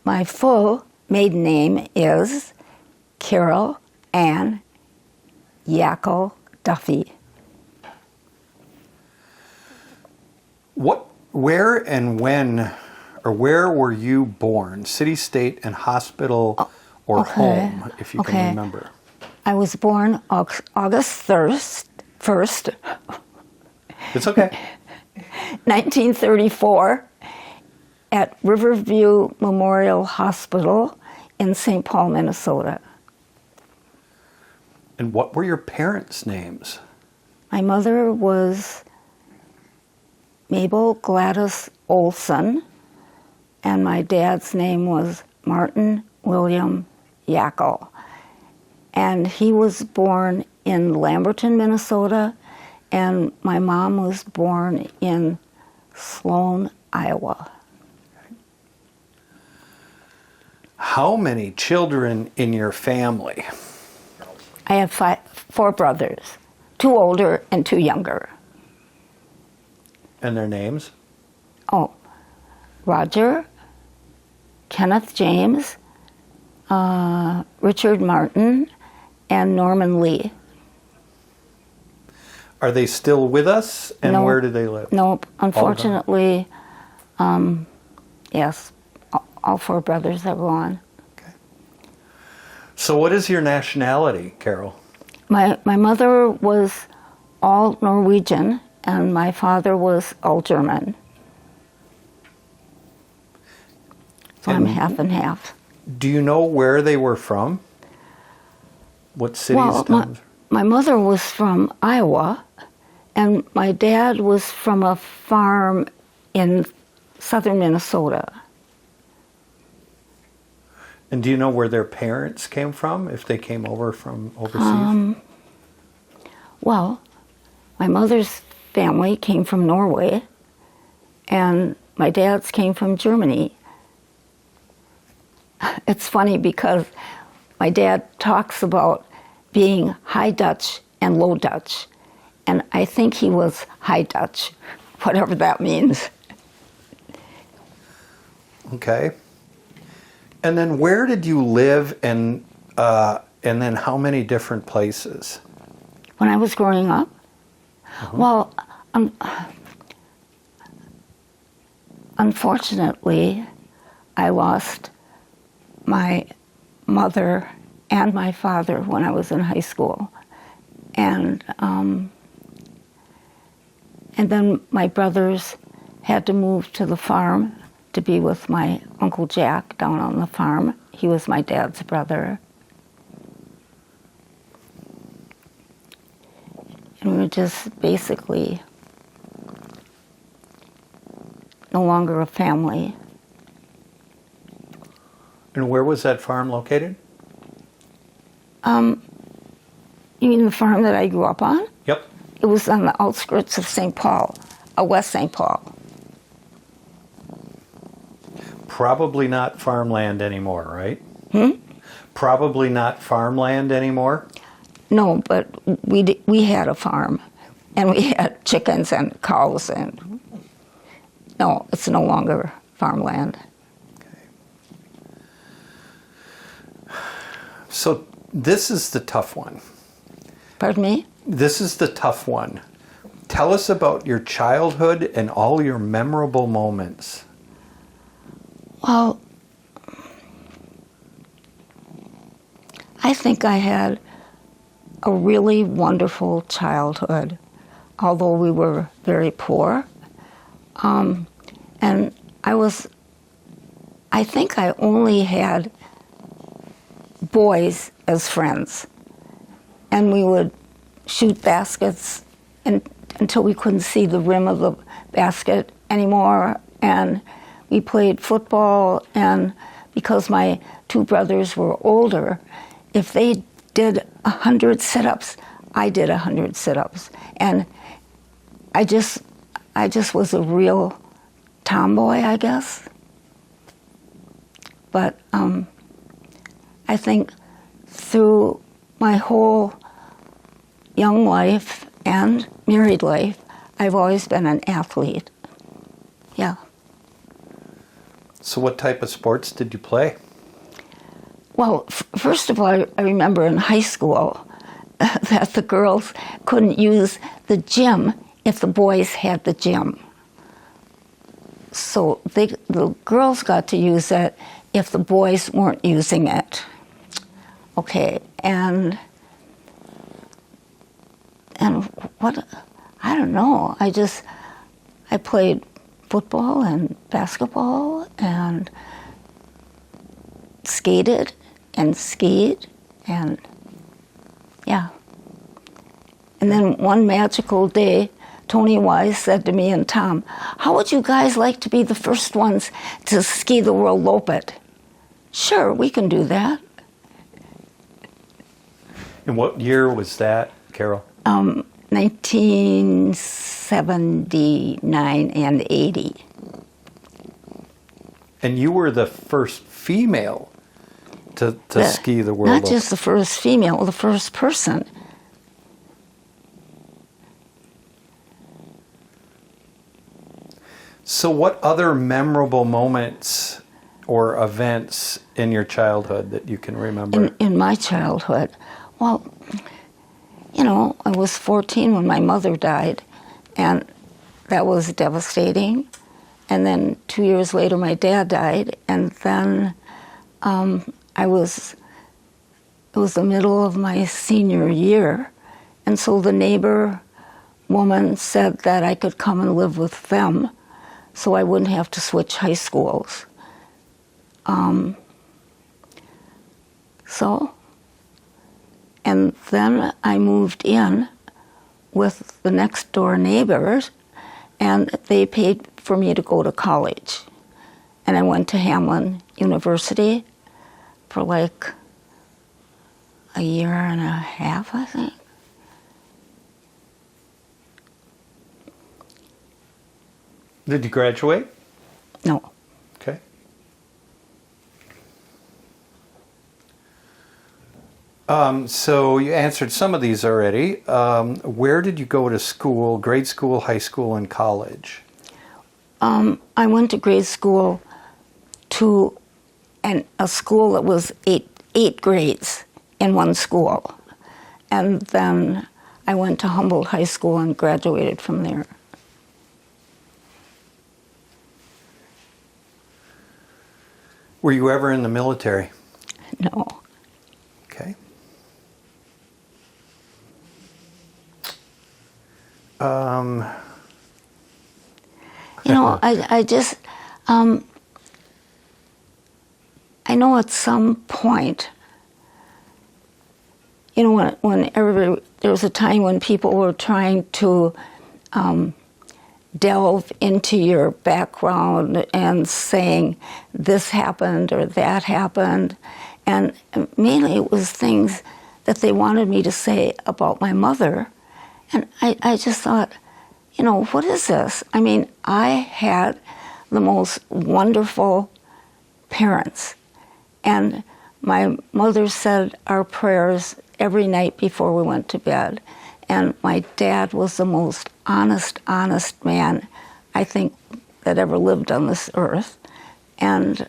My full maiden name is Carol Ann Yackel Duffy. Where and when, or where were you born? City, state, and hospital, or home, if you can remember. I was born August 1st, It's okay. 1934, at Riverview Memorial Hospital in St. Paul, Minnesota. And what were your parents' names? My mother was Mabel Gladys Olson, and my dad's name was Martin William Yackel. And he was born in Lamberton, Minnesota, and my mom was born in Sloan, Iowa. How many children in your family? I have four brothers, 2 older and 2 younger. And their names? Oh, Roger, Kenneth James, Richard Martin, and Norman Lee. Are they still with us? And No, where do they live? Nope. Unfortunately, yes, all 4 brothers are gone. Okay. So what is your nationality, Carol? My mother was all Norwegian, and my father was all German. So I'm half and half. Do you know where they were from? What cities? Well, my mother was from Iowa, and my dad was from a farm in southern Minnesota. And do you know where their parents came from, if they came over from overseas? Well, my mother's family came from Norway, and my dad's came from Germany. It's funny because my dad talks about being High Dutch and Low Dutch, and I think he was High Dutch, whatever that means. Okay. And then where did you live, and then how many different places? When I was growing up? Well, unfortunately, I lost my mother and my father when I was in high school. And then my brothers had to move to the farm to be with my Uncle Jack down on the farm. He was my dad's brother. And we were just basically no longer a family. And where was that farm located? You mean the farm that I grew up on? Yep. It was on the outskirts of St. Paul, West St. Paul. Probably not farmland anymore, right? Hmm? Probably not farmland anymore? No, but we had a farm, and we had chickens and cows, and no, it's no longer farmland. So this is the tough one. Pardon me? This is the tough one. Tell us about your childhood and all your memorable moments. Well, I think I had a really wonderful childhood, although we were very poor. And I think I only had boys as friends. And we would shoot baskets until we couldn't see the rim of the basket anymore. And we played football, and because my 2 brothers were older, if they did 100 sit-ups, I did 100 sit-ups. And I just was a real tomboy, I guess. But I think through my whole young life and married life, I've always been an athlete. Yeah. So what type of sports did you play? Well, first of all, I remember in high school that the girls couldn't use the gym if the boys had the gym. So the girls got to use it if the boys weren't using it. Okay, and what, I don't know, I played football and basketball and skated and skied and yeah. And then one magical day, Tony Wise said to me and Tom, "How would you guys like to be the first ones to ski the world loped?" "Sure, we can do that." And what year was that, Carol? 1979 and 80. And you were the first female to ski the world. Not just the first female, the first person. So what other memorable moments or events in your childhood that you can remember? In my childhood, well, you know, I was 14 when my mother died, and that was devastating. And then 2 years later, my dad died, and then it was the middle of my senior year, and so the neighbor woman said that I could come and live with them, so I wouldn't have to switch high schools. And then I moved in with the next door neighbors, and they paid for me to go to college. And I went to Hamlin University for like a year and a half, I think. Did you graduate? No. Okay. So you answered some of these already. Where did you go to school, grade school, high school, and college? I went to grade school to a school that was eight grades in one school. And then I went to Humboldt High School and graduated from there. Were you ever in the military? No. Okay. You know, I just, I know at some point, you know, when everybody, there was a time when people were trying to delve into your background and saying this happened or that happened. And mainly it was things that they wanted me to say about my mother. And I just thought, you know, what is this? I mean, I had the most wonderful parents. And my mother said our prayers every night before we went to bed. And my dad was the most honest man, I think, that ever lived on this earth. And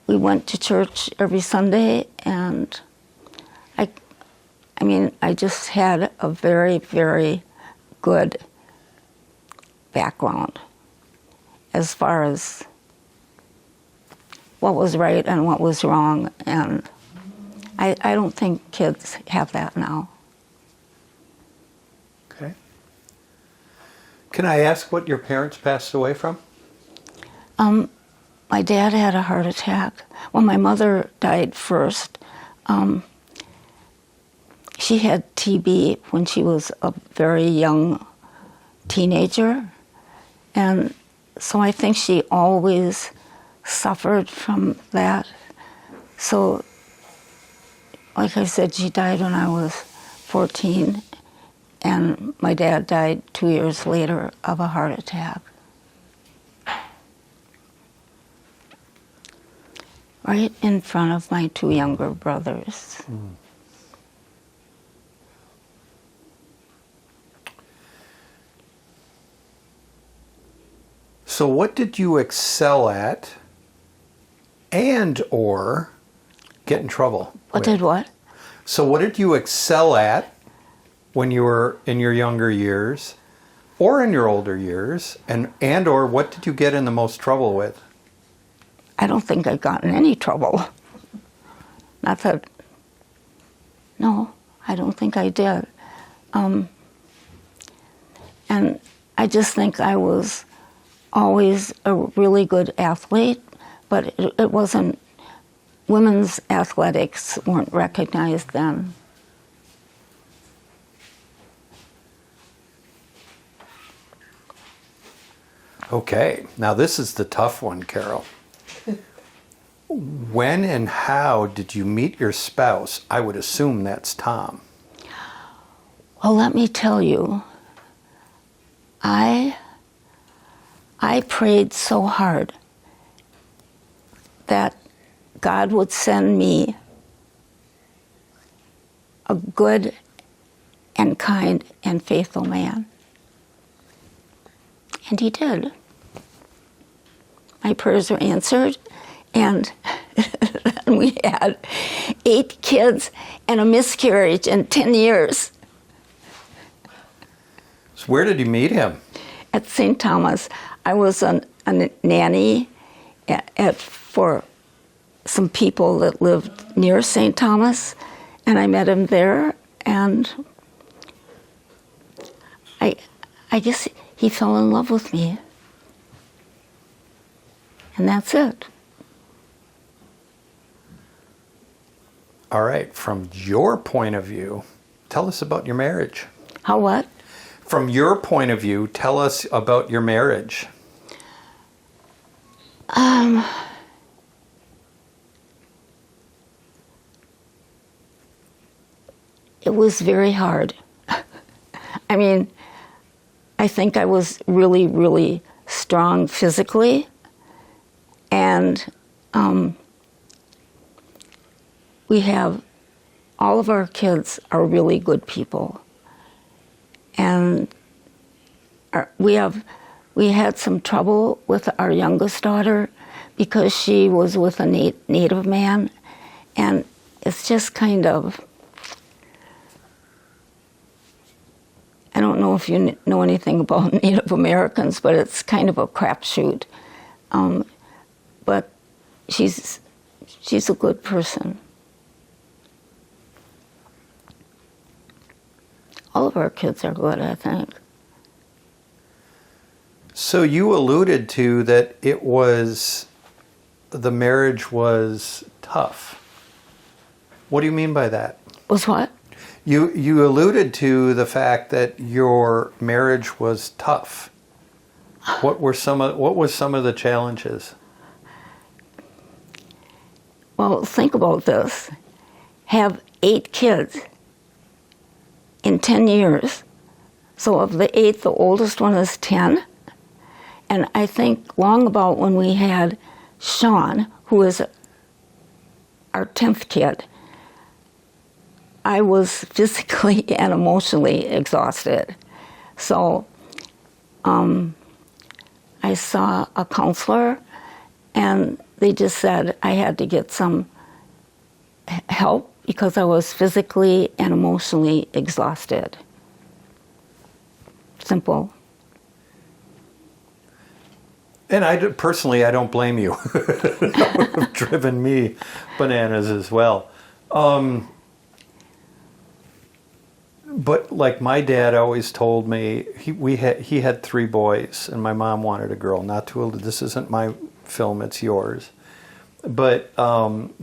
we went to church every Sunday, and I mean, I just had a very, very good background as far as what was right and what was wrong. And I don't think kids have that now. Okay. Can I ask what your parents passed away from? My dad had a heart attack. Well, my mother died first. She had TB when she was a very young teenager. And so I think she always suffered from that. So, like I said, she died when I was 14, and my dad died 2 years later of a heart attack. Right in front of my two younger brothers. Mm. So what did you excel at and or get in trouble What with? did what? So what did you excel at when you were in your younger years or in your older years? And or what did you get in the most trouble with? I don't think I got in any trouble. Not that, no, I don't think I did. And I just think I was always a really good athlete, but it wasn't, women's athletics weren't recognized then. Okay, now this is the tough one, Carol. When and how did you meet your spouse? I would assume that's Tom. Well, let me tell you, I prayed so hard that God would send me a good and kind and faithful man. And he did. My prayers were answered, and we had 8 kids and a miscarriage in 10 years. So where did you meet him? At St. Thomas. I was a nanny for some people that lived near St. Thomas, and I met him there, and I guess he fell in love with me. And that's it. All right, from your point of view, tell us about your marriage. How what? From your point of view, tell us about your marriage. It was very hard. I mean, I think I was really, really strong physically, and we have, all of our kids are really good people. And we had some trouble with our youngest daughter because she was with a Native man, and it's just kind of, I don't know if you know anything about Native Americans, but it's kind of a crapshoot. But she's a good person. All of our kids are good, I think. So you alluded to that the marriage was tough. What do you mean by that? Was what? You alluded to the fact that your marriage was tough. What was some of the challenges? Well, think about this. Have 8 kids in 10 years. So of the 8, the oldest one is 10. And I think long about when we had Sean, who is our 10th kid, I was physically and emotionally exhausted. So I saw a counselor, and they just said I had to get some help because I was physically and emotionally exhausted. Simple. And personally, I don't blame you. That would have driven me bananas as well. But like my dad always told me, he had 3 boys, and my mom wanted a girl. This isn't my film; it's yours. But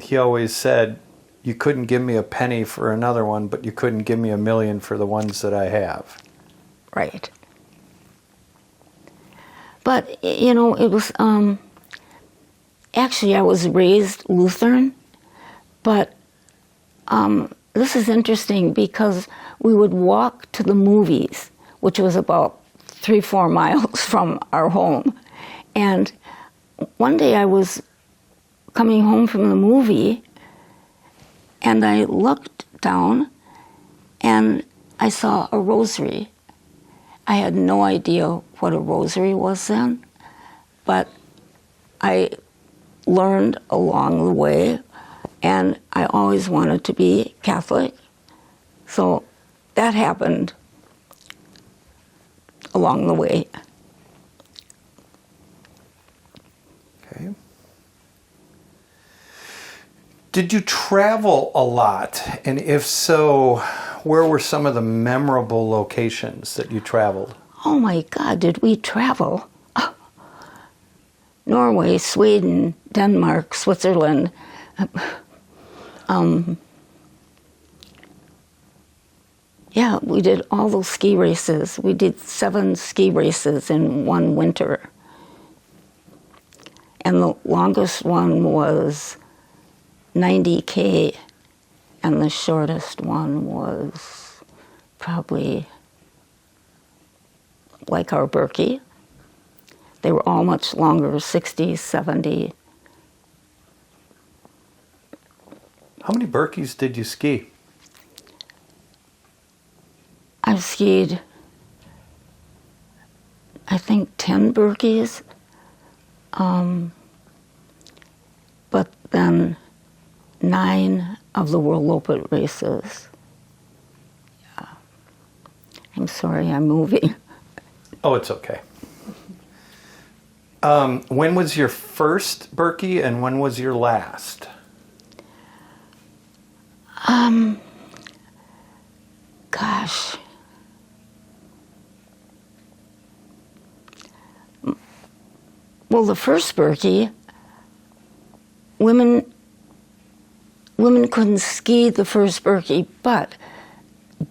he always said, "You couldn't give me a penny for another one, but you couldn't give me $1 million for the ones that I have." Right. But, you know, it was, actually I was raised Lutheran, but this is interesting because we would walk to the movies, which was about 3-4 miles from our home. And one day I was coming home from the movie, and I looked down, and I saw a rosary. I had no idea what a rosary was then. but I learned along the way, and I always wanted to be Catholic. So that happened along the way. Okay. Did you travel a lot? And if so, where were some of the memorable locations that you traveled? Oh my God, did we travel? Norway, Sweden, Denmark, Switzerland. Yeah, we did all those ski races. We did 7 ski races in one winter. And the longest one was 90K, and the shortest one was probably like our Berkey. They were all much longer, 60, 70. How many Berkeys did you ski? I've skied, I think, 10 Berkeys. But then 9 of the World Open races. Yeah. I'm sorry, I'm moving. Oh, it's okay. When was your first Berkey and when was your last? Gosh. Well, the first Berkey, women couldn't ski the first Berkey, but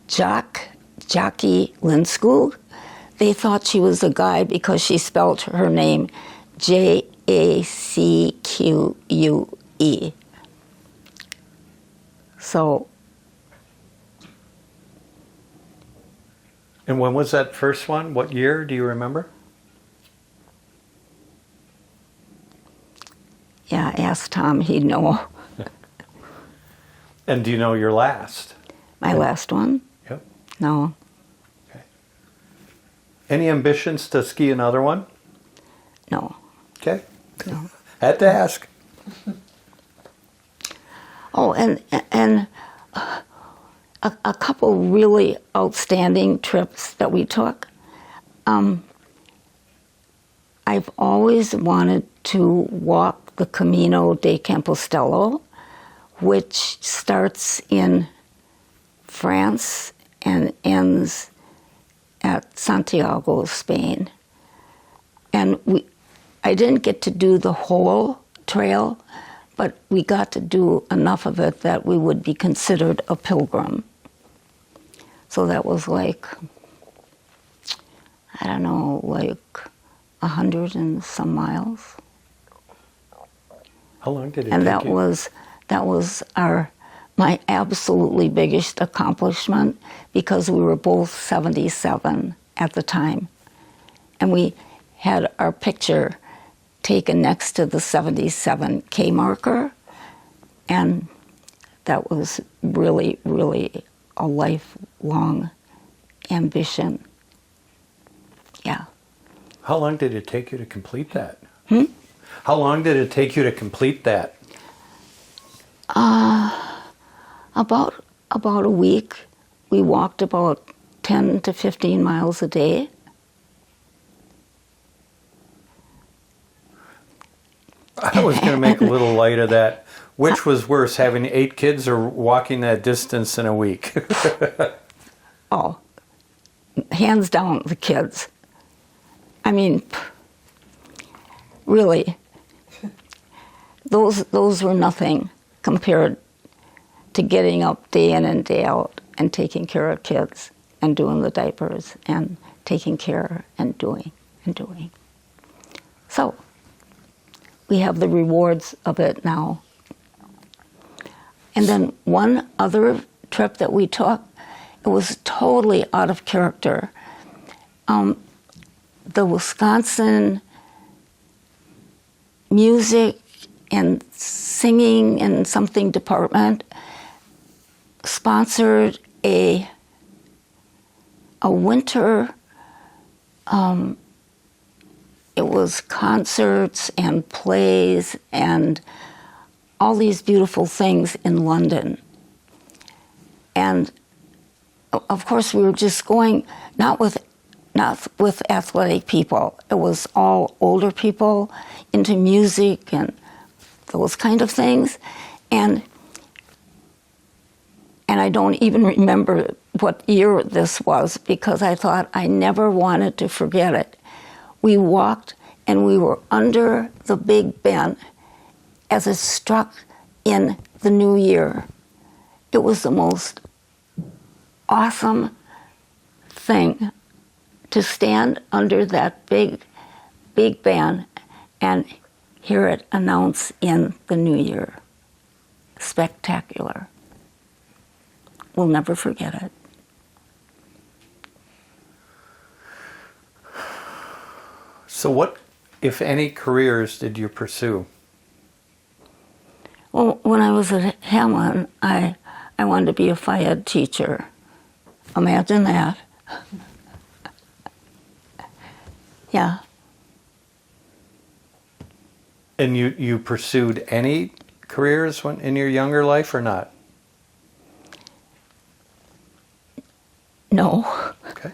Jackie Lindskog, they thought she was a guy because she spelled her name Jacque. So. And when was that first one? What year? Do you remember? Yeah, ask Tom, he'd know. And do you know your last? My last one? Yep. No. Okay. Any ambitions to ski another one? No. Okay. No. Had to ask. Oh, and a couple really outstanding trips that we took. I've always wanted to walk the Camino de Compostela, which starts in France and ends at Santiago, Spain. And I didn't get to do the whole trail, but we got to do enough of it that we would be considered a pilgrim. So that was like, I don't know, like 100 and some miles. How long did it And take you? that was my absolutely biggest accomplishment, because we were both 77 at the time. And we had our picture taken next to the 77K marker. And that was really, really a lifelong ambition. Yeah. How long did it take you to complete that? How long did it take you to complete that? About a week. We walked about 10 to 15 miles a day. I was going to make a little light of that. Which was worse, having 8 kids or walking that distance in a week? Oh, hands down, the kids. I mean, really, those were nothing compared to getting up day in and day out and taking care of kids and doing the diapers and taking care and doing and doing. So we have the rewards of it now. And then one other trip that we took, it was totally out of character. The Wisconsin Music and Singing and something department sponsored a winter it was concerts and plays and all these beautiful things in London. And of course, we were just going, not with athletic people. It was all older people into music and those kind of things. And I don't even remember what year this was because I thought I never wanted to forget it. We walked and we were under the Big Ben as it struck in the new year. It was the most awesome thing to stand under that big Ben and hear it announce in the new year. Spectacular. We'll never forget it. So what, if any, careers did you pursue? Well, when I was at Hamlin, I wanted to be a Phi Ed teacher. Imagine that. Yeah. And you pursued any careers in your younger life or not? No. Okay.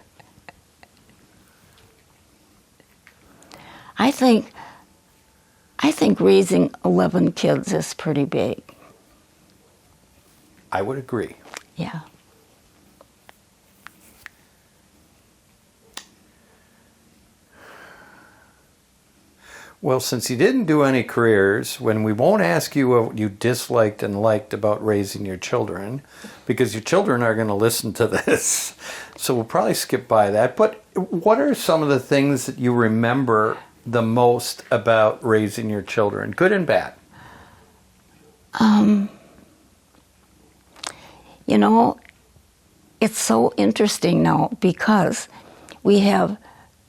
I think raising 11 kids is pretty big. I would agree. Yeah. Well, since you didn't do any careers, when we won't ask you what you disliked and liked about raising your children, because your children are going to listen to this, so we'll probably skip by that. But what are some of the things that you remember the most about raising your children, good and bad? You know, it's so interesting now because we have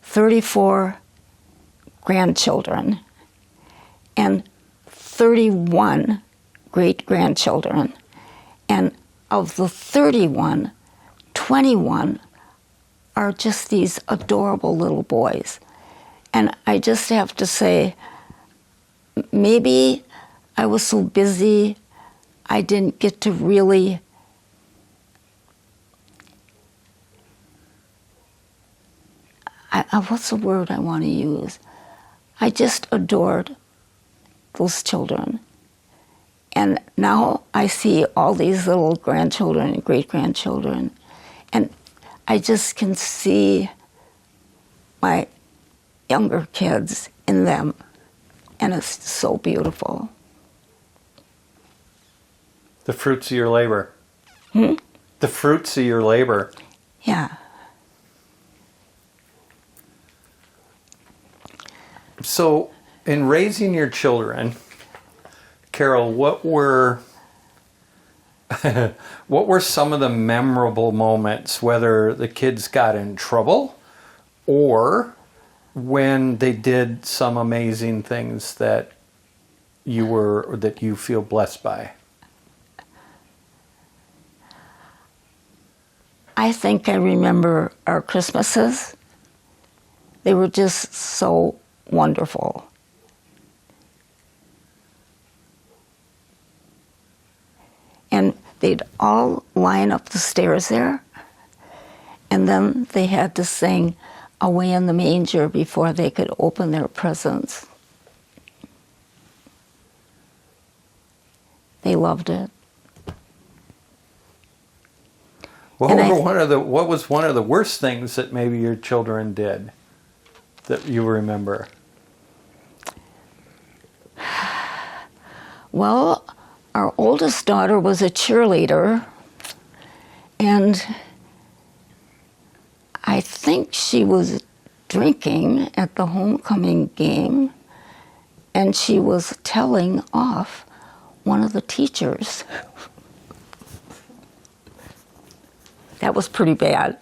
34 grandchildren and 31 great-grandchildren. And of the 31, 21 are just these adorable little boys. And I just have to say, maybe I was so busy, I didn't get to really what's the word I want to use? I just adored those children. And now I see all these little grandchildren and great-grandchildren, and I just can see my younger kids in them, and it's so beautiful. The fruits of your labor. The fruits of your labor. Yeah. So, in raising your children, Carol, what were some of the memorable moments, whether the kids got in trouble or when they did some amazing things that you feel blessed by? I think I remember our Christmases. They were just so wonderful. And they'd all line up the stairs there, and then they had to sing Away in the Manger before they could open their presents. They loved it. What was one of the worst things that maybe your children did that you remember? Well, our oldest daughter was a cheerleader, and I think she was drinking at the homecoming game, and she was telling off one of the teachers. That was pretty bad.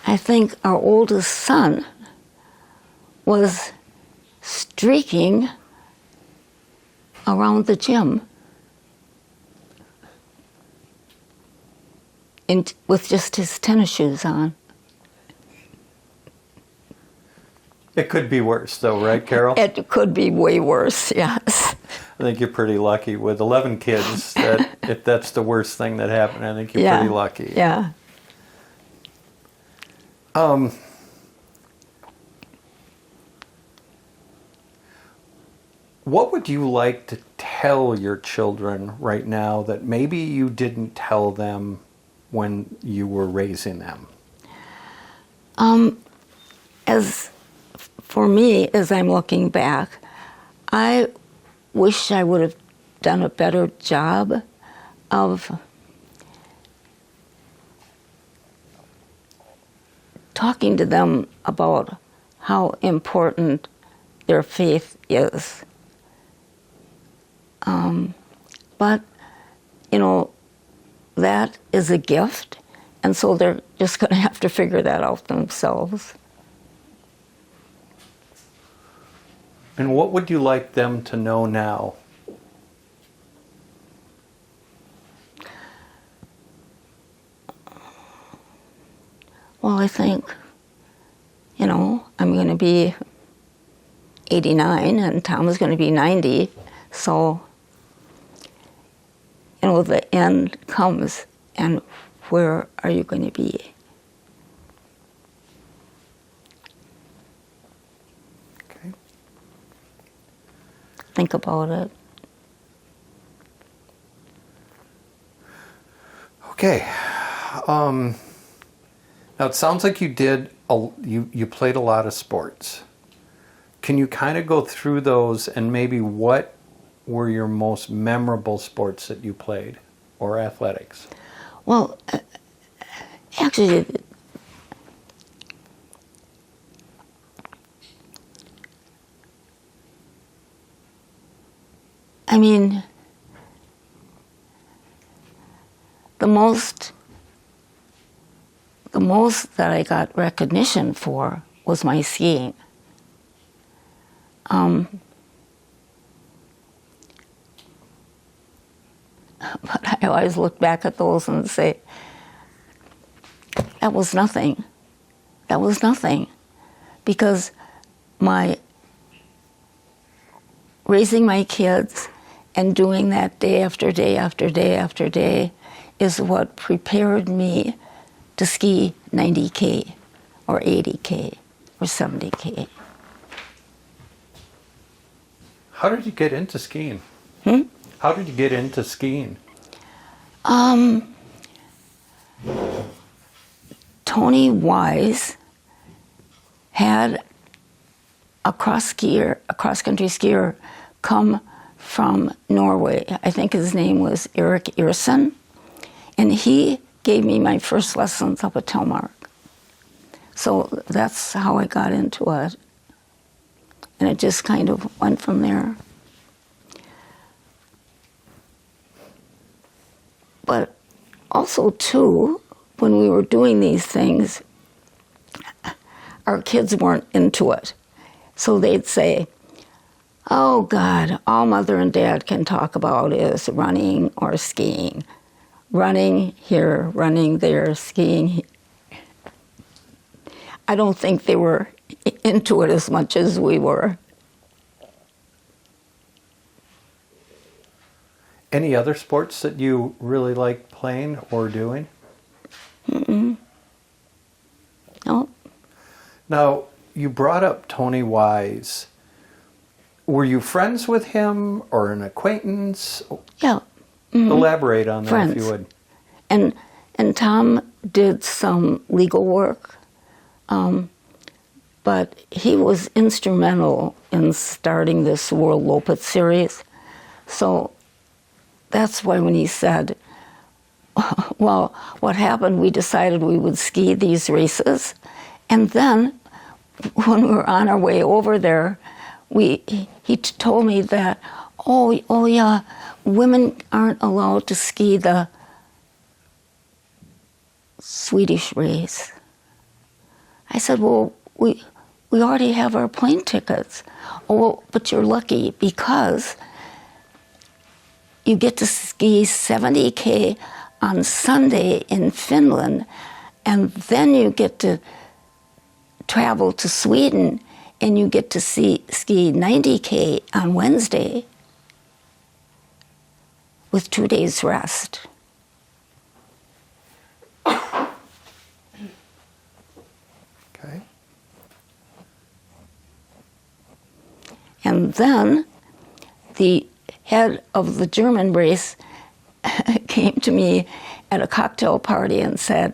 I think our oldest son was streaking around the gym with just his tennis shoes on. It could be worse, though, right, Carol? It could be way worse, yes. I think you're pretty lucky with 11 kids. That if that's the worst thing that happened, I think you're pretty lucky. Yeah. What would you like to tell your children right now that maybe you didn't tell them when you were raising them? As for me, as I'm looking back, I wish I would have done a better job of talking to them about how important their faith is. But, that is a gift, and so they're just going to have to figure that out themselves. And what would you like them to know now? Well, I think, I'm going to be 89 and Tom is going to be 90, so, the end comes, and where are you going to be? Okay. Think about it. Okay. Now it sounds like you played a lot of sports. Can you kind of go through those and maybe what were your most memorable sports that you played or athletics? Well, actually, the most that I got recognition for was my skiing. But I always look back at those and say, that was nothing. That was nothing. Because raising my kids and doing that day after day after day after day is what prepared me to ski 90K or 80K or 70K. How did you get into skiing? How did you get into skiing? Tony Wise had a cross-country skier come from Norway. I think his name was Erik Irson. And he gave me my first lessons up at Telemark. So that's how I got into it. And it just kind of went from there. But also, too, when we were doing these things, our kids weren't into it. So they'd say, oh, God, all Mother and Dad can talk about is running or skiing. Running here, running there, skiing. I don't think they were into it as much as we were. Any other sports that you really like playing or doing? No. Now, you brought up Tony Wise. Were you friends with him or an acquaintance? Yeah. Elaborate on that Friends. if you would. And Tom did some legal work, but he was instrumental in starting this World Lopet series. So that's why when he said, well, what happened, we decided we would ski these races. And then when we were on our way over there, he told me that, oh yeah, women aren't allowed to ski the Swedish race. I said, well, we already have our plane tickets. Oh, well, but you're lucky because you get to ski 70K on Sunday in Finland, and then you get to travel to Sweden and you get to ski 90K on Wednesday with 2 days rest. Okay. And then the head of the German race came to me at a cocktail party and said,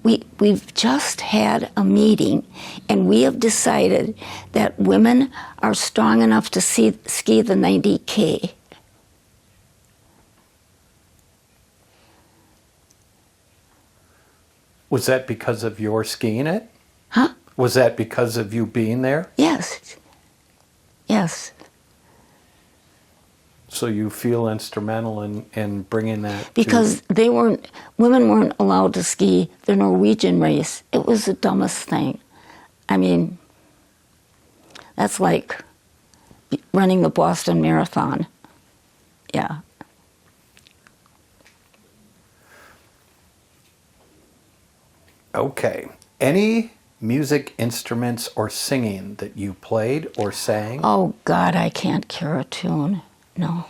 we've just had a meeting and we have decided that women are strong enough to ski the 90K. Was that because of your skiing it? Huh? Was that because of you being there? Yes. Yes. So you feel instrumental in bringing that Because women weren't allowed to ski the Norwegian race. It was the dumbest thing. I mean, that's like running the Boston Marathon. Yeah. Okay. Any music instruments or singing that you played or sang? Oh, God, I can't carry a tune. No.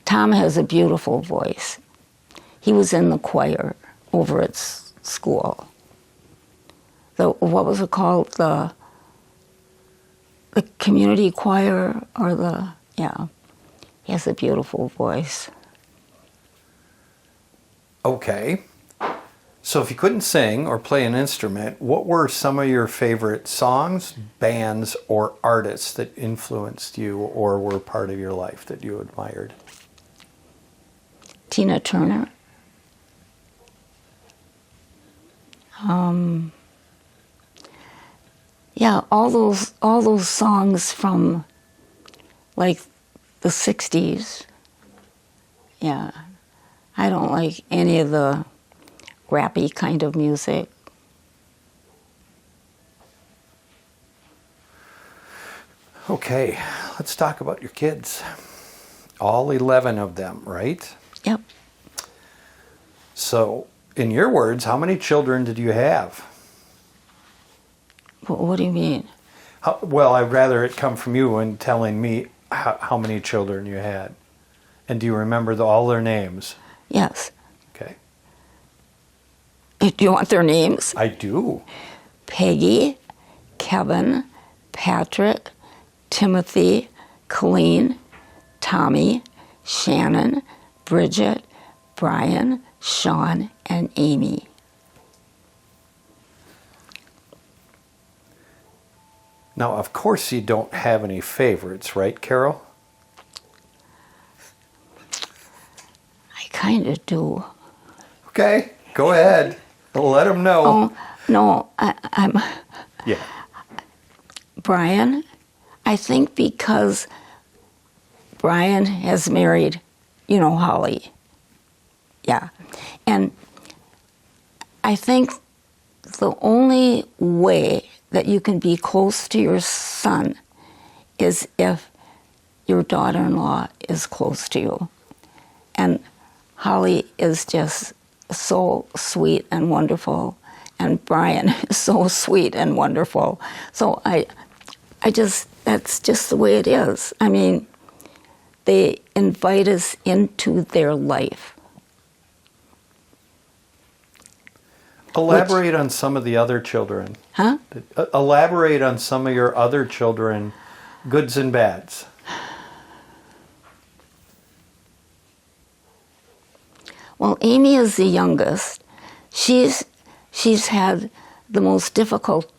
Tom has a beautiful voice. He was in the choir over at school. What was it called? The community choir or yeah. He has a beautiful voice. Okay. So if you couldn't sing or play an instrument, what were some of your favorite songs, bands, or artists that influenced you or were part of your life that you admired? Tina Turner. Yeah, all those songs from like the 60s. Yeah. I don't like any of the rappy kind of music. Okay, let's talk about your kids. All 11 of them, right? Yep. So, in your words, how many children did you have? What do you mean? Well, I'd rather it come from you and telling me how many children you had. And do you remember all their names? Yes. Okay. Do you want their names? I do. Peggy, Kevin, Patrick, Timothy, Colleen, Tommy, Shannon, Bridget, Brian, Sean, and Amy. Now, of course, you don't have any favorites, right, Carol? I kind of do. Okay, go ahead. Let them know. Oh, no, I'm Yeah. Brian. I think because Brian has married, Holly. Yeah. And I think the only way that you can be close to your son is if your daughter-in-law is close to you. And Holly is just so sweet and wonderful, and Brian is so sweet and wonderful. So that's just the way it is. I mean, they invite us into their life. Elaborate on some of the other children. Huh? Elaborate on some of your other children, goods and bads. Well, Amy is the youngest. She's had the most difficult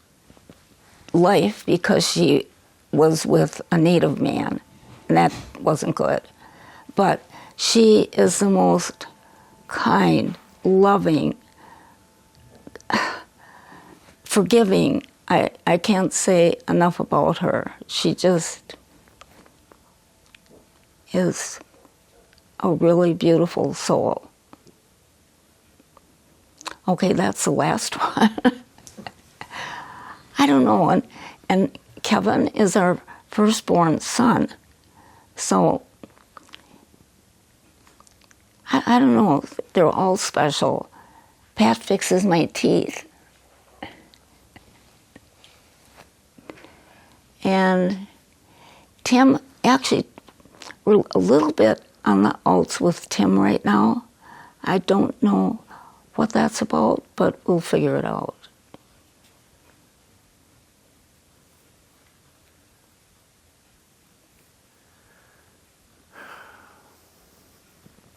life because she was with a native man, and that wasn't good. But she is the most kind, loving, forgiving. I can't say enough about her. She just is a really beautiful soul. Okay, that's the last one. I don't know. And Kevin is our firstborn son. So I don't know. They're all special. Pat fixes my teeth. And Tim, actually, we're a little bit on the outs with Tim right now. I don't know what that's about, but we'll figure it out.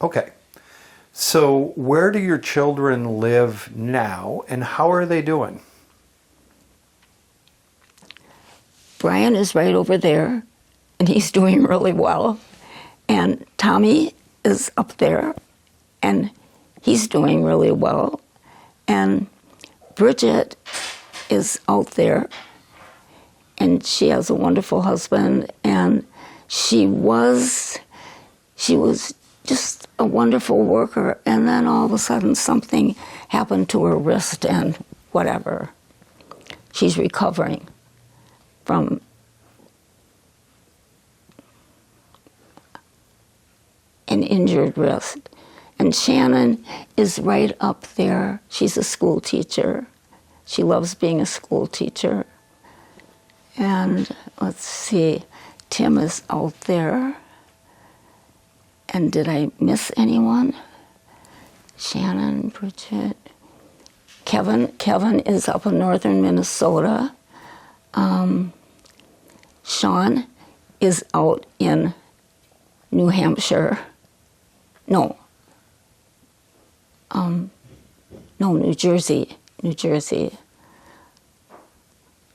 Okay. So where do your children live now, and how are they doing? Brian is right over there, and he's doing really well. And Tommy is up there, and he's doing really well. And Bridget is out there, and she has a wonderful husband, and she was just a wonderful worker, and then all of a sudden something happened to her wrist and whatever. She's recovering from an injured wrist. And Shannon is right up there. She's a school teacher. She loves being a school teacher. And let's see, Tim is out there. And did I miss anyone? Shannon, Bridget, Kevin. Kevin is up in northern Minnesota. Sean is out in New Hampshire. No, New Jersey. New Jersey.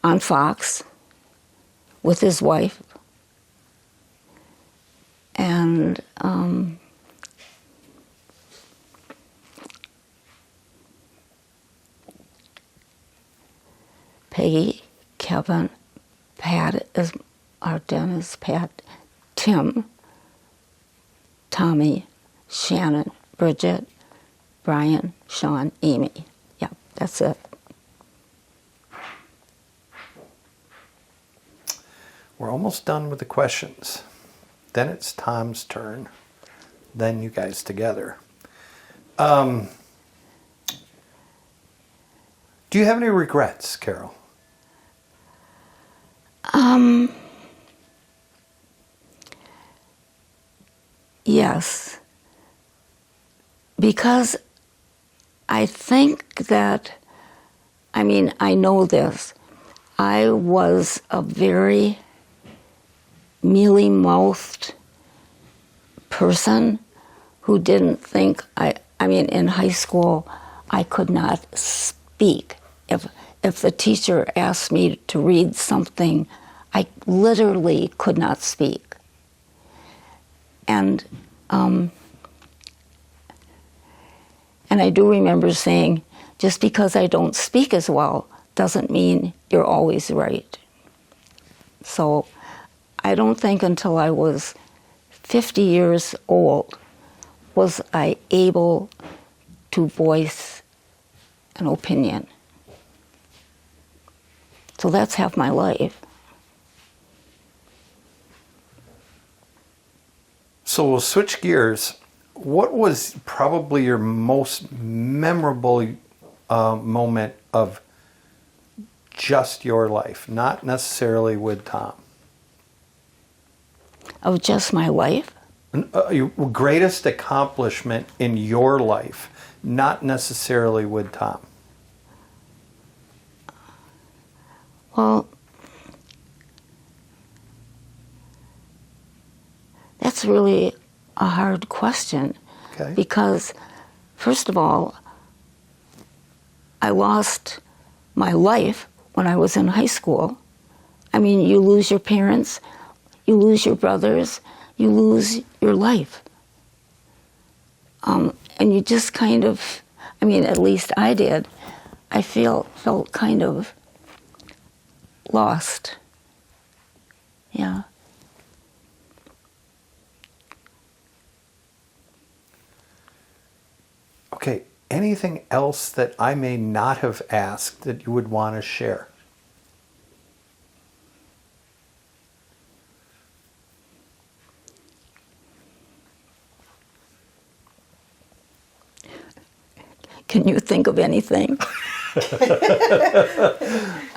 On Fox with his wife. And Peggy, Kevin, Pat is our dentist, Pat, Tim, Tommy, Shannon, Bridget, Brian, Sean, Amy. Yeah, that's it. We're almost done with the questions. Then it's Tom's turn. Then you guys together. Do you have any regrets, Carol? Yes. Because I think that, I know this. I was a very mealy-mouthed person who didn't think, in high school, I could not speak. If the teacher asked me to read something, I literally could not speak. And I do remember saying, just because I don't speak as well doesn't mean you're always right. So I don't think until I was 50 years old was I able to voice an opinion. So that's half my life. So we'll switch gears. What was probably your most memorable moment of just your life, not necessarily with Tom? Of just my life? Your greatest accomplishment in your life, not necessarily with Tom. Well, that's really a hard question. Okay. Because, first of all, I lost my life when I was in high school. You lose your parents, you lose your brothers, you lose your life. And you just kind of, at least I did, I felt kind of lost. Yeah. Okay, anything else that I may not have asked that you would want to share? Can you think of anything?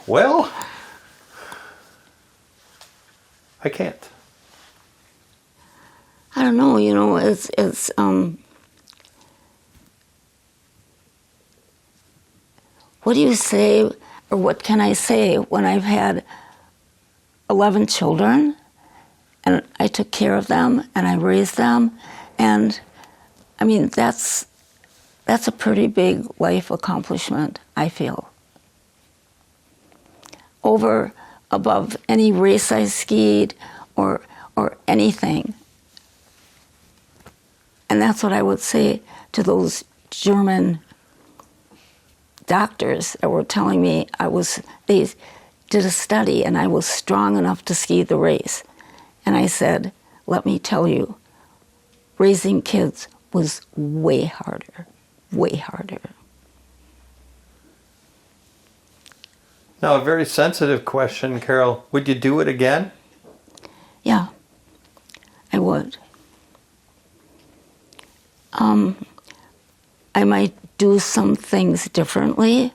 Well, I can't. I don't know, you know, it's what do you say, or what can I say when I've had 11 children and I took care of them and I raised them, and I mean, that's a pretty big life accomplishment, I feel. Over above any race I skied or anything. And that's what I would say to those German doctors that were telling me they did a study and I was strong enough to ski the race. And I said, let me tell you, raising kids was way harder, way harder. Now, a very sensitive question, Carol. Would you do it again? Yeah, I would. I might do some things differently,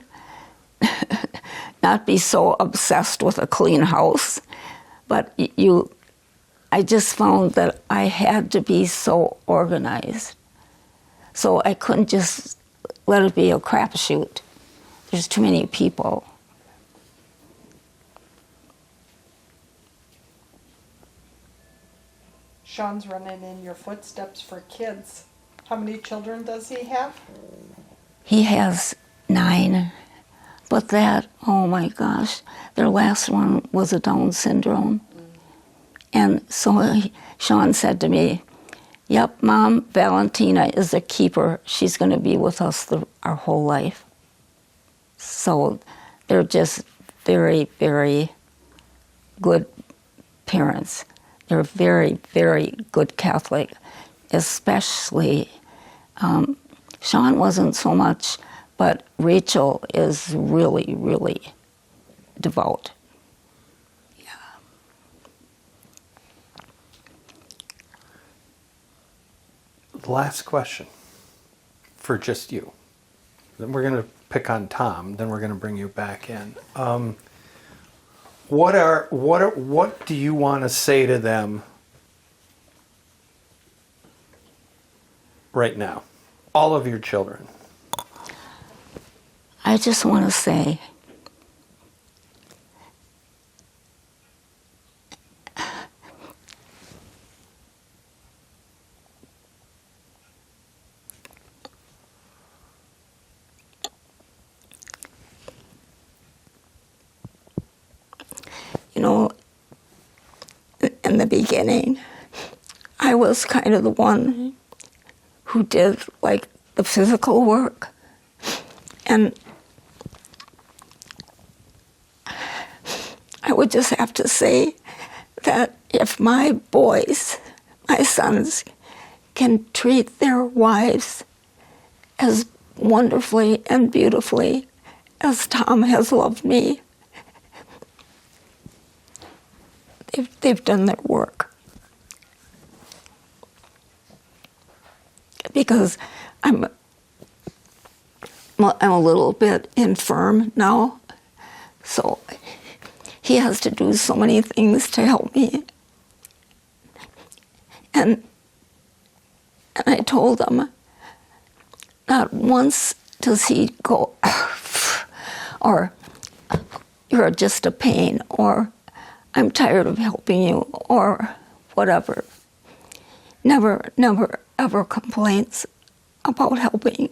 not be so obsessed with a clean house, but I just found that I had to be so organized. So I couldn't just let it be a crapshoot. There's too many people. Sean's running in your footsteps for kids. How many children does he have? He has 9, but that, oh my gosh, their last one was a Down syndrome. And so Sean said to me, yep, Mom, Valentina is a keeper. She's going to be with us our whole life. So they're just very, very good parents. They're very, very good Catholic, especially Sean wasn't so much, but Rachel is really, really devout. Yeah. Last question for just you. Then we're going to pick on Tom. Then we're going to bring you back in. What do you want to say to them right now? All of your children. I just want to say, you know, in the beginning, I was kind of the one who did like the physical work. And I would just have to say that if my boys, my sons, can treat their wives as wonderfully and beautifully as Tom has loved me, they've done their work. Because I'm a little bit infirm now, so he has to do so many things to help me. And I told him, not once does he go, or you're just a pain, or I'm tired of helping you, or whatever. Never, never, ever complaints about helping.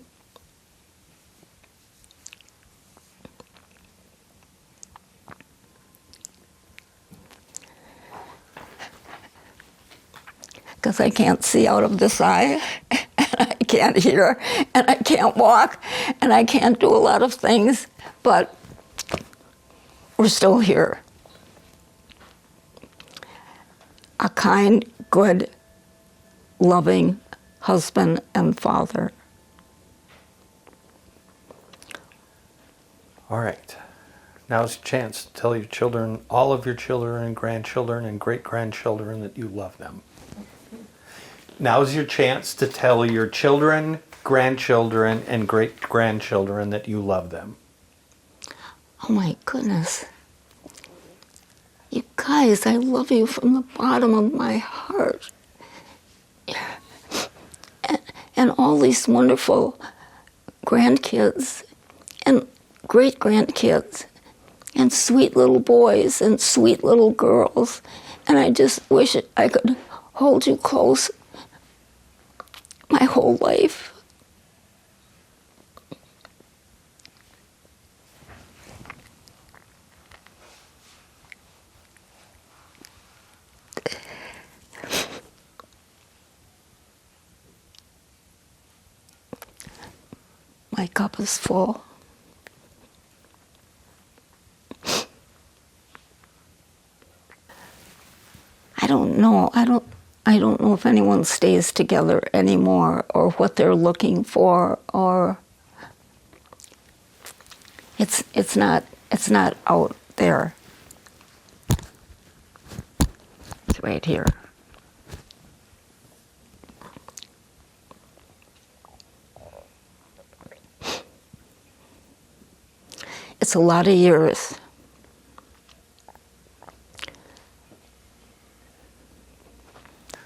Because I can't see out of this eye, and I can't hear, and I can't walk, and I can't do a lot of things, but we're still here. A kind, good, loving husband and father. All right. Now's your chance to tell your children, all of your children and grandchildren and great-grandchildren, that you love them. Now's your chance to tell your children, grandchildren, and great-grandchildren that you love them. Oh my goodness. You guys, I love you from the bottom of my heart. And all these wonderful grandkids and great-grandkids and sweet little boys and sweet little girls. And I just wish I could hold you close my whole life. My cup is full. I don't know. I don't know if anyone stays together anymore, or what they're looking for, or it's not out there. It's right here. It's a lot of years.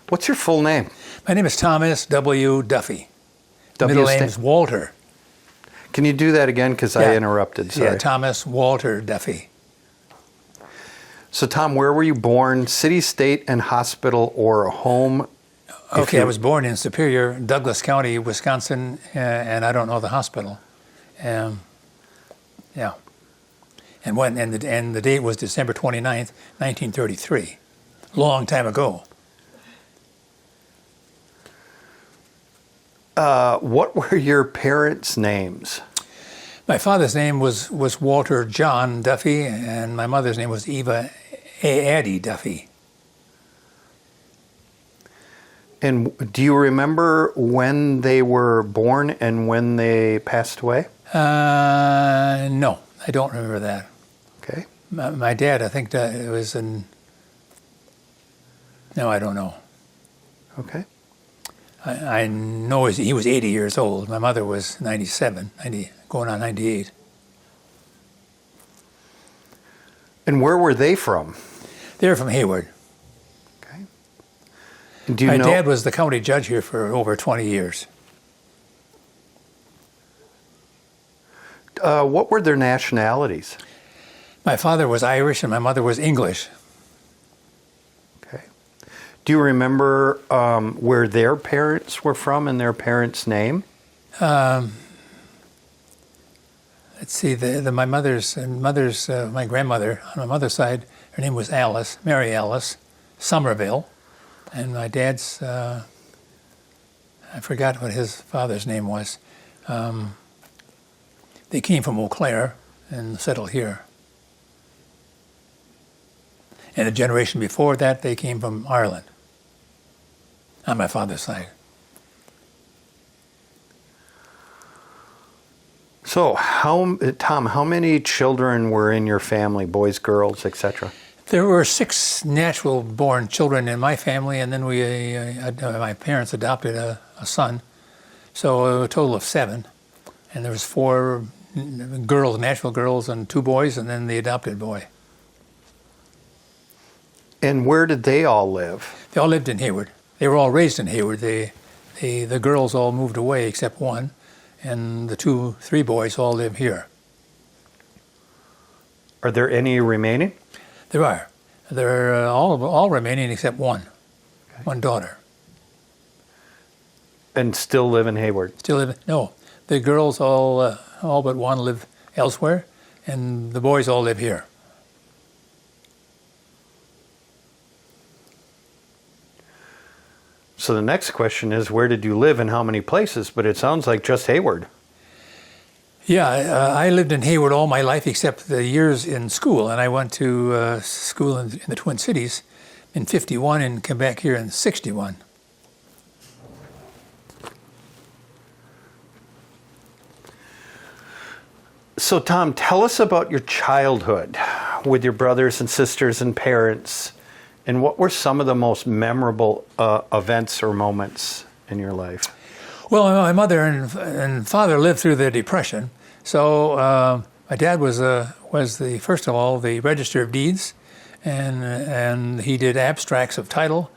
What's your full name? My name is Thomas W. Duffy. W Middle sta- name is Walter. Can you do that again? Because I Yeah. interrupted. Sorry. Yeah, Thomas Walter Duffy. So, Tom, where were you born? City, state, and hospital, or a home? Okay, I was born in Superior, Douglas County, Wisconsin, and I don't know the hospital. Yeah. And the date was December 29th, 1933. Long time ago. What were your parents' names? My father's name was Walter John Duffy, and my mother's name was Eva Addie Duffy. And do you remember when they were born and when they passed away? No, I don't remember that. Okay. My dad, I think that it was in... No, I don't know. Okay. I know he was 80 years old. My mother was 97, going on 98. And where were they from? They're from Hayward. Okay. And do you My know? dad was the county judge here for over 20 years. What were their nationalities? My father was Irish and my mother was English. Okay. Do you remember where their parents were from and their parents' name? Let's see, my my grandmother on my mother's side, her name was Alice, Mary Alice Somerville, and my dad's, I forgot what his father's name was. They came from Eau Claire and settled here. And the generation before that, they came from Ireland, on my father's side. So, Tom, how many children were in your family, boys, girls, etc.? There were 6 natural-born children in my family, and then my parents adopted a son, so a total of 7. And there was 4 girls, natural girls, and 2 boys, and then the adopted boy. And where did they all live? They all lived in Hayward. They were all raised in Hayward. The girls all moved away except one, and the 3 boys all live here. Are there any remaining? There are. They're all remaining except one. Okay. One daughter. And still live in Hayward? Still live. No, the girls all but one live elsewhere, and the boys all live here. So the next question is, where did you live and how many places? But it sounds like just Hayward. Yeah, I lived in Hayward all my life except the years in school, and I went to school in the Twin Cities in '51 and came back here in '61. So Tom, tell us about your childhood with your brothers and sisters and parents, and what were some of the most memorable events or moments in your life? Well, my mother and father lived through the Depression, so my dad was first of all the Register of Deeds, and he did abstracts of title,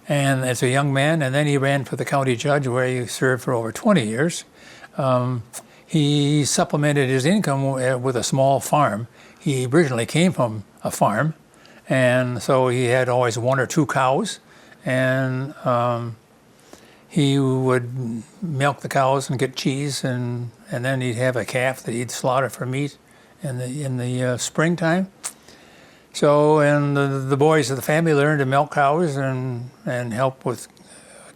and as a young man, and then he ran for the county judge where he served for over 20 years. He supplemented his income with a small farm. He originally came from a farm, and so he had always 1 or 2 cows, and he would milk the cows and get cheese, and then he'd have a calf that he'd slaughter for meat in the springtime. So, and the boys of the family learned to milk cows and help with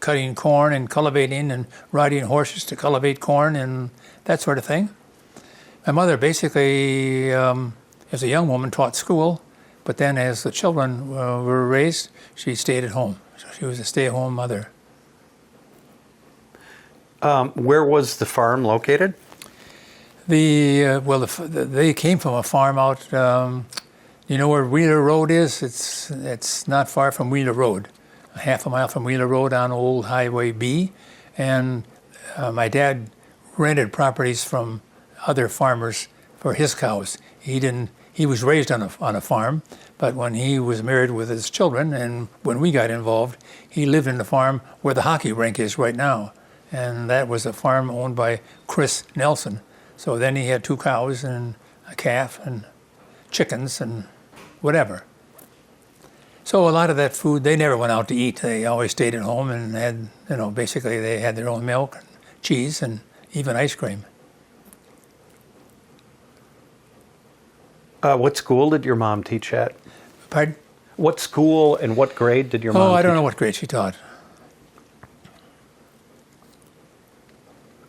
cutting corn and cultivating and riding horses to cultivate corn and that sort of thing. My mother basically, as a young woman, taught school, but then as the children were raised, she stayed at home. So she was a stay-at-home mother. Where was the farm located? They came from a farm out. You know where Wheeler Road is? It's not far from Wheeler Road, a half a mile from Wheeler Road on Old Highway B. And my dad rented properties from other farmers for his cows. He was raised on a farm, but when he was married with his children and when we got involved, he lived in the farm where the hockey rink is right now. And that was a farm owned by Chris Nelson. So then he had 2 cows and a calf and chickens and whatever. So a lot of that food, they never went out to eat. They always stayed at home and had, basically they had their own milk and cheese and even ice cream. What school did your mom teach at? Pardon? What school and what grade did your mom teach? I don't know what grade she taught.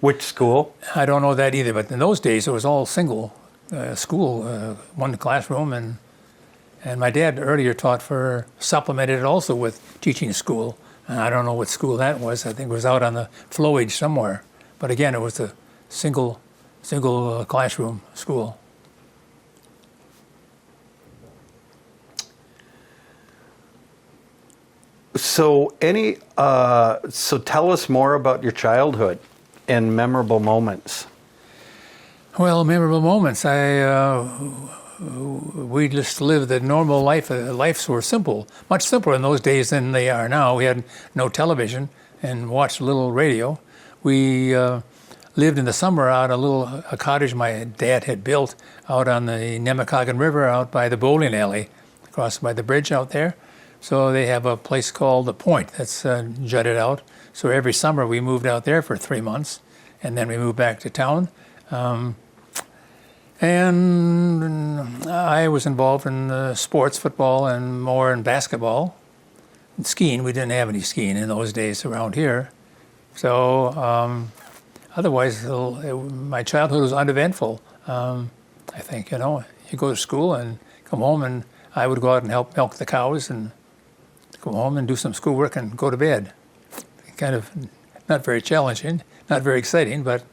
Which school? I don't know that either, but in those days it was all single school, one classroom, and my dad earlier supplemented it also with teaching school. And I don't know what school that was. I think it was out on the flowage somewhere. But again, it was a single classroom school. So tell us more about your childhood and memorable moments. Well, memorable moments. We just lived a normal life. Lives were simple, much simpler in those days than they are now. We had no television and watched little radio. We lived in the summer out a cottage my dad had built out on the Nemacolin River, out by the bowling alley, across by the bridge out there. So they have a place called the Point that's jutted out. So every summer we moved out there for 3 months, and then we moved back to town. And I was involved in sports, football, and more in basketball. And skiing, we didn't have any skiing in those days around here. So otherwise, my childhood was uneventful. I think, you go to school and come home, and I would go out and help milk the cows and go home and do some schoolwork and go to bed. Kind of not very challenging, not very exciting, but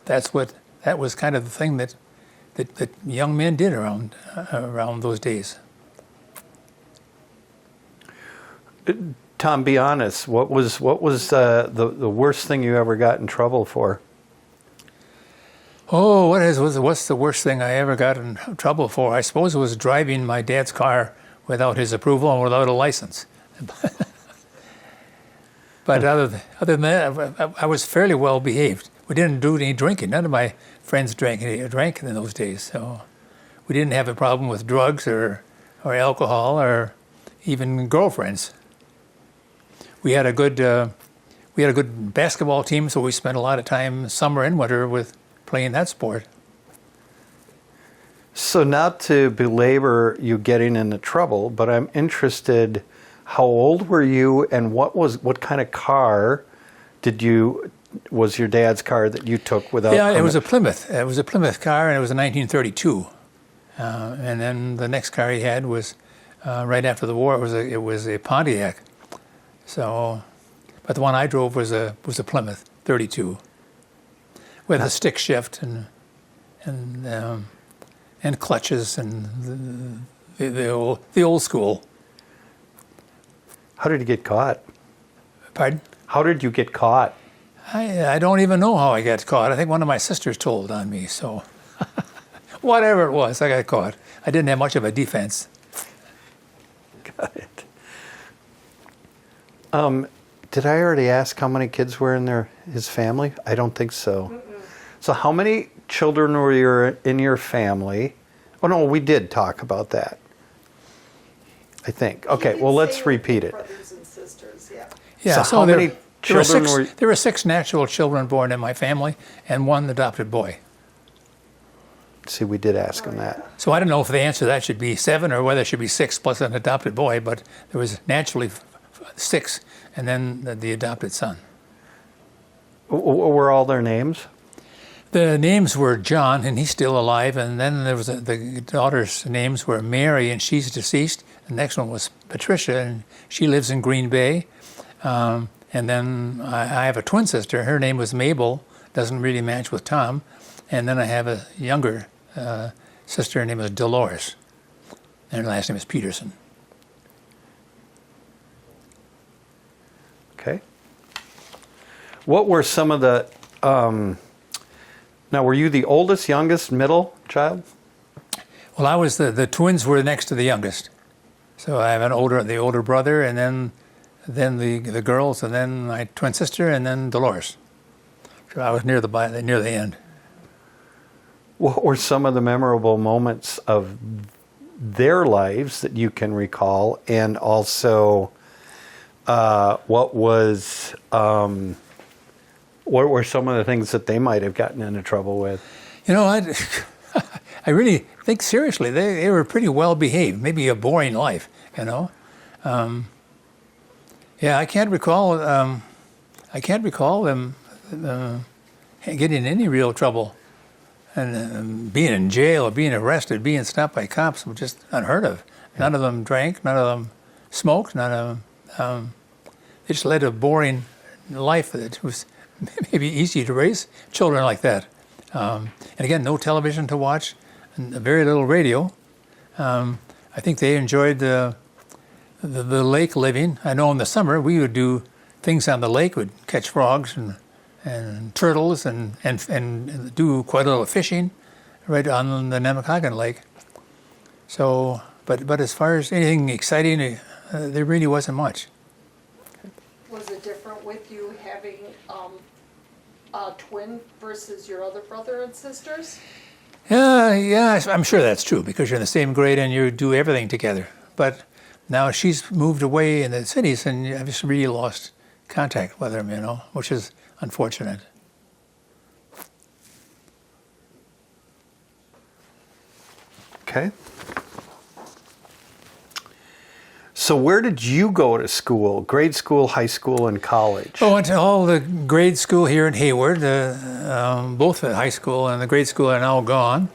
that was kind of the thing that young men did around those days. Tom, be honest. What was the worst thing you ever got in trouble for? Oh, what's the worst thing I ever got in trouble for? I suppose it was driving my dad's car without his approval and without a license. But other than that, I was fairly well behaved. We didn't do any drinking. None of my friends drank in those days. So we didn't have a problem with drugs or alcohol or even girlfriends. We had a good basketball team, so we spent a lot of time summer and winter with playing that sport. So not to belabor you getting into trouble, but I'm interested. How old were you, and what kind of car was your dad's car that you took without? Yeah, permit? it was a Plymouth. It was a Plymouth car, and it was a 1932. And then the next car he had was right after the war. It was a Pontiac. So, but the one I drove was a Plymouth 32 with a stick shift and clutches and the old school. How did you get caught? Pardon? How did you get caught? I don't even know how I got caught. I think one of my sisters told on me, so whatever it was, I got caught. I didn't have much of a defense. Did I already ask how many kids were in his family? I don't think so. So how many children were in your family? Oh no, we did talk about that. I think. Okay, well let's repeat it. Brothers and sisters, yeah. Yeah, So how many there children were were? there were 6 natural children born in my family and 1 adopted boy. See, we did ask him that. So I don't know if the answer to that should be 7 or whether it should be 6 plus an adopted boy, but there was naturally 6 and then the adopted son. What were all their names? The names were John, and he's still alive, and then there was the daughter's names were Mary, and she's deceased. The next one was Patricia, and she lives in Green Bay. And then I have a twin sister. Her name was Mabel. Doesn't really match with Tom. And then I have a younger sister. Her name is Dolores. And her last name is Peterson. Okay. What were some of the? Now, were you the oldest, youngest, middle child? Well, I was the twins were next to the youngest. So I have the older brother, and then the girls, and then my twin sister, and then Dolores. So I was near the end. What were some of the memorable moments of their lives that you can recall, and also what were some of the things that they might have gotten into trouble with? You know, I really think seriously they were pretty well behaved. Maybe a boring life, you know. Yeah, I can't recall them getting in any real trouble, and being in jail or being arrested, being stopped by cops was just unheard of. None of them drank, none of them smoked, none of them. They just led a boring life that was maybe easy to raise children like that. And again, no television to watch, and very little radio. I think they enjoyed the lake living. I know in the summer we would do things on the lake. We'd catch frogs and turtles and do quite a little fishing right on the Nemacolin Lake. So, but as far as anything exciting, there really wasn't much. Was it different with you having a twin versus your other brother and sisters? Yeah, I'm sure that's true because you're in the same grade and you do everything together. But now she's moved away in the cities, and I've just really lost contact with them, you know, which is unfortunate. Okay. So where did you go to school? Grade school, high school, and college? I went to all the grade school here in Hayward. Both the high school and the grade school are now gone.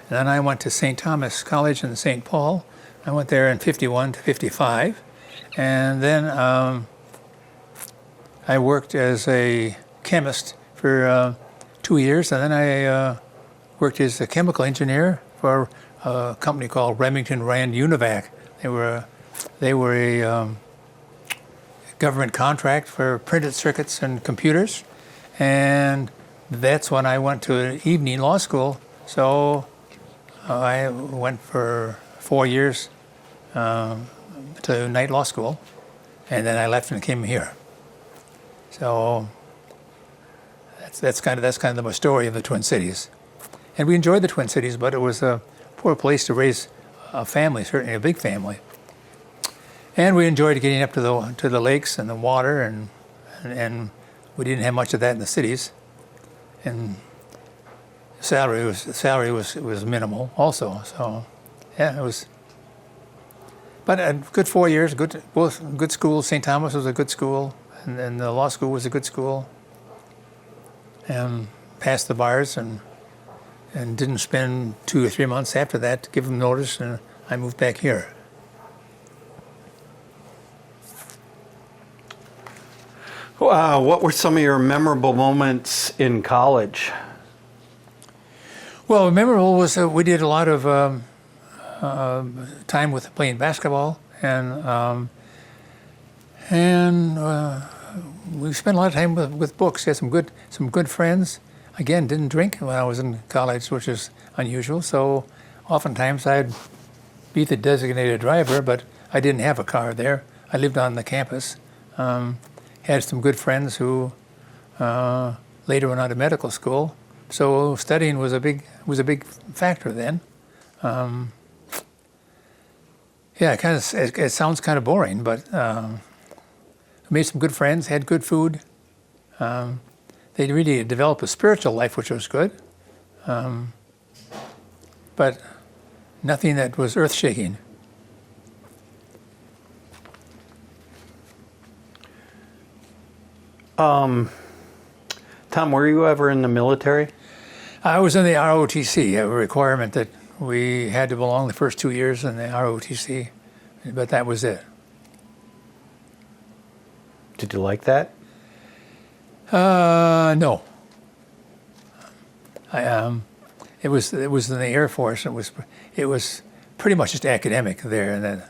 And then I went to St. Thomas College in St. Paul. I went there in 51 to 55. And then I worked as a chemist for 2 years. And then I worked as a chemical engineer for a company called Remington Rand Univac. They were a government contract for printed circuits and computers, and that's when I went to an evening law school. So I went for 4 years to night law school, and then I left and came here. So that's kind of the story of the Twin Cities, and we enjoyed the Twin Cities, but it was a poor place to raise a family, certainly a big family. And we enjoyed getting up to the lakes and the water, and we didn't have much of that in the cities. And salary was minimal also. So yeah, it was. But a good 4 years, both good schools. St. Thomas was a good school, and the law school was a good school. And passed the bars, and didn't spend 2 or 3 months after that to give them notice, and I moved back here. What were some of your memorable moments in college? Well, memorable was we did a lot of time with playing basketball, and we spent a lot of time with books. Had some good friends. Again, didn't drink when I was in college, which is unusual. So oftentimes I'd be the designated driver, but I didn't have a car there. I lived on the campus. Had some good friends who later went on to medical school. So studying was a big factor then. Yeah, it sounds kind of boring, but made some good friends, had good food. They really developed a spiritual life, which was good, but nothing that was earth-shaking. Tom, were you ever in the military? I was in the ROTC, a requirement that we had to belong the first 2 years in the ROTC, but that was it. Did you like that? No. It was in the Air Force. It was pretty much just academic there, and then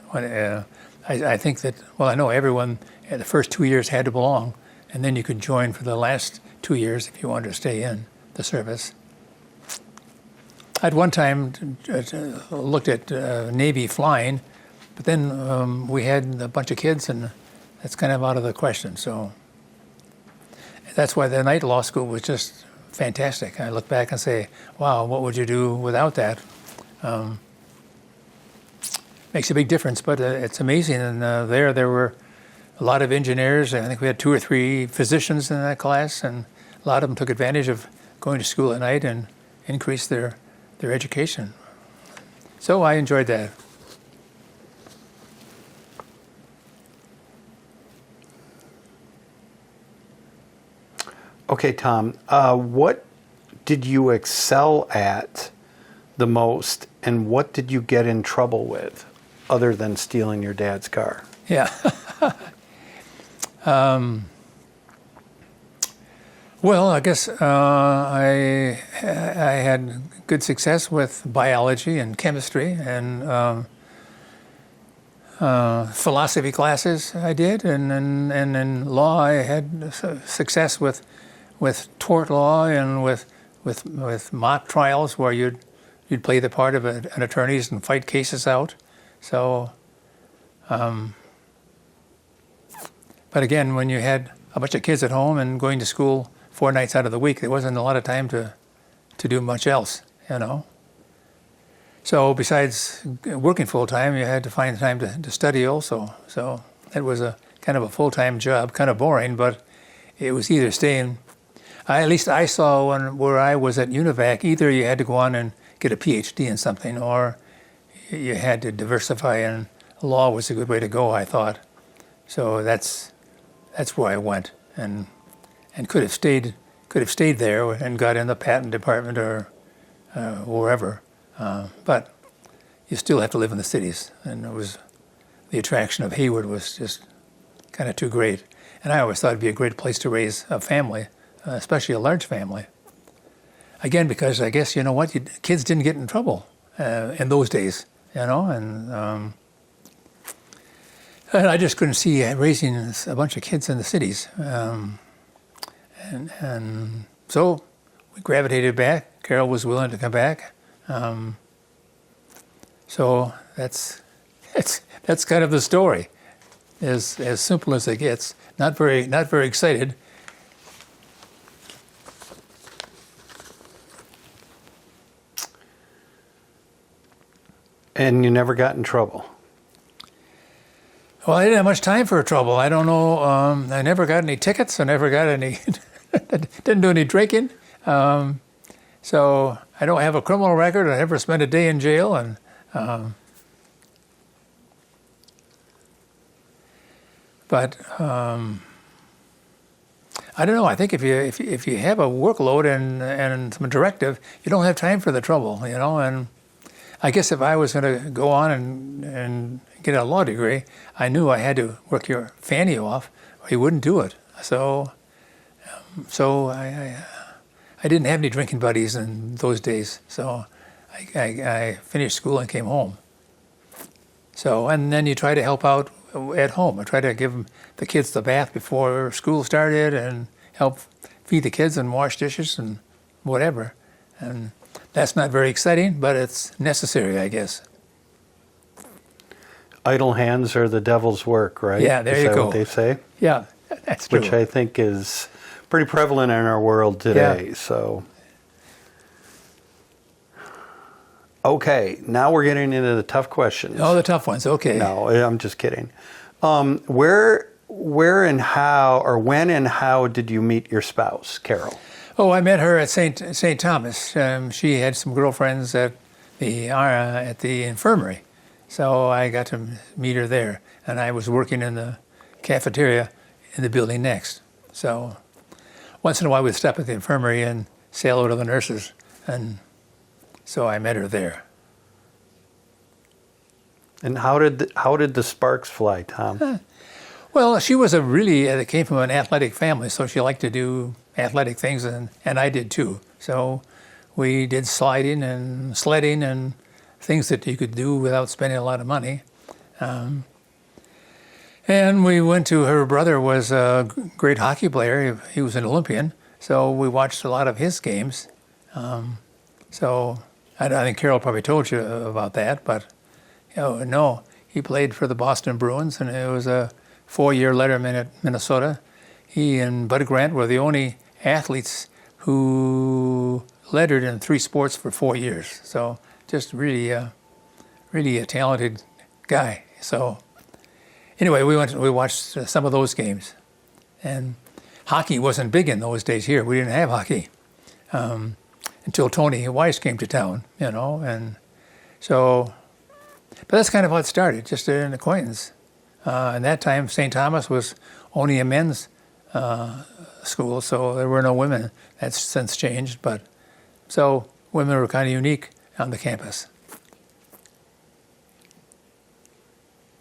I think that, well, I know everyone the first 2 years had to belong, and then you could join for the last 2 years if you wanted to stay in the service. I'd one time looked at Navy flying, but then we had a bunch of kids, and that's kind of out of the question. So that's why the night law school was just fantastic. I look back and say, wow, what would you do without that? Makes a big difference, but it's amazing. And there were a lot of engineers. I think we had 2 or 3 physicians in that class, and a lot of them took advantage of going to school at night and increased their education. So I enjoyed that. Okay, Tom, what did you excel at the most, and what did you get in trouble with, other than stealing your dad's car? Yeah. Well, I guess I had good success with biology and chemistry, and philosophy classes I did, and in law I had success with tort law and with mock trials where you'd play the part of an attorney and fight cases out. So, but again, when you had a bunch of kids at home and going to school 4 nights out of the week, there wasn't a lot of time to do much else, you know. So besides working full time, you had to find time to study also. So it was a kind of a full-time job, kind of boring, but it was either staying. At least I saw where I was at UNIVAC, either you had to go on and get a PhD in something, or you had to diversify, and law was a good way to go, I thought. So that's where I went, and could have stayed there and got in the patent department or wherever. But you still have to live in the cities, and the attraction of Hayward was just kind of too great. And I always thought it'd be a great place to raise a family, especially a large family. Again, because I guess, you know what, kids didn't get in trouble in those days, you know, and I just couldn't see raising a bunch of kids in the cities. And so we gravitated back. Carol was willing to come back. So that's kind of the story, as simple as it gets. Not very excited. And you never got in trouble? Well, I didn't have much time for trouble. I don't know. I never got any tickets. I never got any. Didn't do any drinking. So I don't have a criminal record. I never spent a day in jail, and but I don't know. I think if you have a workload and some directive, you don't have time for the trouble, you know. And I guess if I was going to go on and get a law degree, I knew I had to work your fanny off, or you wouldn't do it. So I didn't have any drinking buddies in those days. So I finished school and came home. So, and then you try to help out at home. I try to give the kids the bath before school started and help feed the kids and wash dishes and whatever. And that's not very exciting, but it's necessary, I guess. Idle hands are the devil's work, right? Yeah, there Is you that go. what they say? Yeah, that's true. which I think is pretty prevalent in our world today. Yeah. So, okay, now we're getting into the tough questions. Oh, the tough ones. Okay. No, I'm just kidding. Where and how, or when and how did you meet your spouse, Carol? Oh, I met her at St. Thomas. She had some girlfriends at the infirmary, so I got to meet her there. And I was working in the cafeteria in the building next. So once in a while we'd stop at the infirmary and say hello to the nurses, and so I met her there. And how did the sparks fly, Tom? Well, she was came from an athletic family, so she liked to do athletic things, and I did too. So we did sliding and sledding and things that you could do without spending a lot of money. And we went to, her brother was a great hockey player. He was an Olympian, so we watched a lot of his games. So I think Carol probably told you about that, but no, he played for the Boston Bruins, and it was a 4-year letterman at Minnesota. He and Bud Grant were the only athletes who lettered in 3 sports for 4 years. So just really a talented guy. So anyway, we watched some of those games. And hockey wasn't big in those days here. We didn't have hockey until Tony Weiss came to town, and so, but that's kind of how it started, just an acquaintance. And that time, St. Thomas was only a men's school, so there were no women. That's since changed, but so women were kind of unique on the campus.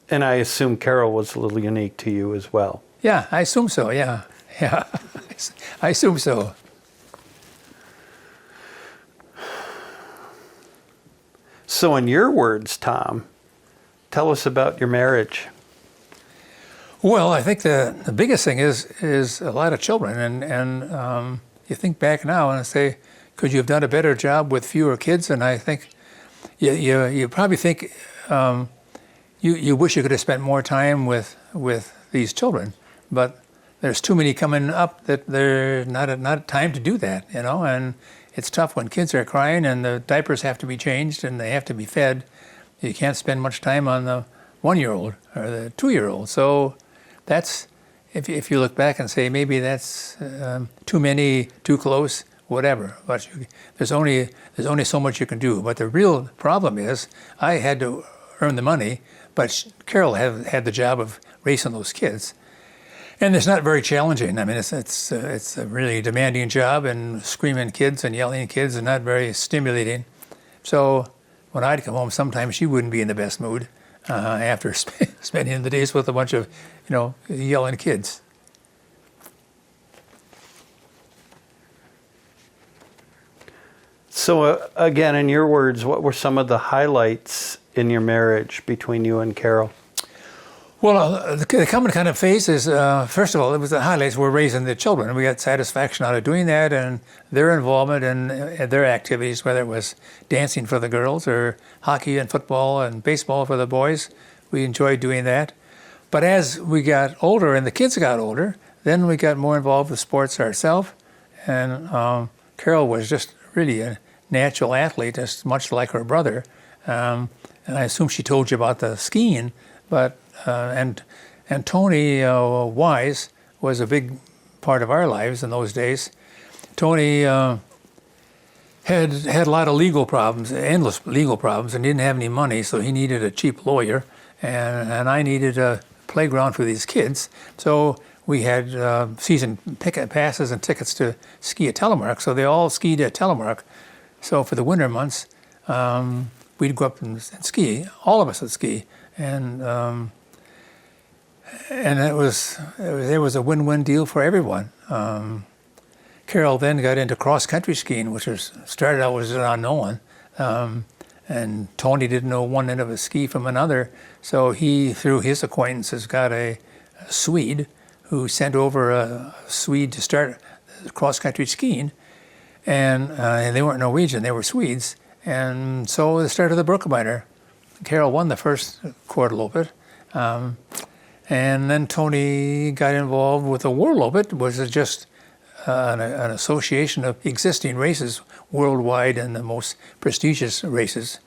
And I assume Carol was a little unique to you as well. Yeah, I assume so. Yeah, I assume so. So in your words, Tom, tell us about your marriage. Well, I think the biggest thing is a lot of children, and you think back now and say, could you have done a better job with fewer kids? And I think you probably think you wish you could have spent more time with these children, but there's too many coming up that there's not time to do that, and it's tough when kids are crying and the diapers have to be changed and they have to be fed. You can't spend much time on the 1-year-old or the 2-year-old. So that's, if you look back and say maybe that's too many, too close, whatever. But there's only so much you can do. But the real problem is I had to earn the money, but Carol had the job of raising those kids. And it's not very challenging. I mean, it's a really demanding job, and screaming kids and yelling at kids is not very stimulating. So when I'd come home, sometimes she wouldn't be in the best mood after spending the days with a bunch of, yelling kids. So again, in your words, what were some of the highlights in your marriage between you and Carol? Well, the common kind of phase is, first of all, it was the highlights were raising the children. We got satisfaction out of doing that, and their involvement in their activities, whether it was dancing for the girls or hockey and football and baseball for the boys. We enjoyed doing that. But as we got older and the kids got older, then we got more involved with sports ourselves. And Carol was just really a natural athlete, just much like her brother. And I assume she told you about the skiing, but and Tony Wise was a big part of our lives in those days. Tony had a lot of legal problems, endless legal problems, and didn't have any money, so he needed a cheap lawyer, and I needed a playground for these kids. So we had season ticket passes and tickets to ski at Telemark, so they all skied at Telemark. So for the winter months, we'd go up and ski. All of us would ski, and it was a win-win deal for everyone. Carol then got into cross-country skiing, which started out as an unknown, and Tony didn't know one end of a ski from another, so he, through his acquaintances, got a Swede who sent over a Swede to start cross-country skiing, and they weren't Norwegian, they were Swedes, and so they started the Brookminer. Carol won the first Quadruped. And then Tony got involved with the World Open, which is just an association of existing races worldwide and the most prestigious races.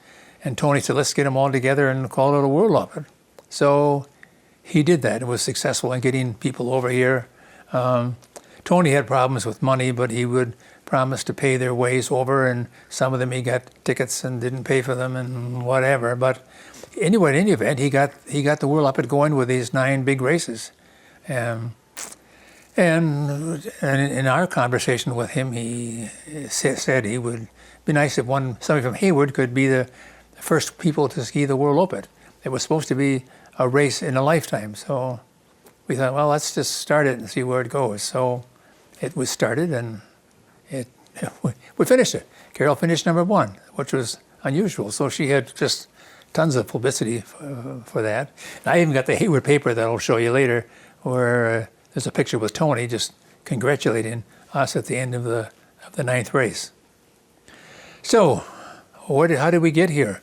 And Tony said, let's get them all together and call it a World Open. So he did that. It was successful in getting people over here. Tony had problems with money, but he would promise to pay their ways over, and some of them he got tickets and didn't pay for them and whatever. But anyway, in any event, he got the World Open going with these 9 big races. And in our conversation with him, he said he would be nice if somebody from Hayward could be the first people to ski the World Open. It was supposed to be a race in a lifetime. So we thought, well, let's just start it and see where it goes. So it was started, and we finished it. Carol finished number 1, which was unusual. So she had just tons of publicity for that. And I even got the Hayward paper that I'll show you later, where there's a picture with Tony just congratulating us at the end of the 9th race. So how did we get here?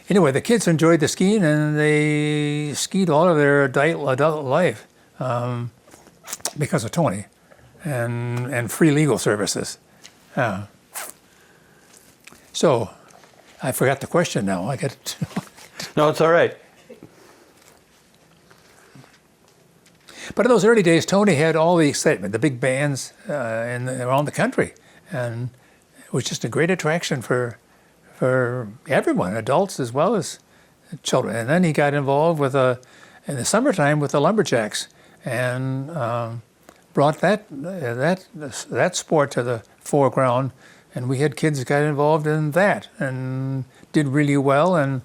Anyway, the kids enjoyed the skiing, and they skied all of their adult life because of Tony and free legal services. So I forgot the question now. I get No, it's all right. But in those early days, Tony had all the excitement, the big bands around the country, and it was just a great attraction for everyone, adults as well as children. And then he got involved in the summertime with the lumberjacks, and brought that sport to the foreground. And we had kids that got involved in that and did really well. And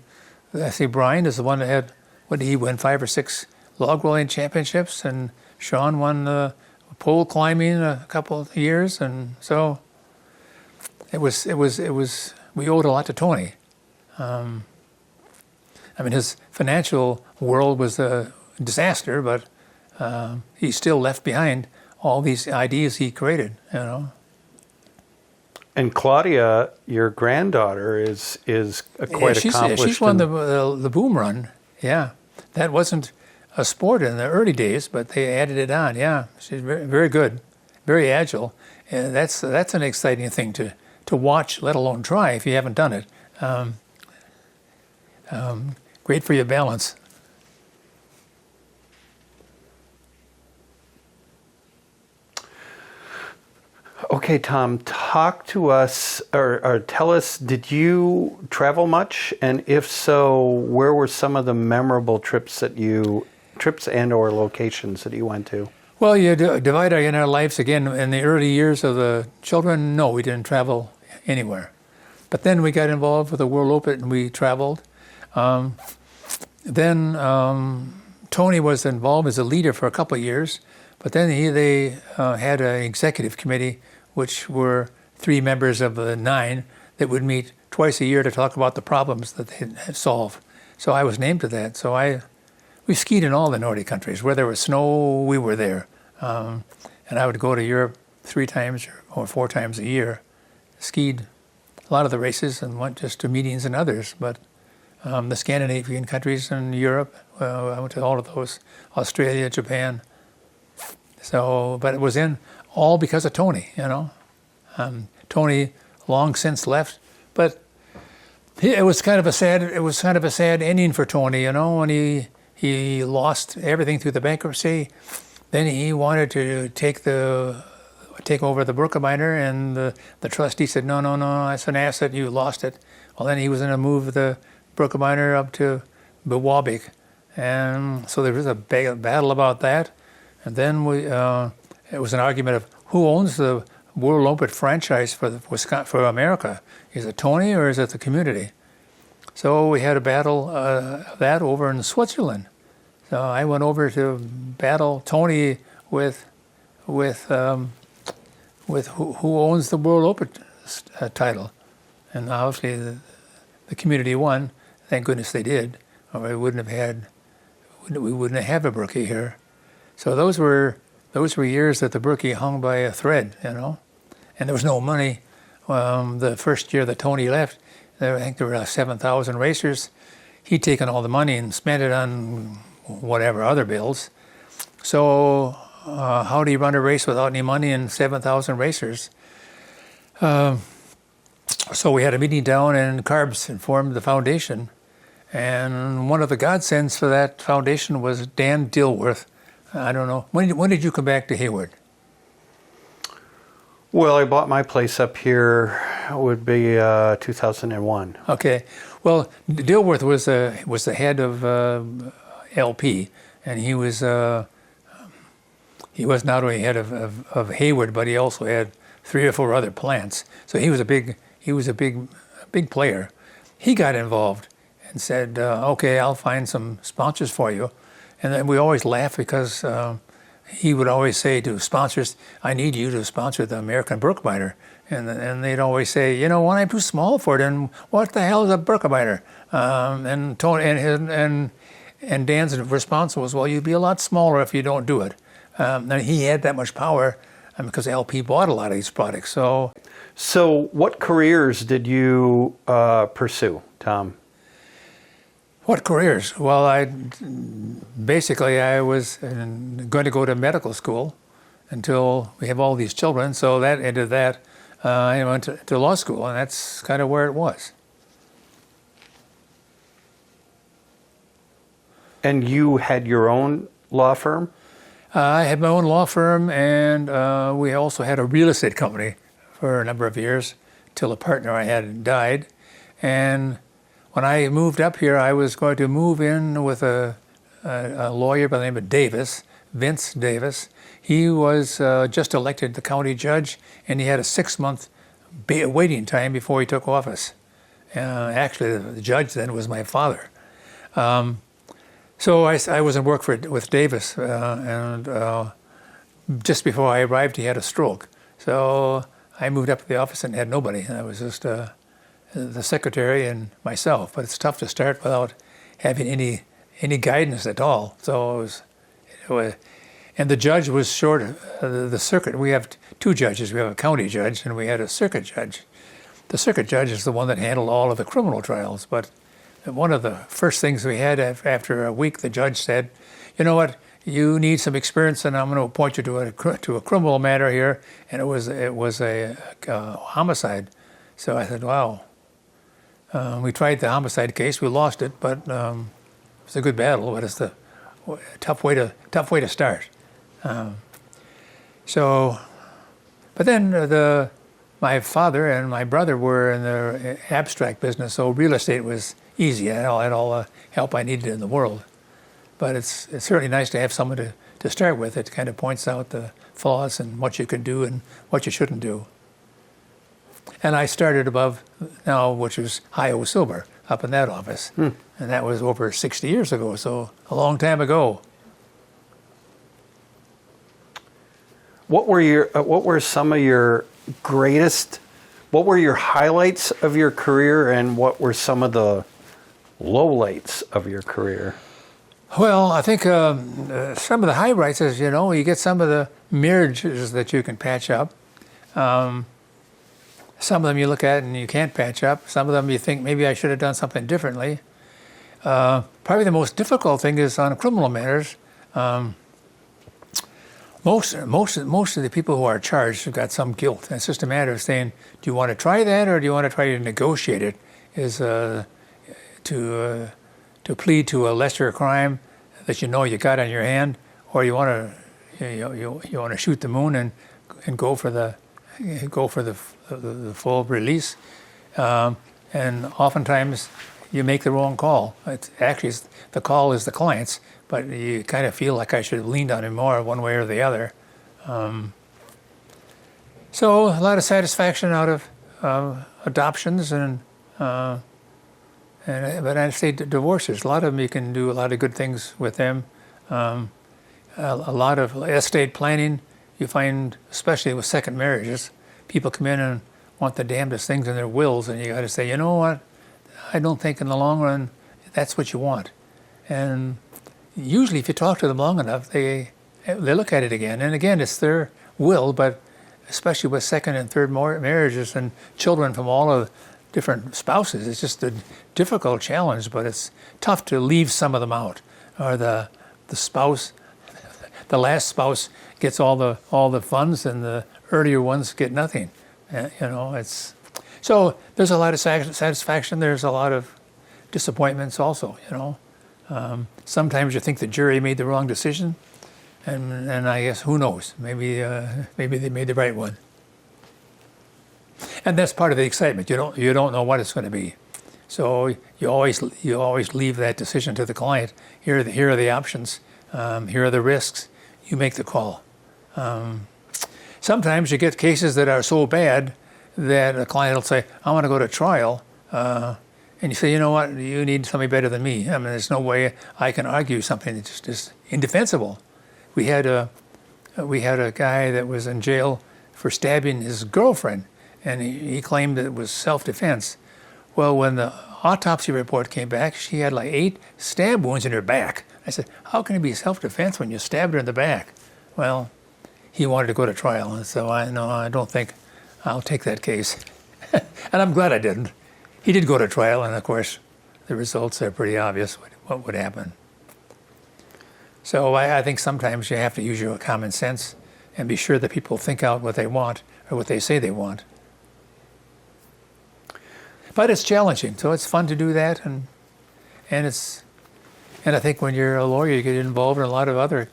I say Brian is the one that had, what did he win, 5 or 6 log rolling championships, and Sean won pole climbing a couple of years. And so it was we owed a lot to Tony. I mean, his financial world was a disaster, but he still left behind all these ideas he created, you know. And Claudia, your granddaughter, is quite accomplished. She's won the boom run. Yeah, that wasn't a sport in the early days, but they added it on. Yeah, she's very, very good, very agile. And that's an exciting thing to watch, let alone try if you haven't done it. Great for your balance. Okay, Tom, talk to us or tell us, did you travel much? And if so, where were some of the memorable trips and or locations that you went to? Well, you divide our lives again. In the early years of the children, no, we didn't travel anywhere. But then we got involved with the World Open and we traveled. Then Tony was involved as a leader for a couple of years, but then they had an executive committee, which were 3 members of the 9 that would meet twice a year to talk about the problems that they had solved. So I was named to that. So we skied in all the Nordic countries. Where there was snow, we were there. And I would go to Europe 3 times or 4 times a year, skied a lot of the races and went just to meetings and others. But the Scandinavian countries and Europe, I went to all of those, Australia, Japan. So, but it was all because of Tony, you know. Tony long since left, but it was kind of a sad ending for Tony, you know, when he lost everything through the bankruptcy. Then he wanted to take over the Burkeminer, and the trustee said, no, that's an asset, you lost it. Well, then he was going to move the Burkeminer up to Bewabik, and so there was a big battle about that. And then it was an argument of who owns the World Open franchise for America. Is it Tony or is it the community? So we had a battle of that over in Switzerland. So I went over to battle Tony with who owns the World Open title, and obviously the community won. Thank goodness they did, or we wouldn't have a Birkie here. So those were years that the Birkie hung by a thread, you know, and there was no money. The first year that Tony left, I think there were 7,000 racers. He'd taken all the money and spent it on whatever other bills. So how do you run a race without any money and 7,000 racers? So we had a meeting down in Carbs and formed the foundation. And one of the godsends for that foundation was Dan Dilworth. I don't know. When did you come back to Hayward? Well, I bought my place up here. It would be 2001. Okay. Well, Dilworth was the head of LP, and he was not only head of Hayward, but he also had 3 or 4 other plants. So he was a big player. He got involved and said, "Okay, I'll find some sponsors for you." And then we always laugh because he would always say to sponsors, "I need you to sponsor the American Brookbiter." And they'd always say, "You know, well, I'm too small for it, and what the hell is a Brookbiter?" And Tony and Dan's response was, "Well, you'd be a lot smaller if you don't do it." And he had that much power because LP bought a lot of these products. So what careers did you pursue, Tom? What careers? Well, I was going to go to medical school until we have all these children. So that ended that. I went to law school, and that's kind of where it was. And you had your own law firm? I had my own law firm, and we also had a real estate company for a number of years till a partner I had died. And when I moved up here, I was going to move in with a lawyer by the name of Davis, Vince Davis. He was just elected the county judge, and he had a 6-month waiting time before he took office. Actually, the judge then was my father. So I was in work with Davis, and just before I arrived, he had a stroke. So I moved up to the office and had nobody. I was just the secretary and myself. But it's tough to start without having any guidance at all. So it was, and the judge was short. The circuit. We have 2 judges. We have a county judge and we had a circuit judge. The circuit judge is the one that handled all of the criminal trials. But one of the first things we had after a week, the judge said, "You know what? You need some experience, and I'm going to appoint you to a criminal matter here." And it was a homicide. So I said, "Wow." We tried the homicide case. We lost it, but it was a good battle. But it's a tough way to start. But then my father and my brother were in the abstract business, so real estate was easy. I had all the help I needed in the world. But it's certainly nice to have someone to start with. It kind of points out the flaws and what you can do and what you shouldn't do. And I started above now, which is Hi-O Silver, up in that office. And that was over 60 years ago, so a long time ago. What were some of your greatest, what were your highlights of your career, and what were some of the lowlights of your career? Well, I think some of the highlights is, you get some of the marriages that you can patch up. Some of them you look at and you can't patch up. Some of them you think maybe I should have done something differently. Probably the most difficult thing is on criminal matters. Most of the people who are charged have got some guilt. And it's just a matter of saying, do you want to try that, or do you want to try to negotiate it? Is to plead to a lesser crime that you got on your hand, or you want to shoot the moon and go for the full release. And oftentimes you make the wrong call. The call is the client's, but you kind of feel like I should have leaned on him more one way or the other. So a lot of satisfaction out of adoptions but I'd say divorces. A lot of them you can do a lot of good things with them. A lot of estate planning you find, especially with second marriages, people come in and want the damnedest things in their wills, and you got to say, you know what? I don't think in the long run that's what you want. And usually, if you talk to them long enough, they look at it again. And again, it's their will, but especially with second and third marriages and children from all of different spouses, it's just a difficult challenge. But it's tough to leave some of them out, or the the spouse, the last spouse gets all the funds, and the earlier ones get nothing. It's so there's a lot of satisfaction. There's a lot of disappointments also. Sometimes you think the jury made the wrong decision, and I guess who knows? Maybe they made the right one. And that's part of the excitement. You don't know what it's going to be, so you always leave that decision to the client. Here are the options. Here are the risks. You make the call. Sometimes you get cases that are so bad that a client will say, "I want to go to trial," and you say, "You know what? You need somebody better than me. I mean, there's no way I can argue something that's just indefensible." We had a guy that was in jail for stabbing his girlfriend, and he claimed that it was self-defense. Well, when the autopsy report came back, she had like 8 stab wounds in her back. I said, "How can it be self-defense when you stabbed her in the back?" Well, he wanted to go to trial, and so I don't think I'll take that case. And I'm glad I didn't. He did go to trial, and of course, the results are pretty obvious what would happen. So I think sometimes you have to use your common sense and be sure that people think out what they want or what they say they want. But it's challenging, so it's fun to do that, and I think when you're a lawyer, you get involved in a lot of other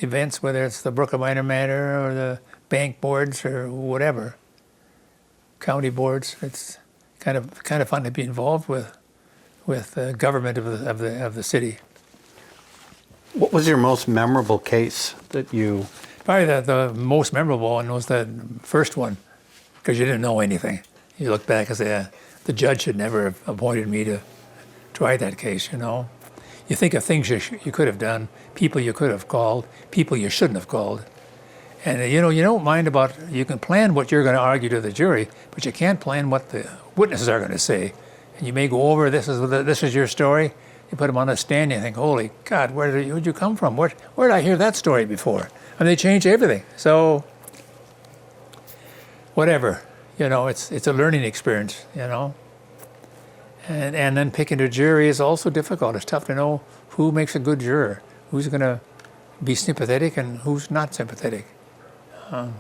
events, whether it's the Brook Minor matter or the bank boards or whatever, county boards. It's kind of fun to be involved with the government of the city. What was your most memorable case that you? Probably the most memorable one was the first one, because you didn't know anything. You look back and say, the judge should never have appointed me to try that case. You think of things you could have done, people you could have called, people you shouldn't have called. And you don't mind you can plan what you're going to argue to the jury, but you can't plan what the witnesses are going to say. And you may go over, this is your story. You put them on a stand and you think, holy God, where'd you come from? Where did I hear that story before? And they change everything. So whatever, it's a learning experience, And then picking a jury is also difficult. It's tough to know who makes a good juror, who's going to be sympathetic and who's not sympathetic. One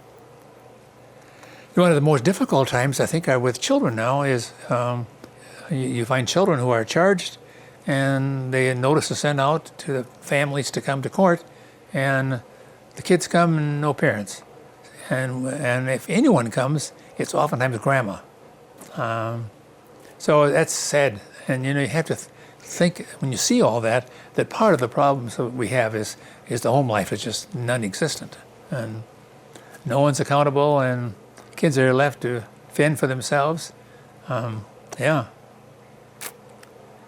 of the most difficult times, I think, are with children now is you find children who are charged and they notice to send out to the families to come to court, and the kids come and no parents. And if anyone comes, it's oftentimes grandma. So that's sad. And you have to think, when you see all that part of the problems that we have is the home life is just non-existent. And no one's accountable, and kids are left to fend for themselves. Yeah.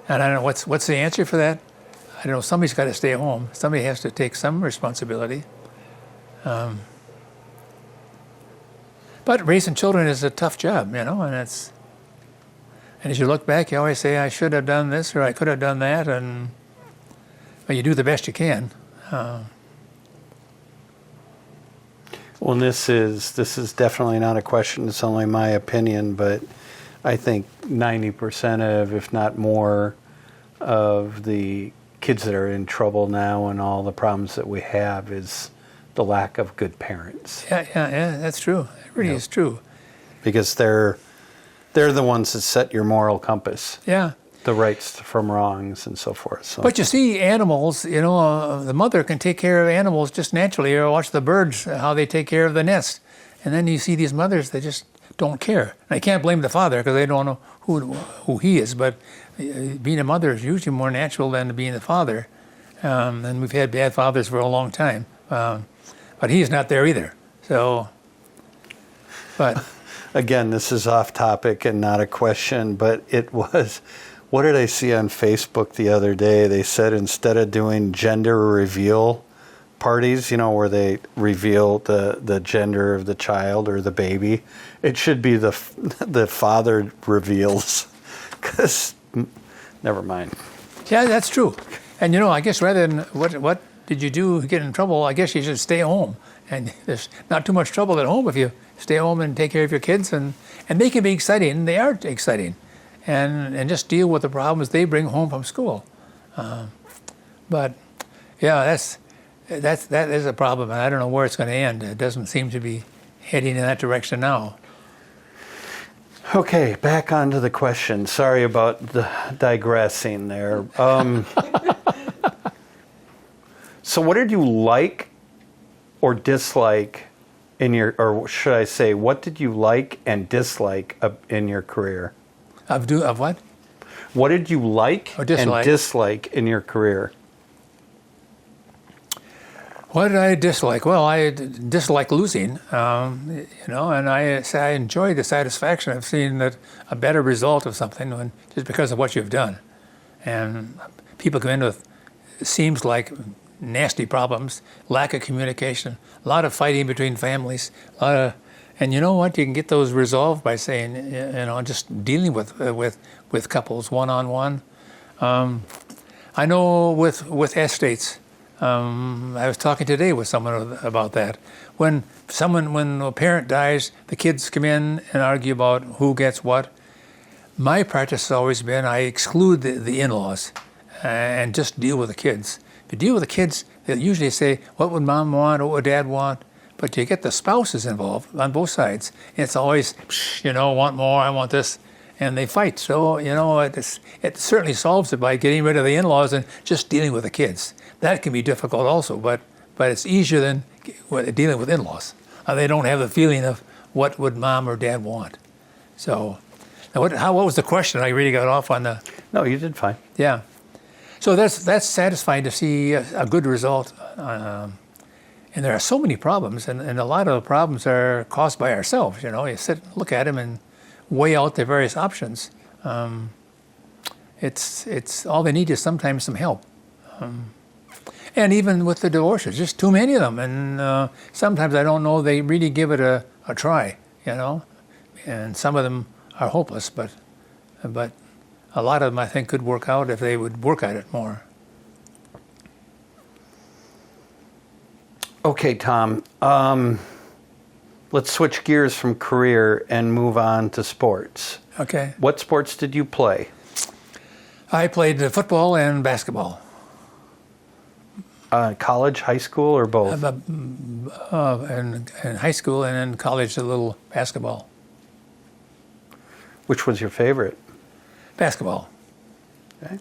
And I don't know what's the answer for that. I don't know. Somebody's got to stay home. Somebody has to take some responsibility. But raising children is a tough job, and as you look back, you always say, I should have done this or I could have done that, but you do the best you can. Well, this is definitely not a question. It's only my opinion, but I think 90% of, if not more, of the kids that are in trouble now and all the problems that we have is the lack of good parents. Yeah, that's true. It really is true. Because they're the ones that set your moral compass. Yeah. The rights from wrongs and so forth. So. But you see animals, the mother can take care of animals just naturally, or watch the birds, how they take care of the nest. And then you see these mothers that just don't care. And I can't blame the father because they don't know who he is, but being a mother is usually more natural than being a father. And we've had bad fathers for a long time. But he's not there either. So, but... Again, this is off topic and not a question, but it was... What did I see on Facebook the other day? They said instead of doing gender reveal parties, where they reveal the gender of the child or the baby, it should be the father reveals. Because, never mind. Yeah, that's true. And I guess rather than what did you do to get in trouble, I guess you should stay home. And there's not too much trouble at home if you stay home and take care of your kids. And they can be exciting, and they are exciting. And just deal with the problems they bring home from school. But Yeah, that is a problem, and I don't know where it's going to end. It doesn't seem to be heading in that direction now. Okay, back onto the question. Sorry about the digressing there. So what did you like or dislike in your, or should I say, what did you like and dislike in your career? Of what? What did you like Or dislike. and dislike in your career? What did I dislike? Well, I dislike losing, and I enjoy the satisfaction of seeing that a better result of something just because of what you've done. And people come in with, seems like nasty problems, lack of communication, a lot of fighting between families, and you know what? You can get those resolved by saying, just dealing with couples one-on-one. I know with estates. I was talking today with someone about that. When a parent dies, the kids come in and argue about who gets what. My practice has always been I exclude the in-laws and just deal with the kids. If you deal with the kids, they usually say, what would mom want, what would dad want? But you get the spouses involved on both sides. It's always, want more, I want this. And they fight. So, it certainly solves it by getting rid of the in-laws and just dealing with the kids. That can be difficult also, but it's easier than dealing with in-laws. They don't have the feeling of what would mom or dad want. So, now what was the question? I really got off on the... No, you did fine. Yeah. So that's satisfying to see a good result. And there are so many problems, and a lot of the problems are caused by ourselves. You sit, look at them, and weigh out the various options. It's all they need is sometimes some help. And even with the divorces, just too many of them. And sometimes I don't know they really give it a try, And some of them are hopeless, but a lot of them I think could work out if they would work at it more. Okay, Tom. Let's switch gears from career and move on to sports. Okay. What sports did you play? I played football and basketball. College, high school, or both? In high school and in college, a little basketball. Which was your favorite? Basketball. Okay.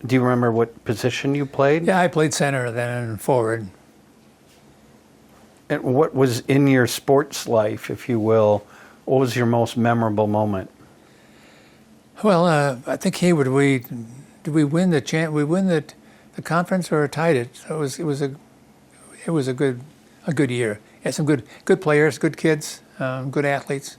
Do you remember what position you played? Yeah, I played center, then forward. And what was in your sports life, if you will, what was your most memorable moment? Well, I think Hayward, did we win the conference or tied it? So it was a good year. Had some good players, good kids, good athletes.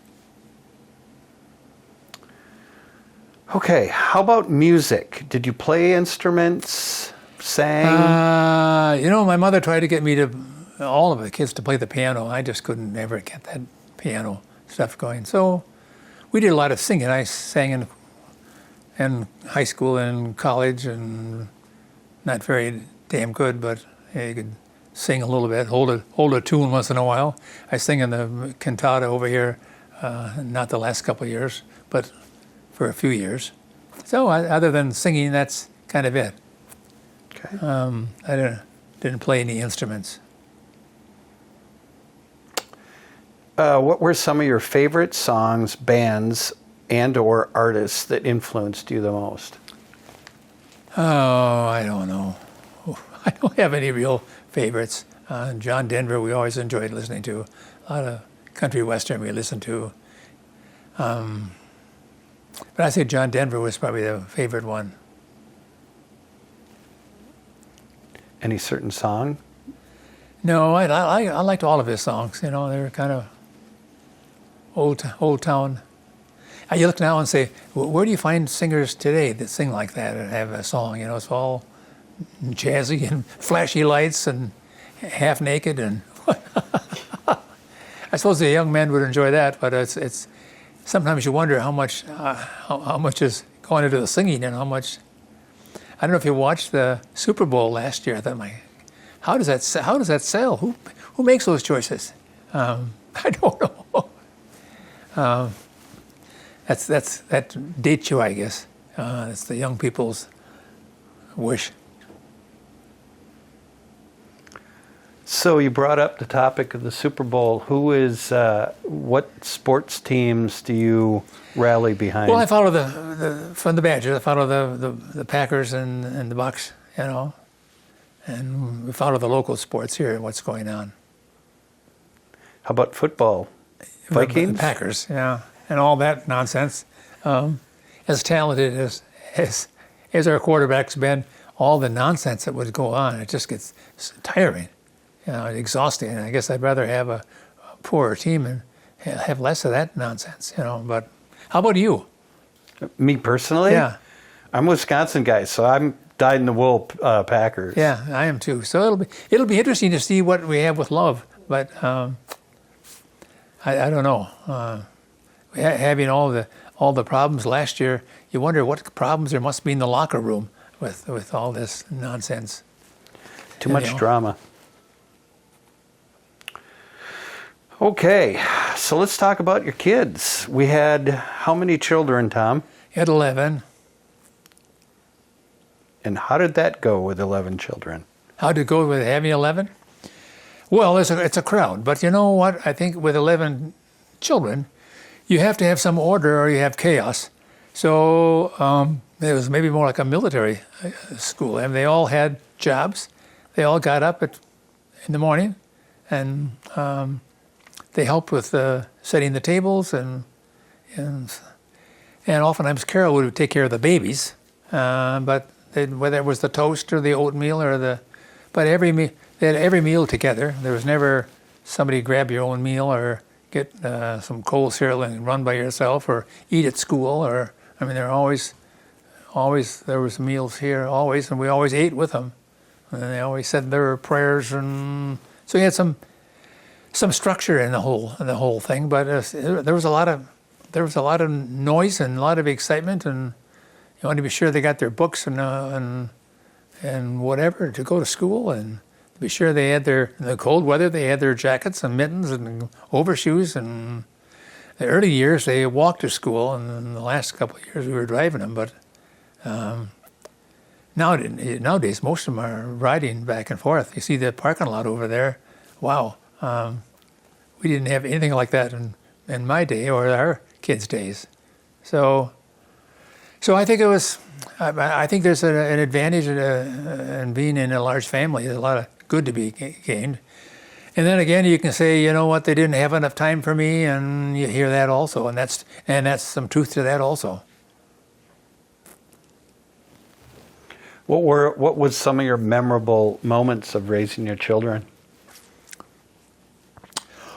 Okay, how about music? Did you play instruments, sang? My mother tried to get me all of the kids to play the piano. I just couldn't ever get that piano stuff going. So we did a lot of singing. I sang in high school and college, and not very damn good, but you could sing a little bit, hold a tune once in a while. I sing in the cantata over here, not the last couple of years, but for a few years. So other than singing, that's kind of it. Okay. I didn't play any instruments. What were some of your favorite songs, bands, and or artists that influenced you the most? Oh, I don't know. I don't have any real favorites. John Denver, we always enjoyed listening to. A lot of country western we listened to. But I say John Denver was probably the favorite one. Any certain song? No, I liked all of his songs. They were kind of old town. You look now and say, where do you find singers today that sing like that and have a song? It's all jazzy and flashy lights and half naked, and I suppose the young men would enjoy that. But it's sometimes you wonder how much is going into the singing and how much. I don't know if you watched the Super Bowl last year. I thought, how does that sell? Who makes those choices? I don't know. That dates you, I guess. It's the young people's wish. So you brought up the topic of the Super Bowl. What sports teams do you rally behind? Well, I follow from the Badgers. I follow the Packers and the Bucks, and we follow the local sports here and what's going on. How about football? Vikings? The Packers, yeah, and all that nonsense. As talented as our quarterback's been, all the nonsense that would go on, it just gets tiring, exhausting. And I guess I'd rather have a poorer team and have less of that nonsense, But how about you? Me personally? Yeah. I'm a Wisconsin guy, so I'm dyed-in-the-wool Packers. Yeah, I am too. So it'll be interesting to see what we have with Love, but I don't know. Having all the problems last year, you wonder what problems there must be in the locker room with all this nonsense. Too much drama. Okay, so let's talk about your kids. We had how many children, Tom? You had 11. And how did that go with 11 children? How did it go with having 11? Well, it's a crowd. But you know what? I think with 11 children, you have to have some order or you have chaos. So it was maybe more like a military school. And they all had jobs. They all got up in the morning and they helped with setting the tables and oftentimes Carol would take care of the babies. But whether it was the toast or the oatmeal but they had every meal together. There was never somebody grab your own meal or get some cold cereal and run by yourself or eat at school there always there was meals here always, and we always ate with them. And they always said their prayers, and so you had some structure in the whole thing. But there was a lot of noise and a lot of excitement, and you wanted to be sure they got their books and whatever to go to school, and to be sure they had in the cold weather they had their jackets and mittens and overshoes. And the early years they walked to school, and in the last couple of years we were driving them. But nowadays most of them are riding back and forth. You see the parking lot over there. Wow, we didn't have anything like that in my day or our kids' days. So I think it was. I think there's an advantage in being in a large family. There's a lot of good to be gained. And then again, you can say, you know what, they didn't have enough time for me, and you hear that also, and that's some truth to that also. What was some of your memorable moments of raising your children?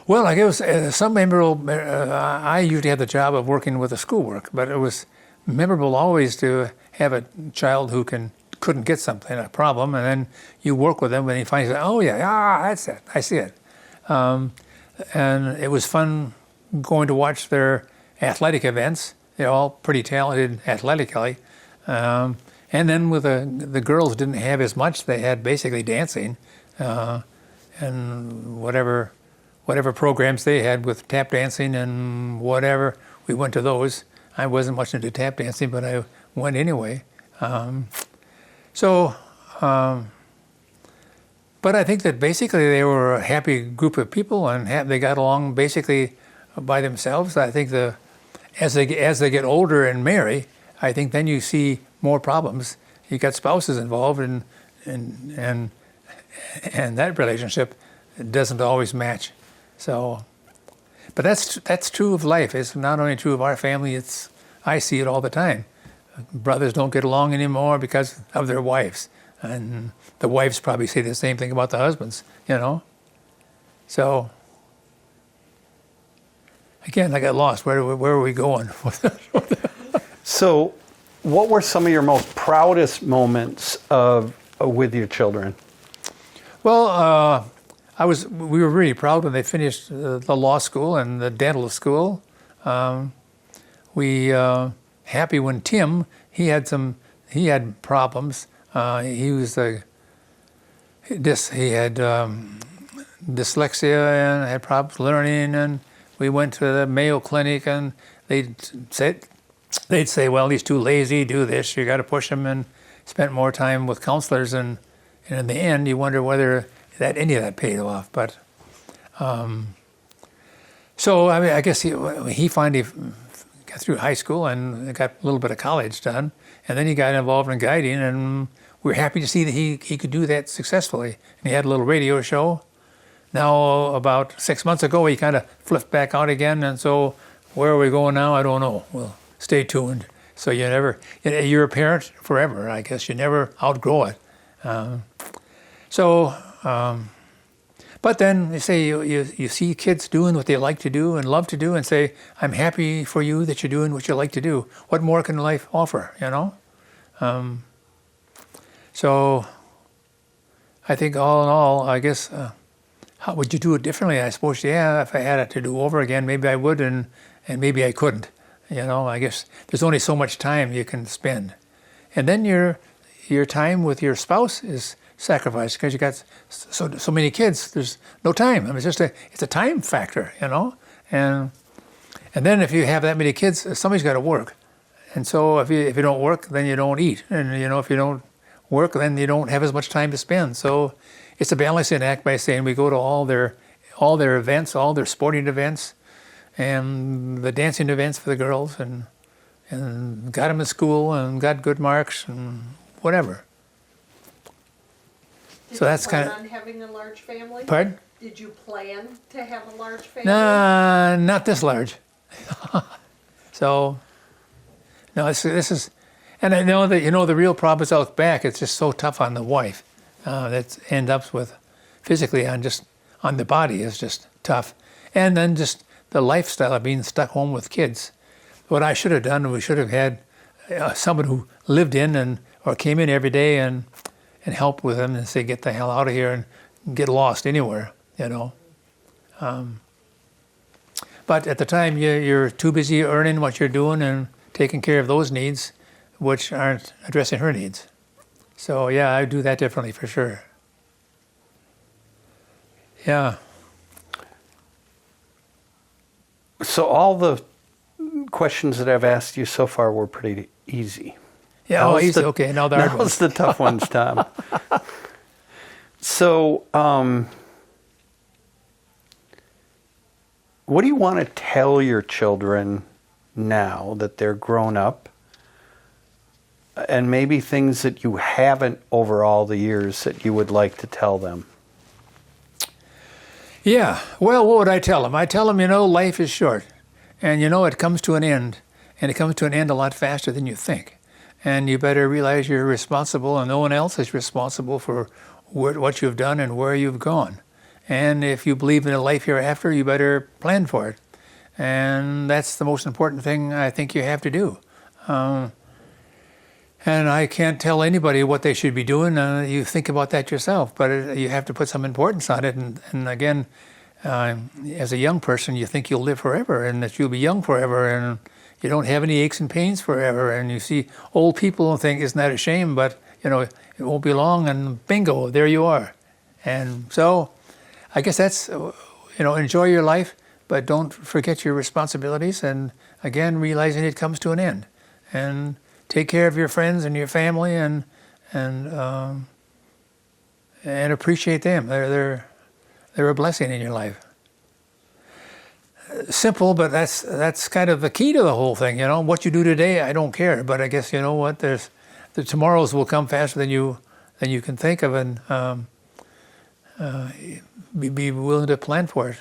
Well, I guess some memorable. I usually had the job of working with the schoolwork, but it was memorable always to have a child who couldn't get something, a problem, and then you work with them and he finds out, oh yeah, that's it, I see it. And it was fun going to watch their athletic events. They're all pretty talented athletically. And then with the girls didn't have as much. They had basically dancing and whatever programs they had with tap dancing and whatever. We went to those. I wasn't much into tap dancing, but I went anyway. But I think that basically they were a happy group of people, and they got along basically by themselves. I think as they get older and marry, I think then you see more problems. You got spouses involved, and that relationship doesn't always match. So, but that's true of life. It's not only true of our family. I see it all the time. Brothers don't get along anymore because of their wives, and the wives probably say the same thing about the husbands. So again, I got lost. Where are we going? So, what were some of your most proudest moments with your children? Well, we were really proud when they finished the law school and the dental school. We happy when Tim, he had problems. He had dyslexia and had problems learning, and we went to the Mayo Clinic, and they'd say, well, he's too lazy, do this, you got to push him, and spent more time with counselors, and in the end you wonder whether that any of that paid off. But so I mean, I guess he finally got through high school and got a little bit of college done, and then he got involved in guiding, and we're happy to see that he could do that successfully. And he had a little radio show. Now, about 6 months ago, he kind of flipped back out again, and so where are we going now? I don't know. Well, stay tuned. So you're a parent forever, I guess. You never outgrow it. But then you say you see kids doing what they like to do and love to do, and say, I'm happy for you that you're doing what you like to do. What more can life offer, you know? So I think all in all, I guess, how would you do it differently? I suppose, yeah, if I had it to do over again, maybe I would, and maybe I couldn't. You know, I guess there's only so much time you can spend. And then your time with your spouse is sacrificed because you got so many kids. There's no time. I mean, it's a time factor, you know. And then if you have that many kids, somebody's got to work. And so if you don't work, then you don't eat. And you know, if you don't work, then you don't have as much time to spend. So it's a balancing act by saying we go to all their events, all their sporting events, and the dancing events for the girls, and got them in school and got good marks and whatever. Did So that's you plan kind of. on having a large family? Pardon? Did you plan to have a large family? Nah, not this large. So, no, this is, and I know that the real problem is I look back. It's just so tough on the wife. That ends up with physically on the body is just tough, and then just the lifestyle of being stuck home with kids. What I should have done, we should have had someone who lived in or came in every day and help with them and say, get the hell out of here and get lost anywhere, you know. But at the time, you're too busy earning what you're doing and taking care of those needs, which aren't addressing her needs. So yeah, I do that differently for sure. Yeah. So all the questions that I've asked you so far were pretty easy. Yeah, easy. Okay, now the hard ones. Now's the tough ones, Tom. So, what do you want to tell your children now that they're grown up? And maybe things that you haven't over all the years that you would like to tell them? Yeah, well, what would I tell them? I tell them, life is short. And it comes to an end. And it comes to an end a lot faster than you think. And you better realize you're responsible and no one else is responsible for what you've done and where you've gone. And if you believe in a life hereafter, you better plan for it. And that's the most important thing I think you have to do. And I can't tell anybody what they should be doing. You think about that yourself, but you have to put some importance on it. And again, as a young person, you think you'll live forever and that you'll be young forever and you don't have any aches and pains forever. And you see old people and think, isn't that a shame? But, it won't be long and bingo, there you are. And so I guess that's, enjoy your life, but don't forget your responsibilities. And again, realizing it comes to an end. And take care of your friends and your family, and appreciate them. They're a blessing in your life. Simple, but that's kind of the key to the whole thing. What you do today, I don't care. But I guess what the tomorrows will come faster than you can think of, and be willing to plan for it.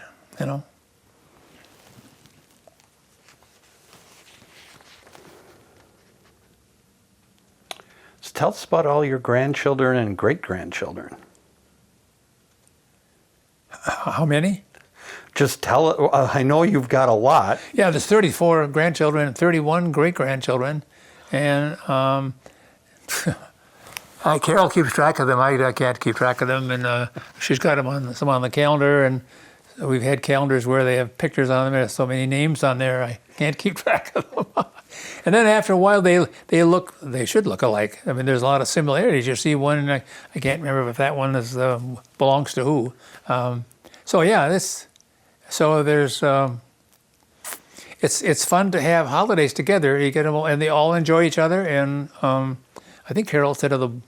Tell us about all your grandchildren and great-grandchildren. How many? Just tell. I know you've got a lot. Yeah, there's 34 grandchildren and 31 great-grandchildren. And Carol keeps track of them. I can't keep track of them. And she's got them some on the calendar. And we've had calendars where they have pictures on them. There's so many names on there, I can't keep track of them. And then after a while, they should look alike. I mean, there's a lot of similarities. You see one, and I can't remember if that one belongs to who. So yeah, so there's it's fun to have holidays together. You get them, and they all enjoy each other. And I think Carol said of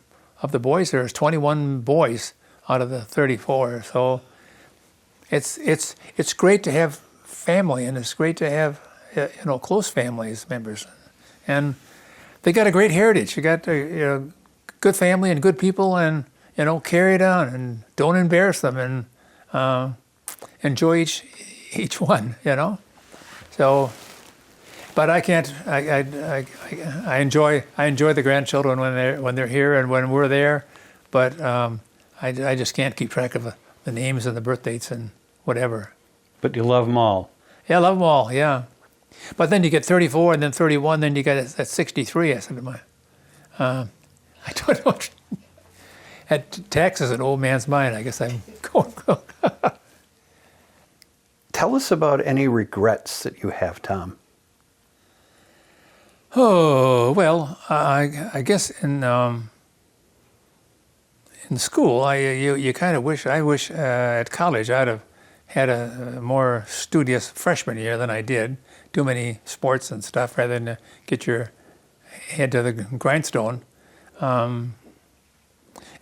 the boys, there's 21 boys out of the 34. So it's great to have family, and it's great to have close families members, and they got a great heritage. You got good family and good people, and carry it on and don't embarrass them, and enjoy each one. So. But I can't. I enjoy the grandchildren when they're here and when we're there, but I just can't keep track of the names and the birth dates and whatever. But you love them all. Yeah, I love them all. Yeah, but then you get 34 and then 31, then you get that 63. I said to my, I don't know. That tax is an old man's mind. I guess I'm going. Tell us about any regrets that you have, Tom. Oh, well, I guess in school, you kind of wish, at college I'd have had a more studious freshman year than I did. Too many sports and stuff rather than get your head to the grindstone. And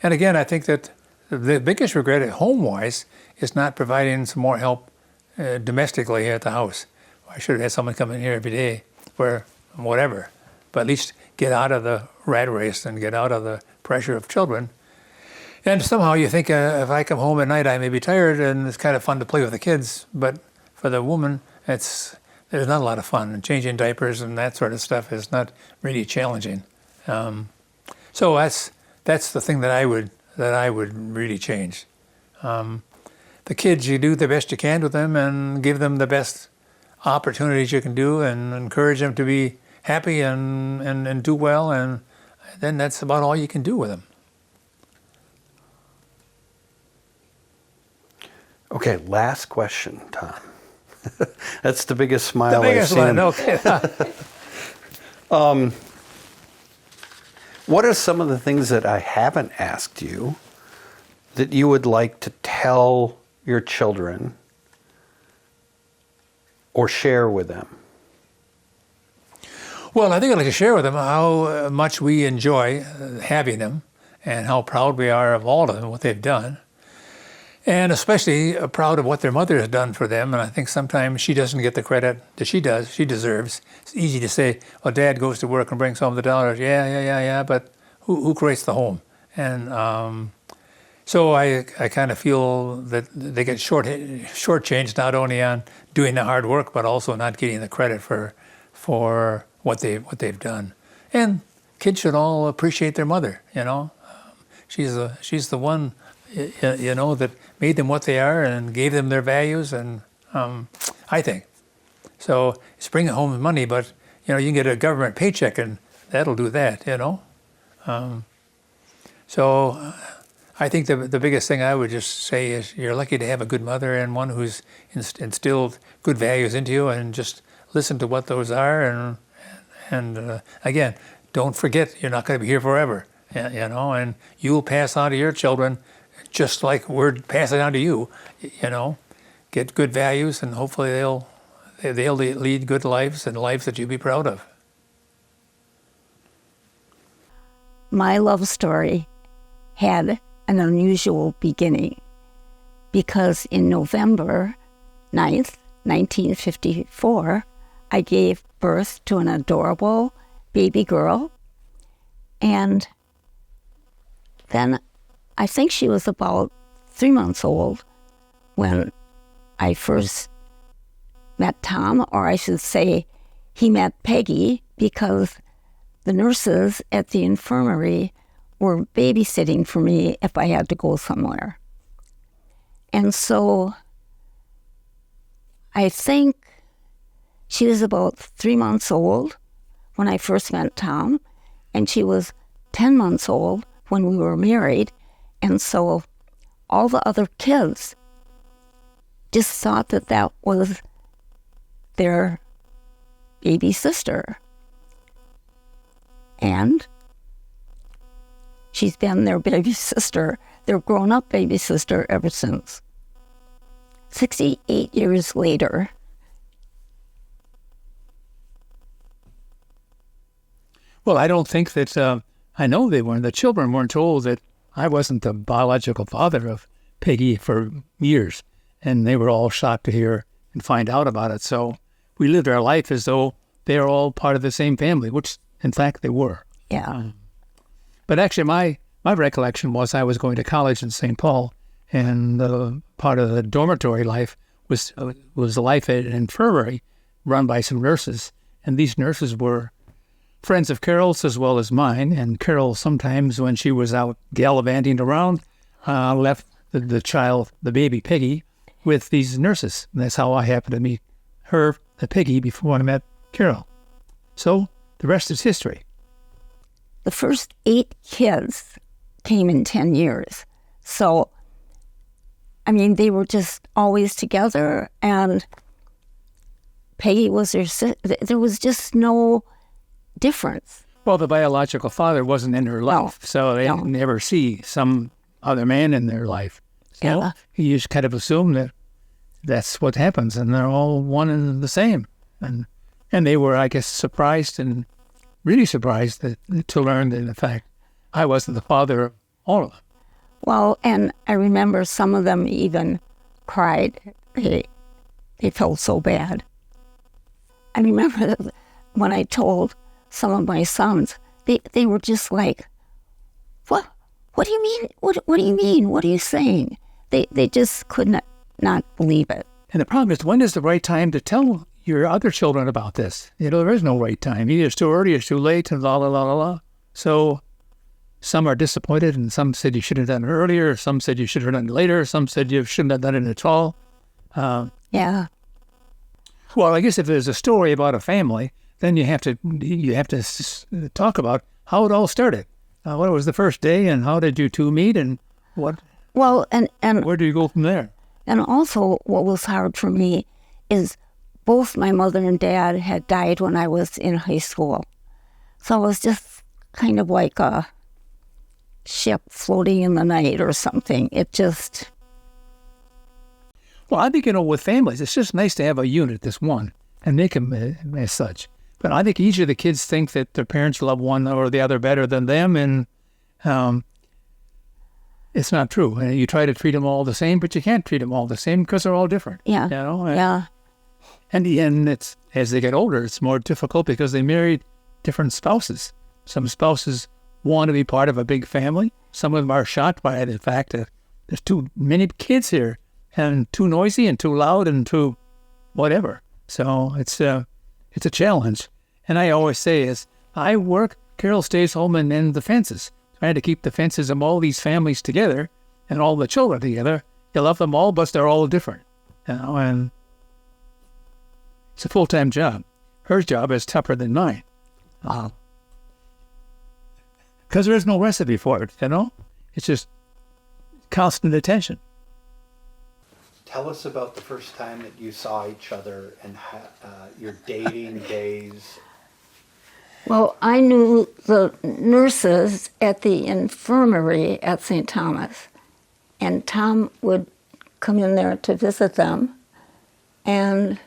again, I think that the biggest regret at home-wise is not providing some more help domestically here at the house. I should have had someone come in here every day for whatever, but at least get out of the rat race and get out of the pressure of children. And somehow you think if I come home at night, I may be tired, and it's kind of fun to play with the kids, but for the woman, there's not a lot of fun. And changing diapers and that sort of stuff is not really challenging. So that's the thing that I would really change. The kids, you do the best you can with them and give them the best opportunities you can do and encourage them to be happy and do well, and then that's about all you can do with them. Okay, last question, Tom. That's the biggest smile The biggest I've seen. one, okay. What are some of the things that I haven't asked you that you would like to tell your children or share with them? Well, I think I'd like to share with them how much we enjoy having them and how proud we are of all of them, what they've done. And especially proud of what their mother has done for them. And I think sometimes she doesn't get the credit that she deserves. It's easy to say, well, Dad goes to work and brings home the dollars. Yeah, but who creates the home? And so I kind of feel that they get shortchanged not only on doing the hard work, but also not getting the credit for what they've done. And kids should all appreciate their mother. She's the one that made them what they are and gave them their values. And I think so. It's bringing home money, but you can get a government paycheck and that'll do that. So I think the biggest thing I would just say is you're lucky to have a good mother and one who's instilled good values into you, and just listen to what those are. And again, don't forget you're not going to be here forever, and you'll pass on to your children just like we're passing on to you. Get good values, and hopefully they'll lead good lives and lives that you'll be proud of. My love story had an unusual beginning because in November 9th, 1954, I gave birth to an adorable baby girl, and then I think she was about 3 months old when I first met Tom, or I should say he met Peggy, because the nurses at the infirmary were babysitting for me if I had to go somewhere. And so I think she was about 3 months old when I first met Tom, and she was 10 months old when we were married. And so all the other kids just thought that was their baby sister. And she's been their baby sister, their grown-up baby sister ever since. 68 years later. Well, I don't think that, I know the children weren't told that I wasn't the biological father of Peggy for years, and they were all shocked to hear and find out about it. So we lived our life as though they are all part of the same family, which in fact they were. Yeah. But actually, my recollection was I was going to college in St. Paul, and part of the dormitory life was the life at an infirmary run by some nurses. And these nurses were friends of Carol's as well as mine. And Carol, sometimes when she was out gallivanting around, left the baby Peggy, with these nurses. And that's how I happened to meet her, the Peggy, before I met Carol. So the rest is history. The first 8 kids came in 10 years. So, I mean, they were just always together, and Peggy was their sister. There was just no difference. Well, the biological father wasn't in her life, so they never see some other man in their life. So Yeah. you just kind of assume that that's what happens, and they're all one and the same. And they were, I guess, surprised and really surprised to learn that, in fact, I wasn't the father of all of them. Well, and I remember some of them even cried. They felt so bad. I remember that when I told some of my sons, they were just like, "What? What do you mean? What do you mean? What are you saying?" They just could not believe it. And the problem is, when is the right time to tell your other children about this? There is no right time. Either it's too early or it's too late, and la, la, la, la, la. So some are disappointed, and some said you should have done it earlier, some said you should have done it later, some said you shouldn't have done it at all. Yeah. Well, I guess if there's a story about a family, then you have to talk about how it all started. What was the first day, and how did you two meet, and what? Well, and Where do you go from there? And also, what was hard for me is both my mother and dad had died when I was in high school. So I was just kind of like a ship floating in the night or something. It just... Well, I think, with families, it's just nice to have a unit that's one and make them as such. But I think each of the kids think that their parents love one or the other better than them, and it's not true. And you try to treat them all the same, but you can't treat them all the same because they're all different. Yeah. Yeah. And it's, as they get older, it's more difficult because they married different spouses. Some spouses want to be part of a big family. Some of them are shocked by the fact that there's too many kids here, and too noisy and too loud and too whatever. So it's a challenge. And I always say I work, Carol stays home and mends the fences, trying to keep the fences of all these families together and all the children together. You love them all, but they're all different. And it's a full-time job. Her job is tougher than mine. Because there is no recipe for it, It's just constant attention. Tell us about the first time that you saw each other and your dating days. Well, I knew the nurses at the infirmary at St. Thomas, and Tom would come in there to visit them, and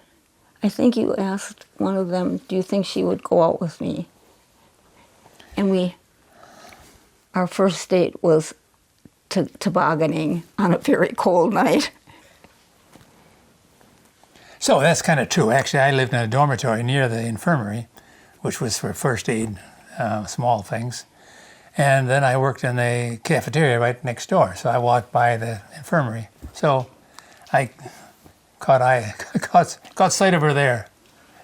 I think you asked one of them, do you think she would go out with me? And our first date was tobogganing on a very cold night. So that's kind of true. Actually, I lived in a dormitory near the infirmary, which was for first aid, small things. And then I worked in the cafeteria right next door. So I walked by the infirmary. So I caught sight of her there.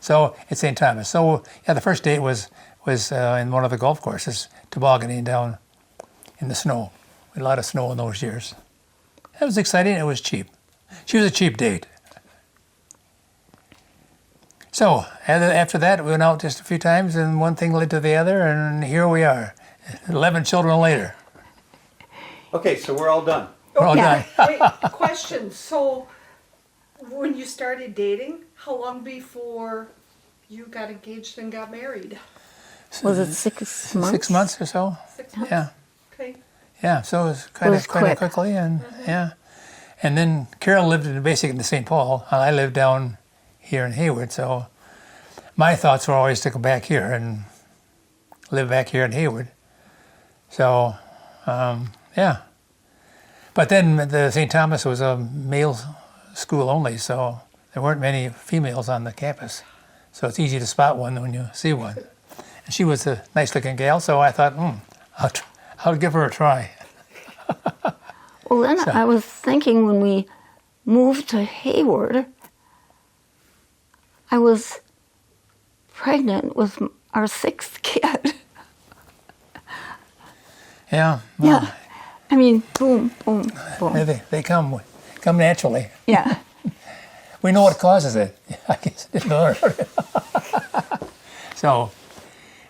So at St. Thomas. So yeah, the first date was in one of the golf courses, tobogganing down in the snow. We had a lot of snow in those years. It was exciting. It was cheap. She was a cheap date. So after that, we went out just a few times, and one thing led to the other, and here we are, 11 children later. Okay, so we're all done. We're all done. Wait, question. So when you started dating, how long before you got engaged and got married? Was it 6 months? 6 months or so. 6 months? Yeah. Okay. Yeah, so it was kind of quickly, and yeah. And then Carol lived basically in St. Paul, and I lived down here in Hayward, so my thoughts were always to come back here and live back here in Hayward. So, Yeah. But then the St. Thomas was a male school only, so there weren't many females on the campus. So it's easy to spot one when you see one. And she was a nice-looking gal, so I thought, I'll give her a try. Well, then So- I was thinking when we moved to Hayward, I was pregnant with our sixth kid. Yeah. Yeah. I mean, boom, boom, boom. They come naturally. Yeah. We know what causes it. I guess I didn't know. So,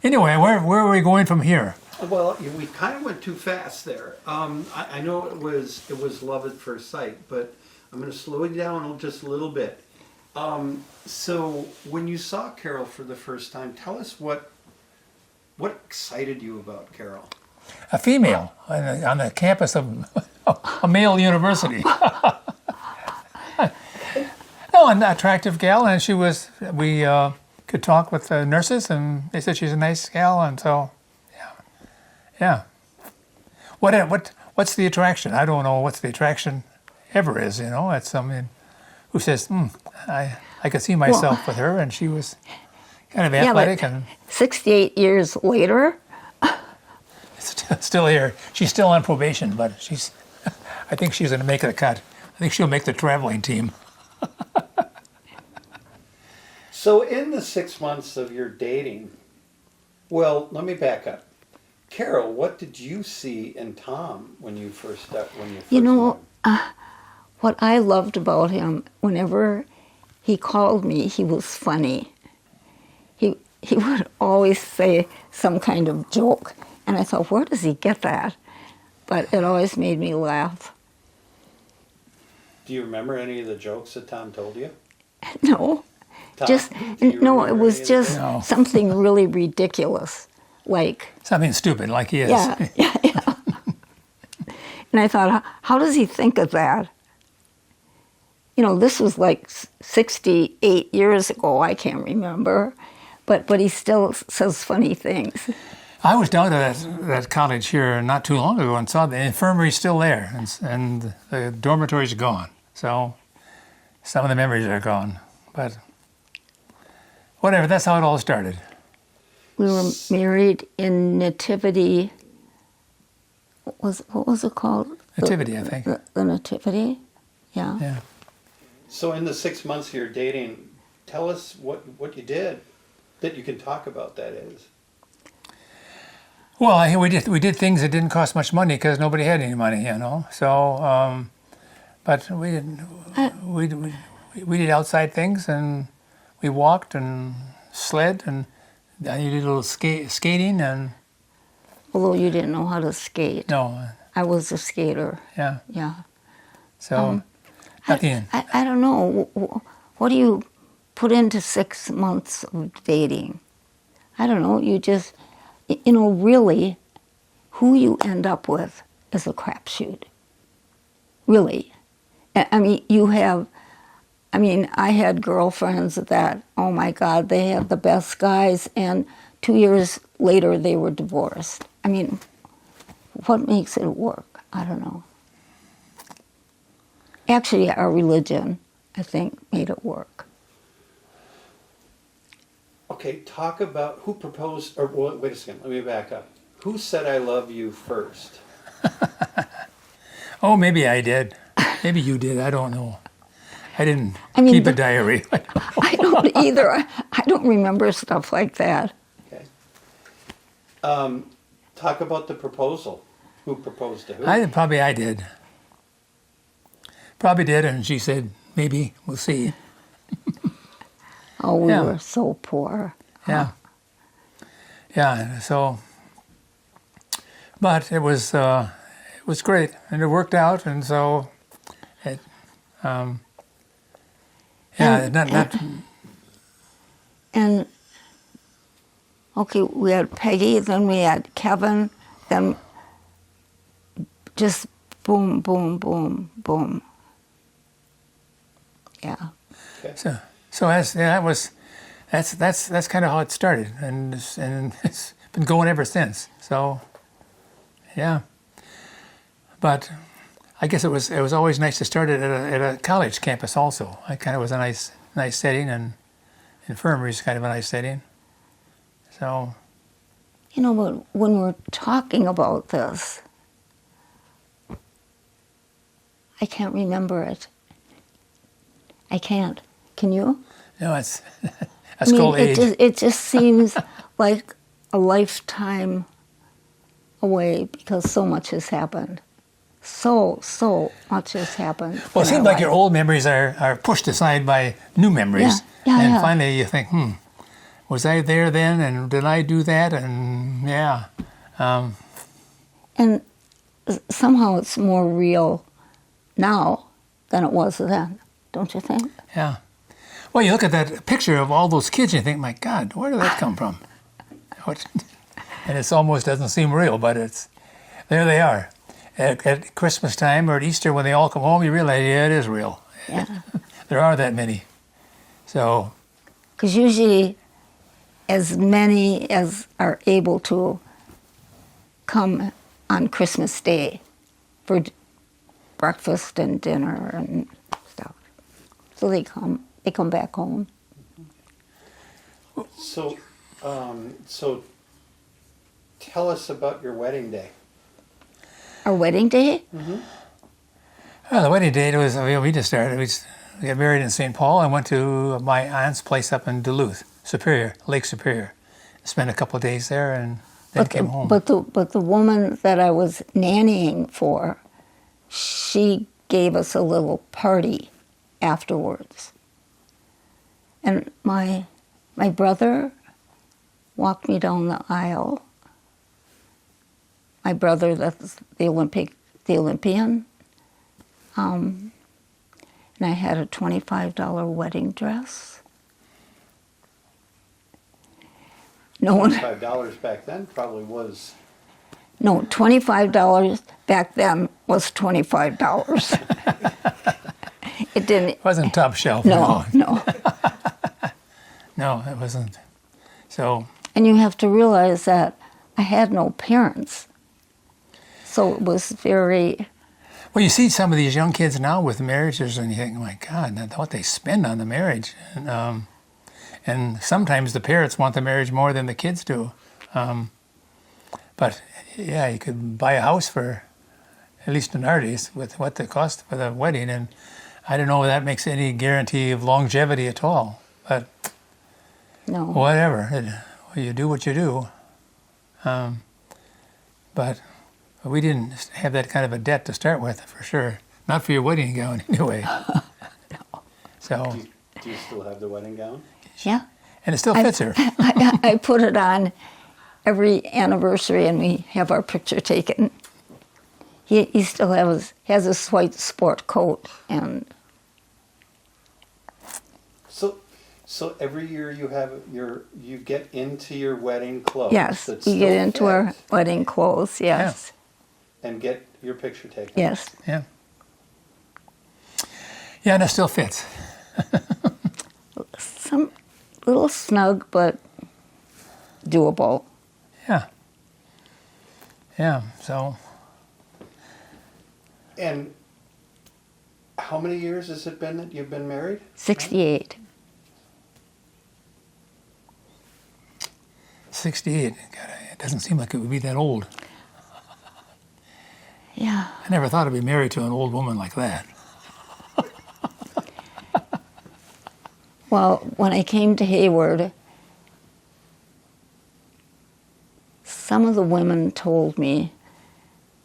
anyway, where are we going from here? Well, we kind of went too fast there. I know it was love at first sight, but I'm going to slow it down just a little bit. So when you saw Carol for the first time, tell us what excited you about Carol. A female on the campus of a male university. No, an attractive gal, and we could talk with the nurses, and they said she's a nice gal, and so, yeah. What's the attraction? I don't know what's the attraction ever is, It's someone who says, I could see myself with her, and she was kind of athletic and 68 years later, still here. She's still on probation, but I think she's going to make the cut. I think she'll make the traveling team. So in the 6 months of your dating, well, let me back up. Carol, what did you see in Tom when you first met him? what I loved about him, whenever he called me, he was funny. He would always say some kind of joke, and I thought, where does he get that? But it always made me laugh. Do you remember any of the jokes that Tom told you? No, Tom, just do you no. It remember was any of just No. something really ridiculous, like Something stupid like he is. yeah. And I thought, how does he think of that? This was like 68 years ago. I can't remember, but he still says funny things. I was down to that college here not too long ago and saw the infirmary still there, and the dormitory's gone. So some of the memories are gone. But whatever, that's how it all started. We were married in Nativity. What was it called? Nativity, I think. The Nativity. Yeah. Yeah. So in the 6 months of your dating, tell us what you did that you can talk about, that is. Well, we did things that didn't cost much money because nobody had any money, So, but we did outside things, and we walked and sled, and you did a little skating, and Although you didn't know how to skate. no, I was a skater. yeah. Yeah. So nothing. I don't know. What do you put into 6 months of dating? I don't know. You just, really, who you end up with is a crapshoot. Really. I mean, I had girlfriends that, oh my God, they had the best guys, and 2 years later they were divorced. I mean, what makes it work? I don't know. Actually, our religion, I think, made it work. Okay, talk about who proposed, or wait a second, let me back up. Who said I love you first? Oh, maybe I did. Maybe you did. I don't know. I didn't mean, keep a diary. I don't either. I don't remember stuff like that. Okay. Talk about the proposal. Who proposed to who? I did. Probably did, and she said, maybe, we'll see. Oh, we Yeah. were so poor. Yeah. Yeah, so, but it was great, and it worked out, and so, not And, okay, we had Peggy, then we had Kevin, then just boom, boom, boom, boom. Yeah. so that's kind of how it started, and it's, been going ever since. So, yeah. But I guess it was always nice to start it at a college campus also. It kind of was a nice setting, and infirmary is kind of a nice setting. So, You know, but when we're talking about this, I can't remember it. I can't. Can you? you know, it's that's called age. It just seems like a lifetime away because so much has happened. So much has happened. Well, it in seems our like your life. old memories are pushed aside by new memories. Yeah, and yeah. finally you think, was I there then? And did I do that? And yeah. And somehow it's more real now than it was then, don't you think? Yeah. Well, you look at that picture of all those kids and you think, my God, where did that come from? And it almost doesn't seem real, but there they are. At Christmas time or at Easter when they all come home, you realize, yeah, it is real. Yeah. There are that many. So, Because usually as many as are able to come on Christmas Day for breakfast and dinner and stuff. So they come back home. So, so tell us about your wedding day. Our wedding day? well, the wedding date was, we just started, we got married in St. Paul. I went to my aunt's place up in Duluth, Lake Superior. Spent a couple of days there and then came home. But the woman that I was nannying for, she gave us a little party afterwards. And my brother walked me down the aisle. My brother, that's the Olympian. And I had a $25 wedding dress. No one. $5 back then probably was. No, $25 back then was $25. It didn't. It wasn't top shelf. No. No, it wasn't. So, And you have to realize that I had no parents. So it was very, well, you see some of these young kids now with marriages, and you think, oh my God, what they spend on the marriage. And sometimes the parents want the marriage more than the kids do. But yeah, you could buy a house for, at least in our days, with what the cost for the wedding. And I don't know if that makes any guarantee of longevity at all. But no. whatever, you do what you do. But we didn't have that kind of a debt to start with, for sure. Not for your wedding gown, anyway. No. So, Do you still have the wedding gown? Yeah. and it still fits her. I put it on every anniversary and we have our picture taken. He still has his white sport coat and So every year you get into your wedding clothes. yes, that we get still into our fit wedding clothes, yes. and get your picture taken. Yes. Yeah. Yeah, and it still fits. Some little snug but doable. Yeah. Yeah, so And how many years has it been that you've been married? 68. 68. God, it doesn't seem like it would be that old. Yeah. I never thought I'd be married to an old woman like that. Well, when I came to Hayward, some of the women told me,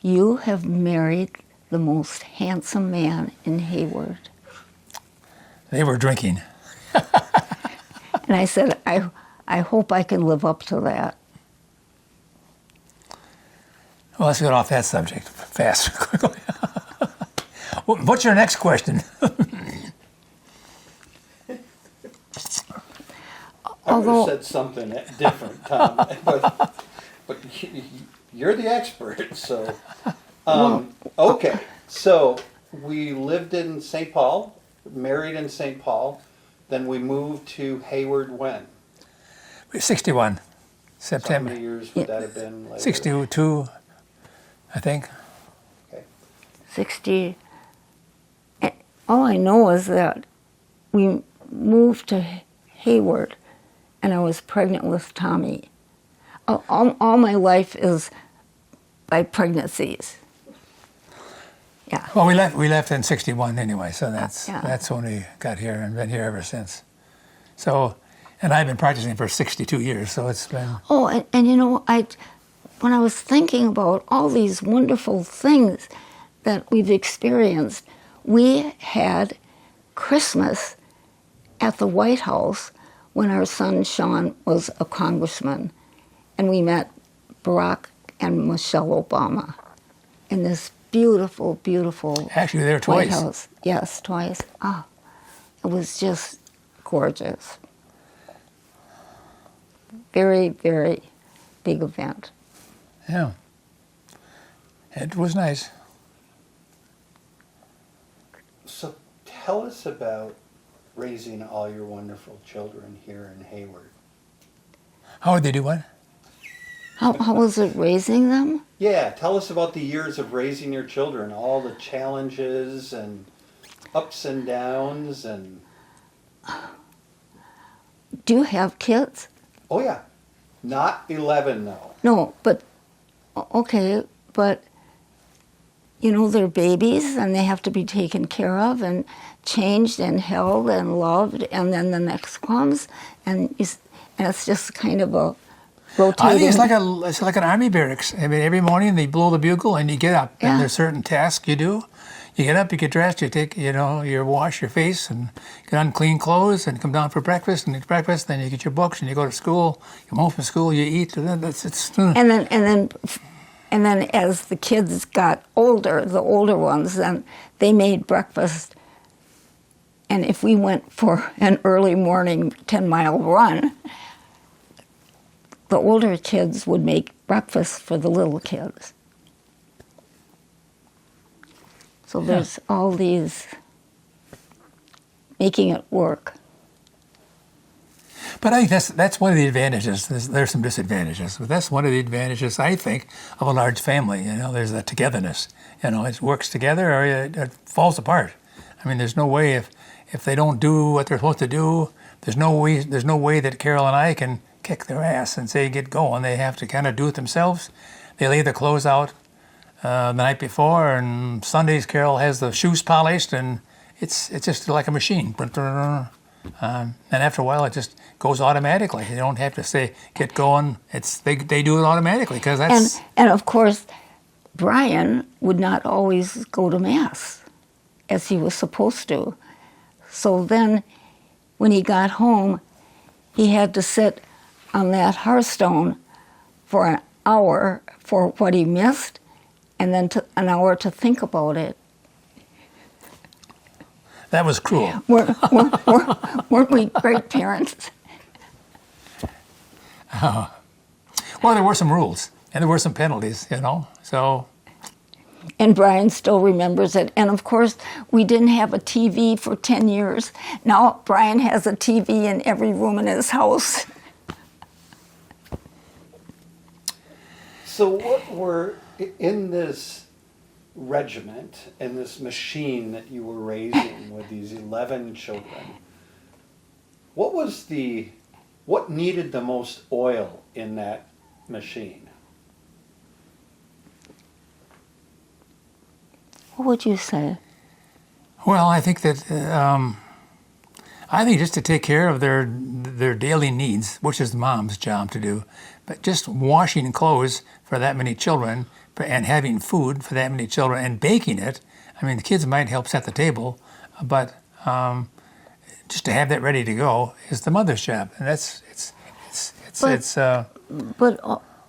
"You have married the most handsome man in Hayward." They were drinking. And I said, I hope I can live up to that. Well, let's get off that subject fast. What's your next question? I would Although- have said something different, Tom, but you're the expert, so. Okay, so we lived in St. Paul, married in St. Paul, then we moved to Hayward when? 61, So how September. many years would that have been later? 62, I think. Okay. 60. All I know is that we moved to Hayward, and I was pregnant with Tommy. All my life is by pregnancies. Yeah. Well, we left in '61 anyway, so that's Yeah. that's when we got here and been here ever since. So, and I've been practicing for 62 years, so it's been. Oh, and you know, when I was thinking about all these wonderful things that we've experienced, we had Christmas at the White House when our son Sean was a congressman, and we met Barack and Michelle Obama in this beautiful, beautiful Actually, there were White twice. House. Yes, twice. Ah, it was just gorgeous. Very, very big event. Yeah. It was nice. So tell us about raising all your wonderful children here in Hayward. How would they do what? How was it raising them? Yeah, tell us about the years of raising your children, all the challenges and ups and downs and... Do you have kids? Oh yeah, not 11 though. No, but okay, but you know they're babies and they have to be taken care of and changed and held and loved, and then the next comes and it's just kind of a rotating. I think it's like an army barracks. I mean, every morning they blow the bugle and you get up, Yeah. and there's certain tasks you do. You get up, you get dressed, you take, you wash your face and get on clean clothes and come down for breakfast and eat breakfast. Then you get your books and you go to school. You come home from school, you eat. And then And then as the kids got older, the older ones, then they made breakfast. And if we went for an early morning 10-mile run, the older kids would make breakfast for the little kids. So there's all these making it work. But I think that's one of the advantages. There's some disadvantages, but that's one of the advantages, I think, of a large family. There's that togetherness. It works together or it falls apart. I mean, there's no way if they don't do what they're supposed to do, there's no way that Carol and I can kick their ass and say get going. They have to kind of do it themselves. They lay the clothes out the night before, and Sundays Carol has the shoes polished, and it's just like a machine. And after a while, it just goes automatically. You don't have to say get going. They do it automatically because that's. And of course, Brian would not always go to mass as he was supposed to. So then, when he got home, he had to sit on that hearthstone for an hour for what he missed, and then an hour to think about it. That was cruel. Weren't we great parents? Well, there were some rules and there were some penalties, So And Brian still remembers it. And of course, we didn't have a TV for 10 years. Now Brian has a TV in every room in his house. So what were, in this regiment, in this machine that you were raising with these 11 children, what needed the most oil in that machine? What would you say? Well, I think that just to take care of their daily needs, which is the mom's job to do, but just washing clothes for that many children and having food for that many children and baking it. I mean, the kids might help set the table, but just to have that ready to go is the mother's job, and But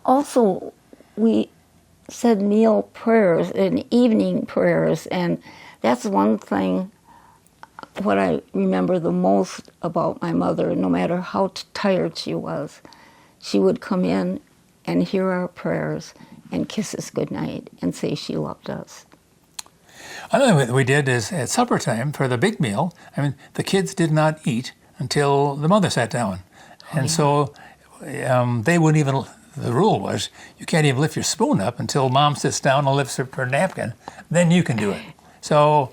also, we said meal prayers and evening prayers, and that's one thing. What I remember the most about my mother, no matter how tired she was, she would come in and hear our prayers and kiss us goodnight and say she loved us. Another thing that we did is at supper time for the big meal, I mean, the kids did not eat until the mother sat down. And so they wouldn't even the rule was you can't even lift your spoon up until Mom sits down and lifts her napkin. Then you can do it. So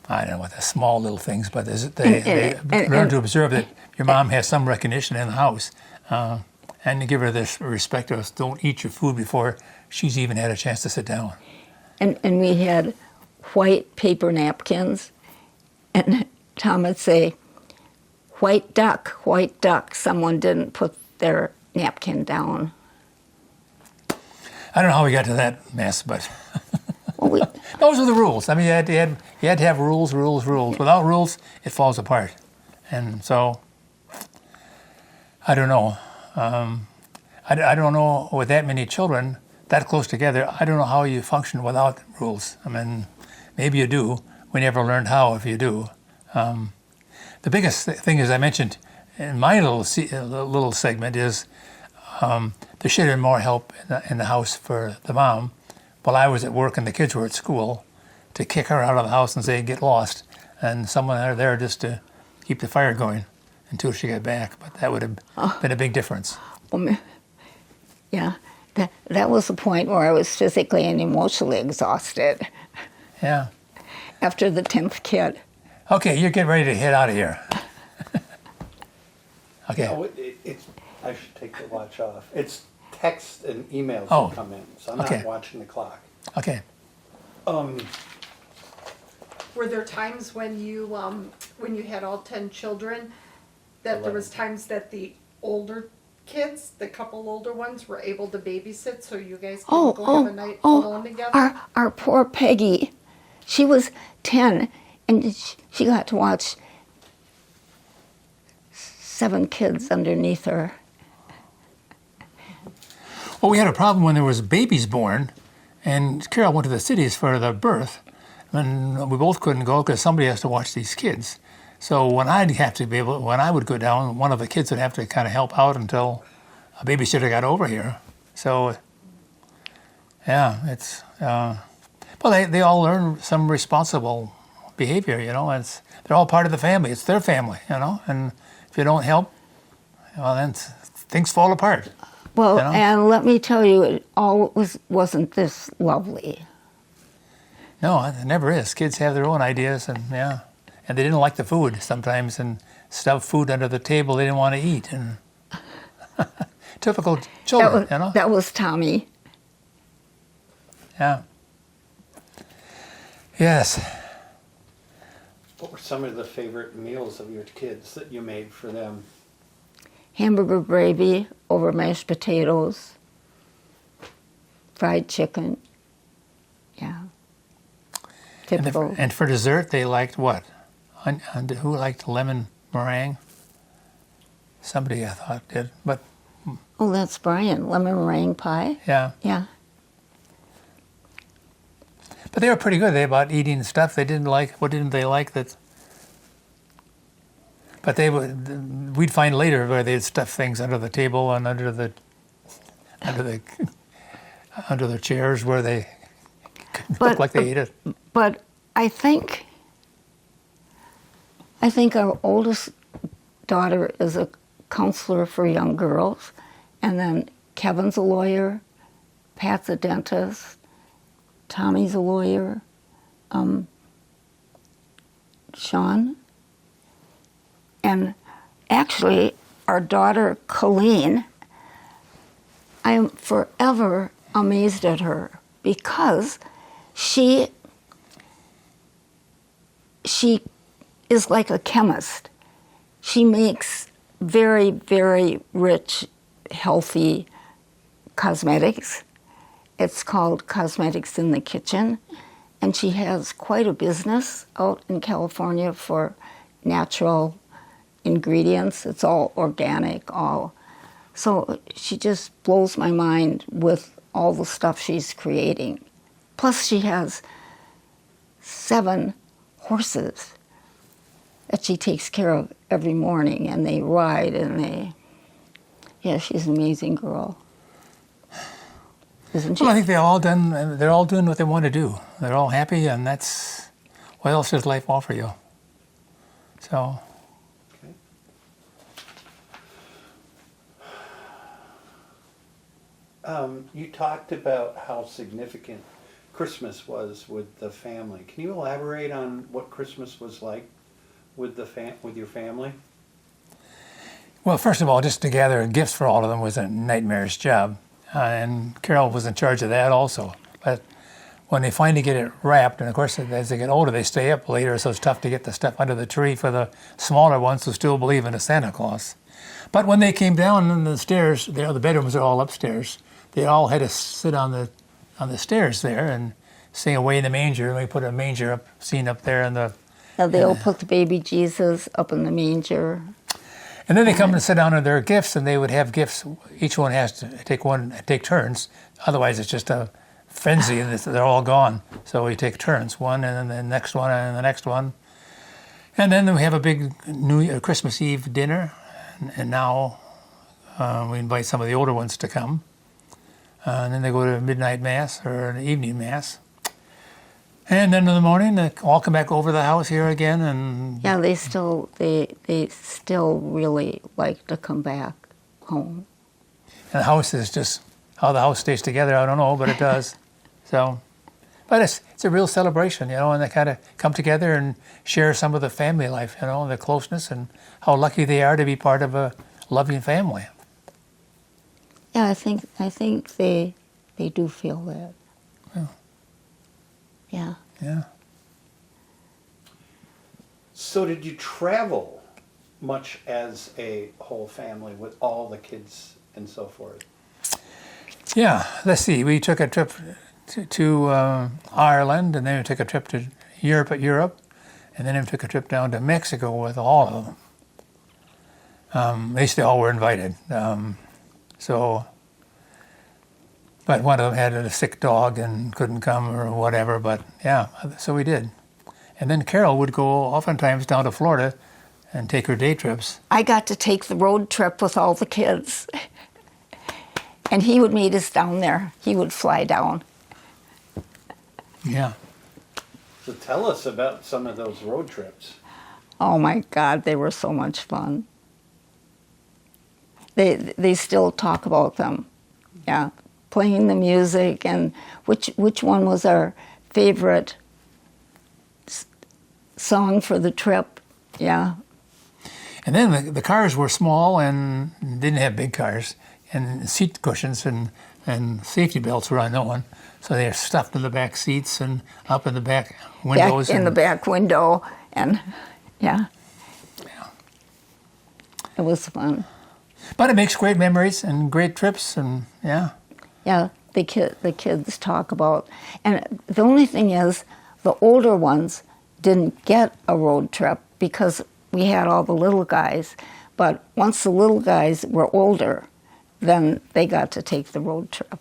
I don't know what the small little things, but they learn to observe that your mom has some recognition in the house, and to give her this respect of don't eat your food before she's even had a chance to sit down. And we had white paper napkins, and Tom would say, white duck, someone didn't put their napkin down. I don't know how we got to that mess, but Well, those are the rules. I mean, you had to have rules. Without rules, it falls apart. And so, I don't know. I don't know with that many children that close together. I don't know how you function without rules. I mean, maybe you do. We never learned how if you do. The biggest thing, as I mentioned in my little segment, is there should have been more help in the house for the mom while I was at work and the kids were at school, to kick her out of the house and say, get lost, and someone there just to keep the fire going until she got back. But that would have been a big difference. yeah, that was the point where I was physically and emotionally exhausted Yeah. after the 10th kid. Okay, you're getting ready to head out of here. Okay. No, I should take the watch off. It's text and emails Oh, that come in, so I'm okay. not watching the clock. Okay. Were there times when you had all 10 children, that there was times that the older kids, the couple older ones, were able to babysit so you guys could go have a night alone together? Our poor Peggy, she was 10, and she got to watch 7 kids underneath her. Well, we had a problem when there was babies born, and Carol went to the cities for the birth, and we both couldn't go because somebody has to watch these kids. So when I would go down, one of the kids would have to kind of help out until a babysitter got over here. So, yeah, it's well, they all learn some responsible behavior, you know. They're all part of the family. It's their family, you know. And if you don't help, well, then things fall apart. Well, You know? and let me tell you, it wasn't this lovely. No, it never is. Kids have their own ideas, and yeah, and they didn't like the food sometimes, and stuff food under the table they didn't want to eat, and typical children, you know. That was Tommy. Yeah. Yes. What were some of the favorite meals of your kids that you made for them? Hamburger gravy over mashed potatoes, fried chicken. Yeah. Typical. And for dessert, they liked what? Who liked lemon meringue? Somebody I thought did, but Oh, that's Brian. Lemon meringue pie. yeah. Yeah. But they were pretty good. They about eating stuff they didn't like. What didn't they like that? But we'd find later where they'd stuff things under the table and under the chairs where they looked like they ate it. But I think our oldest daughter is a counselor for young girls, and then Kevin's a lawyer, Pat's a dentist, Tommy's a lawyer, Sean, and actually our daughter Colleen, I am forever amazed at her because she is like a chemist. She makes very, very rich, healthy cosmetics. It's called Cosmetics in the Kitchen, and she has quite a business out in California for natural ingredients. It's all organic, so she just blows my mind with all the stuff she's creating. Plus she has 7 horses that she takes care of every morning, and they ride, and she's an amazing girl. Isn't she? Well, I think they're all doing what they want to do. They're all happy, and that's what else does life offer you? So. Okay. You talked about how significant Christmas was with the family. Can you elaborate on what Christmas was like with with your family? Well, first of all, just to gather gifts for all of them was a nightmarish job. And Carol was in charge of that also. But when they finally get it wrapped, and of course, as they get older, they stay up later, so it's tough to get the stuff under the tree for the smaller ones who still believe in a Santa Claus. But when they came down the stairs, the bedrooms are all upstairs. They all had to sit on the stairs there and sing "Away in the Manger." And we put a manger scene up there, and They'll put the baby Jesus up in the manger. and then they come and sit down on their gifts, and they would have gifts. Each one has to take turns. Otherwise, it's just a frenzy, and they're all gone. So we take turns, one, and then the next one, and the next one, and then we have a big Christmas Eve dinner, and now we invite some of the older ones to come. And then they go to a midnight mass or an evening mass. And then in the morning, they all come back over the house here again. And Yeah, they still really like to come back home. the house is just, how the house stays together, I don't know, but it does. So, but it's a real celebration, and they kind of come together and share some of the family life, the closeness and how lucky they are to be part of a loving family. Yeah, I think they do feel that. Yeah. Yeah. Yeah. So did you travel much as a whole family with all the kids and so forth? Yeah, let's see. We took a trip to Ireland, and then we took a trip to Europe, and then we took a trip down to Mexico with all of them. They all were invited. But one of them had a sick dog and couldn't come or whatever, but yeah, so we did. And then Carol would go oftentimes down to Florida and take her day trips. I got to take the road trip with all the kids. And he would meet us down there. He would fly down. Yeah. So tell us about some of those road trips. Oh my God, they were so much fun. They still talk about them. Yeah. Playing the music, and which one was our favorite song for the trip? Yeah. And then the cars were small and didn't have big cars, and seat cushions and safety belts were unknown. So they were stuffed in the back seats and up in the back windows. Back in the back window, and yeah. It was fun. But it makes great memories and great trips, and yeah. Yeah, the kids talk about, and the only thing is, the older ones didn't get a road trip because we had all the little guys. But once the little guys were older, then they got to take the road trip.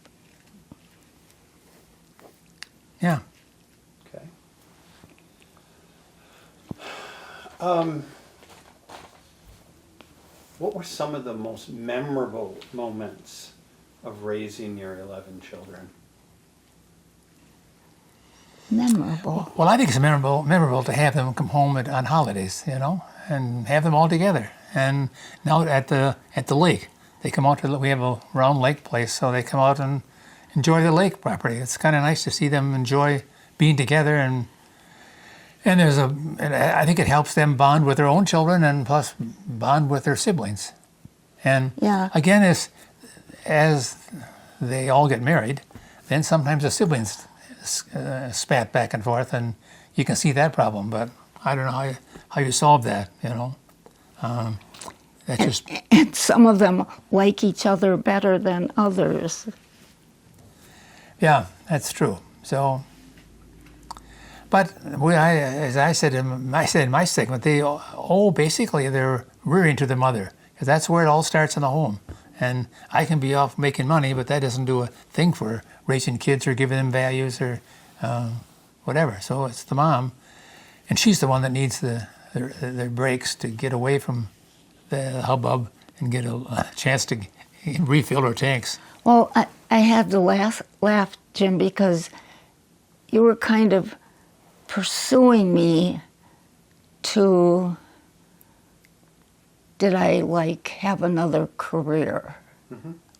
Yeah. Okay. What were some of the most memorable moments of raising your 11 children? Memorable. Well, I think it's memorable to have them come home on holidays, and have them all together. And now at the lake, they come out we have a round lake place, so they come out and enjoy the lake property. It's kind of nice to see them enjoy being together, and I think it helps them bond with their own children and plus bond with their siblings. And Yeah. again, as they all get married, then sometimes the siblings spat back and forth, and you can see that problem. But I don't know how you solve that. That's just And some of them like each other better than others. yeah, that's true. So, but as I said in my segment, basically they're rearing to their mother, because that's where it all starts in the home. And I can be off making money, but that doesn't do a thing for raising kids or giving them values or whatever. So it's the mom, and she's the one that needs the breaks to get away from the hubbub and get a chance to refill her tanks. Well, I had to laugh, Jim, because you were kind of pursuing me to, did I have another career?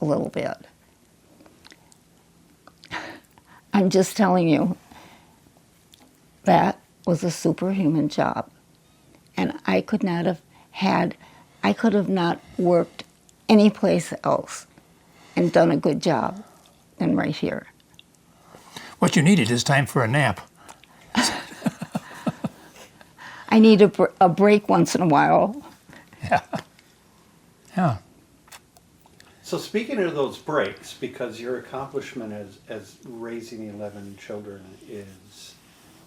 A little bit. I'm just telling you, that was a superhuman job. And I could have not worked anyplace else and done a good job than right here. What you needed is time for a nap. I need a break once in a while. Yeah. So speaking of those breaks, because your accomplishment as raising 11 children is,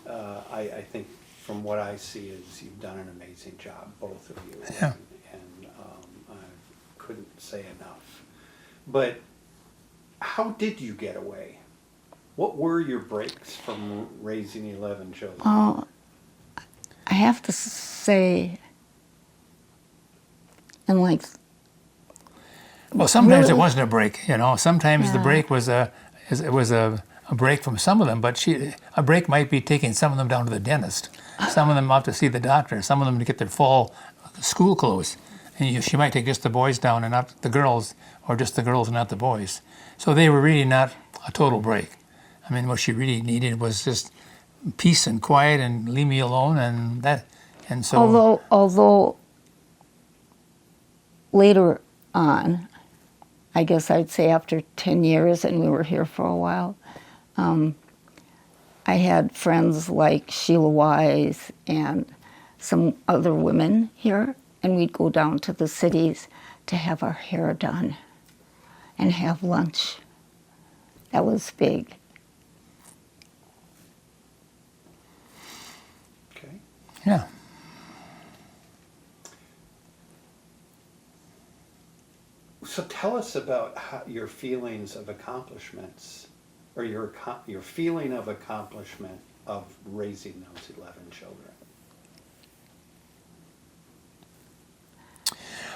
I think from what I see is you've done an amazing job, both of you. Yeah. And I couldn't say enough. But how did you get away? What were your breaks from raising 11 children? Oh, I have to say, and like, Well, sometimes really? it wasn't a break, you know. Sometimes the Yeah. break was a break from some of them, but a break might be taking some of them down to the dentist, some of them out to see the doctor, some of them to get their fall school clothes, and she might take just the boys down and not the girls, or just the girls and not the boys. So they were really not a total break. I mean, what she really needed was just peace and quiet and leave me alone, and so. although later on, I guess I'd say after 10 years, and we were here for a while, I had friends like Sheila Wise and some other women here, and we'd go down to the cities to have our hair done and have lunch. That was big. Okay. Yeah. So tell us about your feelings of accomplishments, or your feeling of accomplishment of raising those 11 children.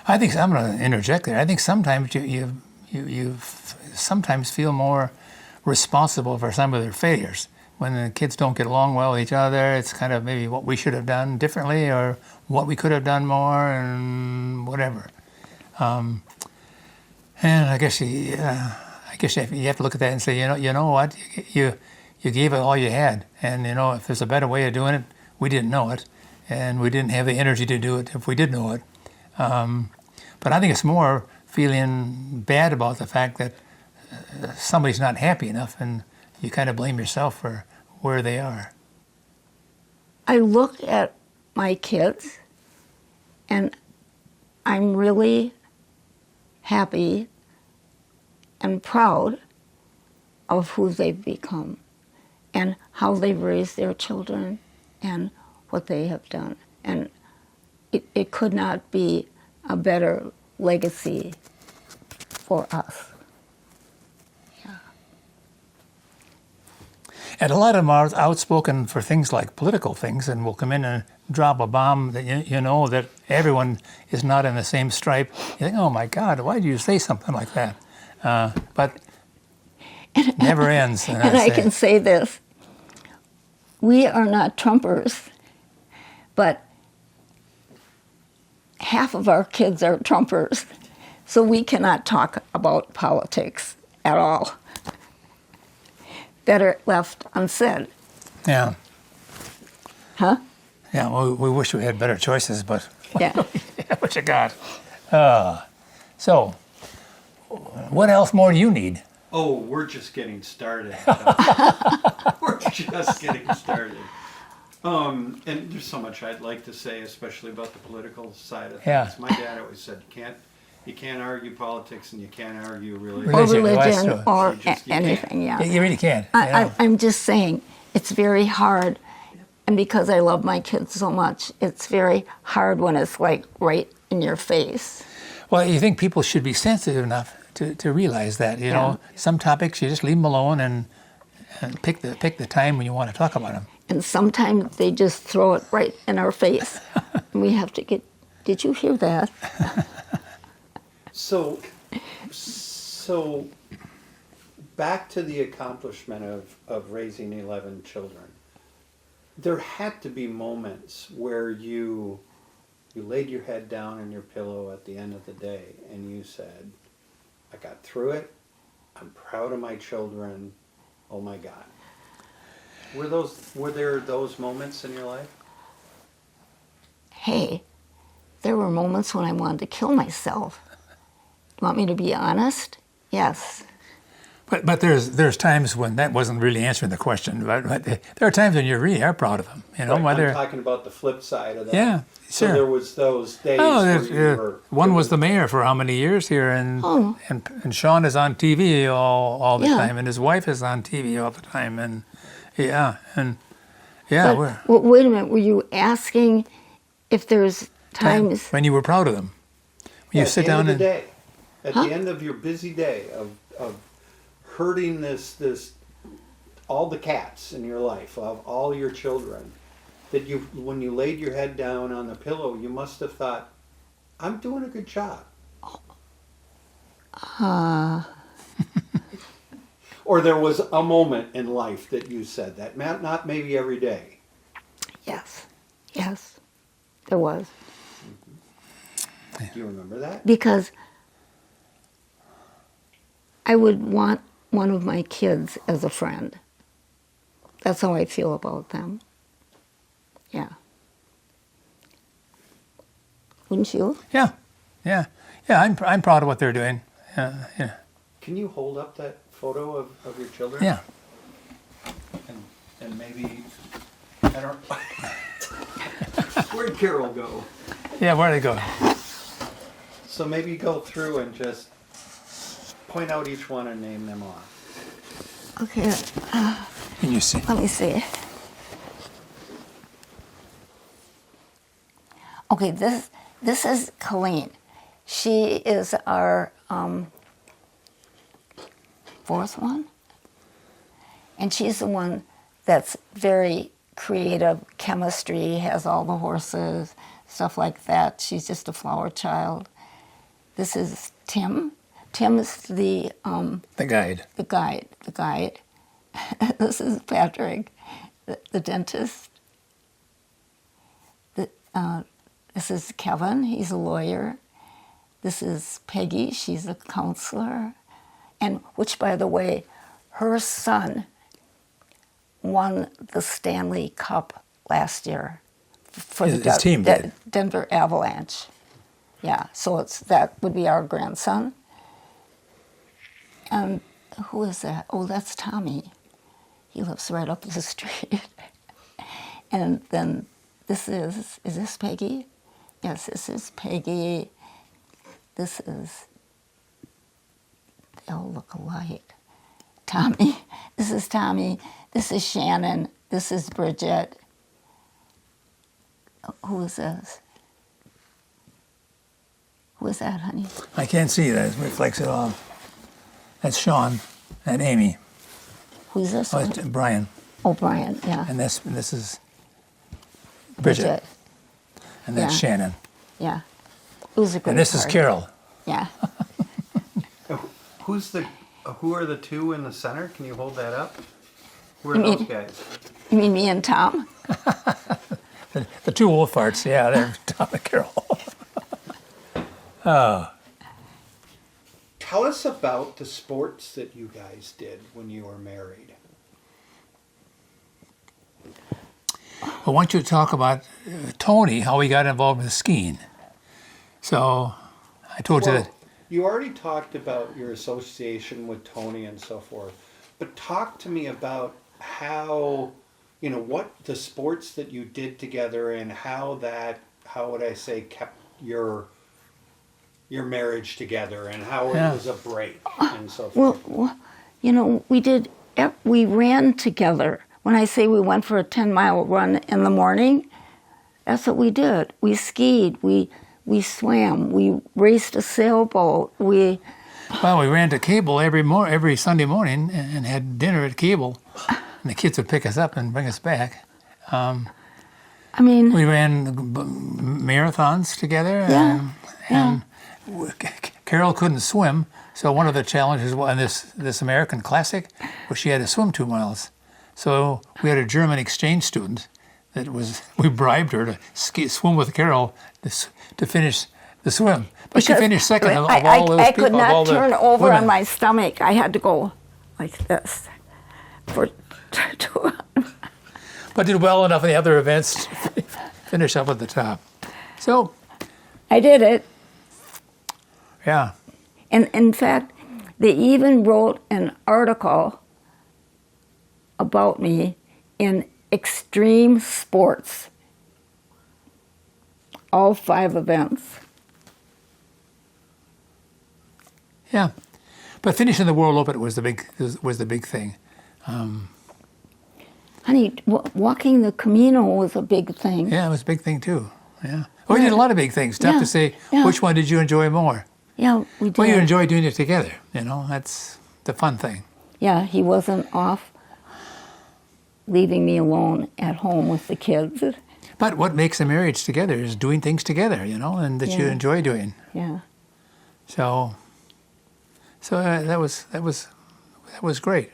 I think I'm going to interject there. I think sometimes you sometimes feel more responsible for some of their failures. When the kids don't get along well with each other, it's kind of maybe what we should have done differently, or what we could have done more, and whatever. And I guess you have to look at that and say, you know what, you gave it all you had, and if there's a better way of doing it, we didn't know it, and we didn't have the energy to do it if we did know it. But I think it's more feeling bad about the fact that somebody's not happy enough, and you kind of blame yourself for where they are. I look at my kids, and I'm really happy and proud of who they've become and how they've raised their children and what they have done. And it could not be a better legacy for us. Yeah. And a lot of them are outspoken for things like political things, and will come in and drop a bomb that you know that everyone is not in the same stripe. You think, oh my God, why did you say something like that? But it never ends. And I can say this, we are not Trumpers, but half of our kids are Trumpers, so we cannot talk about politics at all. Better left unsaid. Yeah. Huh? Yeah, well, we wish we had better choices, but Yeah. what you got? So, what else more do you need? Oh, we're just getting started. We're just getting started. And there's so much I'd like to say, especially about the political side of things. Yeah. My dad always said, you can't argue politics, and you can't argue religion. Or Religion, well, that's religion true. or You can't. anything, yeah. You really can't. I'm just saying, it's very hard, and because I love my kids so much, it's very hard when it's like right in your face. Well, you think people should be sensitive enough to realize that, you know, some topics you just leave them alone and pick the time when you want to talk about them. And sometimes they just throw it right in our face. And we have to get, did you hear that? So back to the accomplishment of raising 11 children. There had to be moments where you laid your head down on your pillow at the end of the day and you said, I got through it. I'm proud of my children. Oh my God. Were there those moments in your life? Hey, there were moments when I wanted to kill myself. You want me to be honest? Yes. But there's times when that wasn't really answering the question. But there are times when you really are proud of them. You know, Right, whether I'm talking about the flip side of that. yeah, So sure. there was those days Oh, where you were. one was the mayor for how many years here, and Sean is on TV all the Yeah. time, and his wife is on TV all the time, and yeah, But, we're well, wait a minute. Were you asking if there's times? when you were proud of them. When you sit down at and the end of the day, at the end of your busy day of herding this all the cats in your life, of all your children, that you, when you laid your head down on the pillow, you must have thought, I'm doing a good job. Or there was a moment in life that you said that, not maybe every day. Yes. Yes. There was. Do you remember that? Because I would want one of my kids as a friend. That's how I feel about them. Yeah. Wouldn't you? yeah. I'm proud of what they're doing. Yeah. Can you hold up that photo of your children? Yeah. And maybe, I don't. Where'd Carol go? Yeah, where'd they go? So maybe go through and just point out each one and name them off. Okay. Can you see? Let me see. Okay, this is Colleen. She is our fourth one, and she's the one that's very creative. Chemistry, has all the horses, stuff like that. She's just a flower child. This is Tim. Tim is the guide. The guide. This is Patrick, the dentist. This is Kevin, he's a lawyer. This is Peggy, she's a counselor. And which, by the way, her son won the Stanley Cup last year for His team did. Denver Avalanche. Yeah, so that would be our grandson. And who is that? Oh, that's Tommy. He lives right up the street. And then this is this Peggy? Yes, this is Peggy. This is, they all look alike. Tommy, this is Tommy. This is Shannon. This is Bridget. Who is this? Who is that, honey? I can't see that. It reflects it all. That's Sean and Amy. Who's this Oh, one? it's Brian. Oh, Brian, yeah. And this is Bridget. And that's Yeah. Shannon. Yeah. It was a great And this is party. Carol. Yeah. Who are the two in the center? Can you hold that up? Who are You those mean- guys? You mean me and Tom? The two old farts. Yeah, they're Tom and Carol. Tell us about the sports that you guys did when you were married. I want you to talk about Tony, how he got involved with skiing. So I told you Well, that. you already talked about your association with Tony and so forth, but talk to me about how, what the sports that you did together and how that, how would I say, kept your marriage together and how it Yeah. was a break and so forth. Well, we ran together. When I say we went for a 10-mile run in the morning, that's what we did. We skied, we swam, we raced a sailboat, Well, we ran to Cable every Sunday morning and had dinner at Cable. And the kids would pick us up and bring us back. We ran marathons together. Yeah, And Carol couldn't swim, so one of the challenges in this American Classic was she had to swim 2 miles. So we had a German exchange student we bribed her to swim with Carol to finish the swim. But she finished second of all those I people. could of all not the turn over women. on my stomach. I had to go like this for 2 hours. but did well enough in the other events to finish up at the top. So, I did it. yeah. And in fact, they even wrote an article about me in Extreme Sports. All 5 events. Yeah, but finishing the World Open was the big thing. Honey, walking the Camino was a big thing. Yeah, it was a big thing too. Yeah. Well, we did a lot of big things. Tough Yeah, to say yeah. which one did you enjoy more. Yeah, we did. Well, you enjoy doing it together. That's the fun thing. Yeah, he wasn't off leaving me alone at home with the kids. But what makes a marriage together is doing things together, and that you Yeah. enjoy doing. Yeah. So that was great.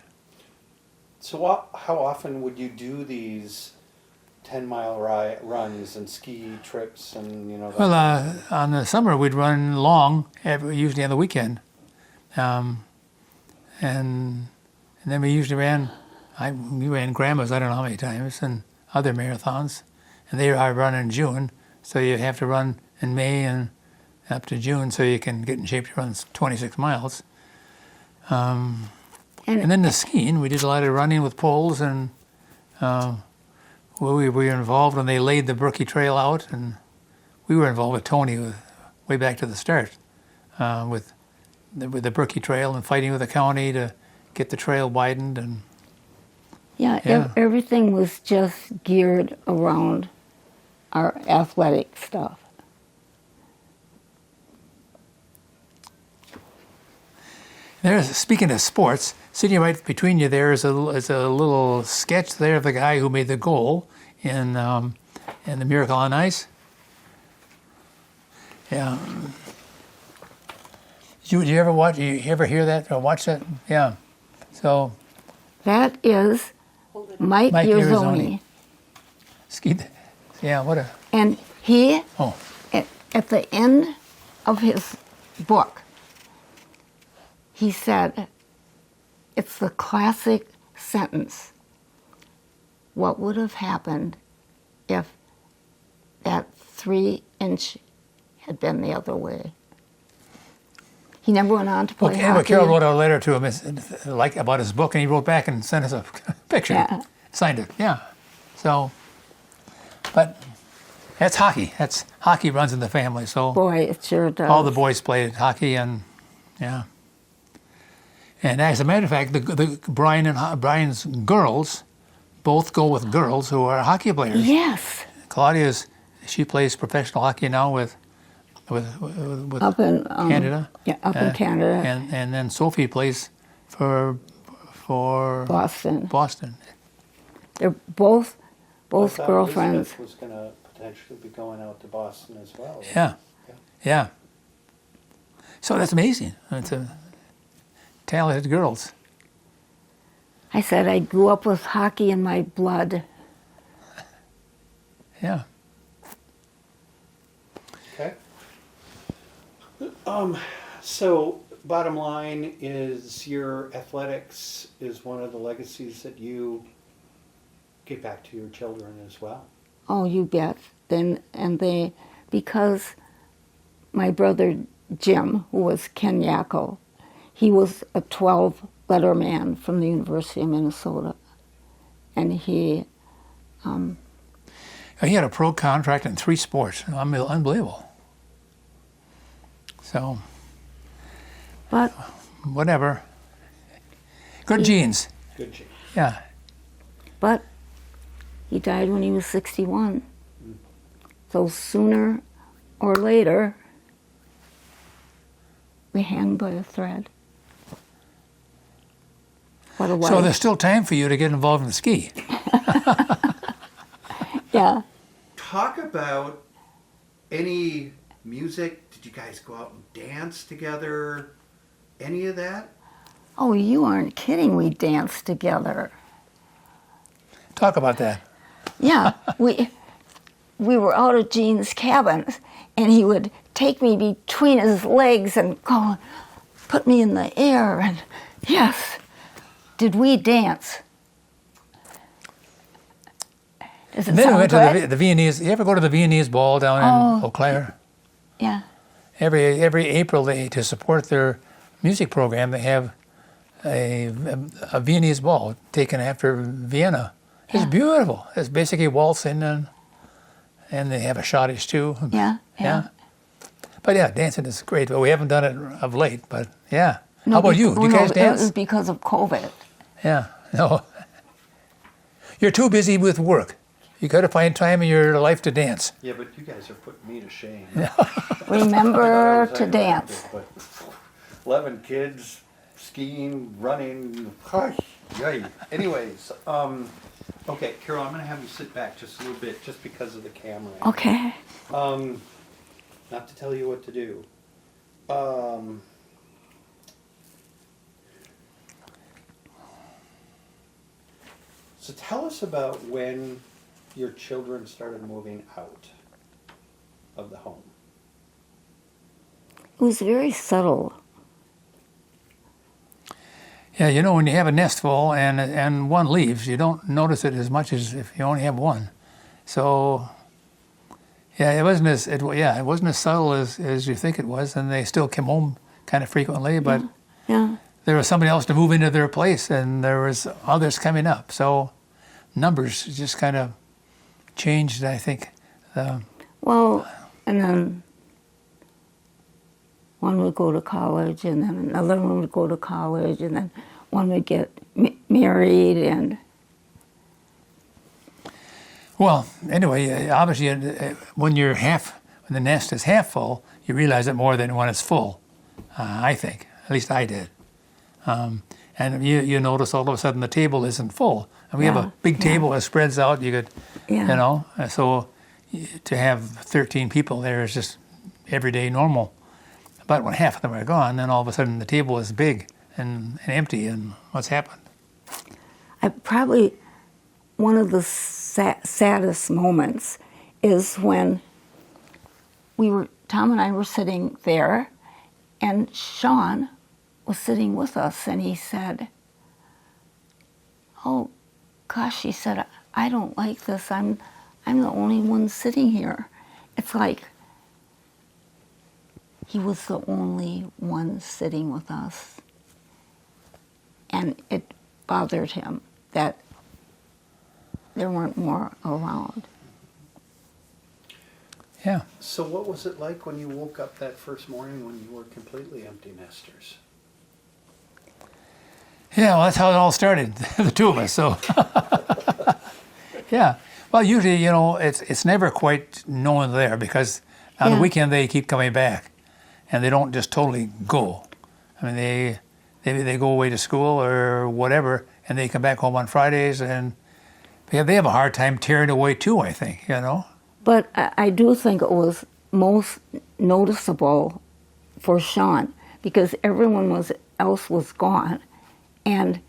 So how often would you do these 10-mile runs and ski trips and that? Well, on the summer we'd run long, usually on the weekend, and then we usually we ran Grandma's I don't know how many times and other marathons, and they are run in June, so you have to run in May and up to June so you can get in shape to run 26 miles. And then the skiing, we did a lot of running with poles, and we were involved when they laid the Brookie Trail out, and we were involved with Tony way back to the start with the Brookie Trail and fighting with the county to get the trail widened. And Yeah, everything was just geared around our athletic stuff. Speaking of sports, sitting right between you there is a little sketch there of the guy who made the goal in the Miracle on Ice. Yeah. Did you ever watch? You ever hear that or watch that? Yeah. So. That is Mike Irizoni. Irizoni. Yeah. What a. And he, Oh. at the end of his book, he said, it's the classic sentence. What would have happened if that 3-inch had been the other way? He never went on to play Okay, hockey. but Carol wrote a letter to him about his book, and he wrote back and sent us a picture. Yeah. Signed it, yeah. So, but that's hockey. Hockey runs in the family, so Boy, it sure does. all the boys played hockey, and yeah. And as a matter of fact, Brian's girls both go with girls who are hockey players. Yes. She plays professional hockey now with Up in Canada. Yeah, up in Canada. And then Sophie plays for Boston. Boston. They're both I thought girlfriends. Elizabeth was going to potentially be going out to Boston as well. Yeah. So that's amazing. It's talented girls. I said I grew up with hockey in my blood. Yeah. Okay. So bottom line is your athletics is one of the legacies that you give back to your children as well. Oh, you bet. Because my brother Jim, who was Ken Yackel, he was a 12-letter man from the University of Minnesota. And he had a pro contract in 3 sports. Unbelievable. So, but whatever. Good genes. Good genes. Yeah. But he died when he was 61. So sooner or later, we hang by a thread. What a life. So there's still time for you to get involved in the ski. Yeah. Talk about any music. Did you guys go out and dance together? Any of that? Oh, you aren't kidding. We danced together. Talk about that. Yeah. we were out at Gene's cabin, and he would take me between his legs and go put me in the air. And yes, did we dance? Does it And then we sound went good? to the Viennese. You ever go to the Viennese ball down in Eau Claire? Yeah. Every April, to support their music program, they have a Viennese ball taken after Vienna. It's Yeah. beautiful. It's basically waltzing and they have a schottisch too. Yeah. Yeah. But yeah, dancing is great. But we haven't done it of late. But yeah. No, How about you? Do you guys It dance? was because of COVID. Yeah. No. You're too busy with work. You got to find time in your life to dance. Yeah, but you guys have put me to shame. Remember to dance. But 11 kids, skiing, running. Yay. Anyways, okay, Carol, I'm going to have you sit back just a little bit just because of the camera. Okay. Not to tell you what to do. So tell us about when your children started moving out of the home. It was very subtle. Yeah, you know, when you have a nest full and one leaves, you don't notice it as much as if you only have one. So, yeah, it wasn't as subtle as you think it was, and they still came home kind of frequently, but Yeah. there was somebody else to move into their place, and there was others coming up. So numbers just kind of changed, I think. Well, and then one would go to college, and then another one would go to college, and then one would get married, and Well, anyway, obviously, when the nest is half full, you realize it more than when it's full. I think, at least I did. And you notice all of a sudden the table isn't full. And we have a big table that spreads out. You could, Yeah. you know, so to have 13 people there is just everyday normal. But when half of them are gone, then all of a sudden the table is big and empty. And what's happened? probably one of the saddest moments is when Tom and I were sitting there, and Sean was sitting with us, and he said, "Oh, gosh," he said, "I don't like this. I'm the only one sitting here." It's like he was the only one sitting with us, and it bothered him that there weren't more around. Yeah. So what was it like when you woke up that first morning when you were completely empty nesters? Yeah, well, that's how it all started, the two of us. So, yeah. Well, usually, you know, it's never quite no one there because on the weekend they keep coming back, and they don't just totally go. I mean, they go away to school or whatever, and they come back home on Fridays, and they have a hard time tearing away too, I think, you know. But I do think it was most noticeable for Sean because everyone else was gone. And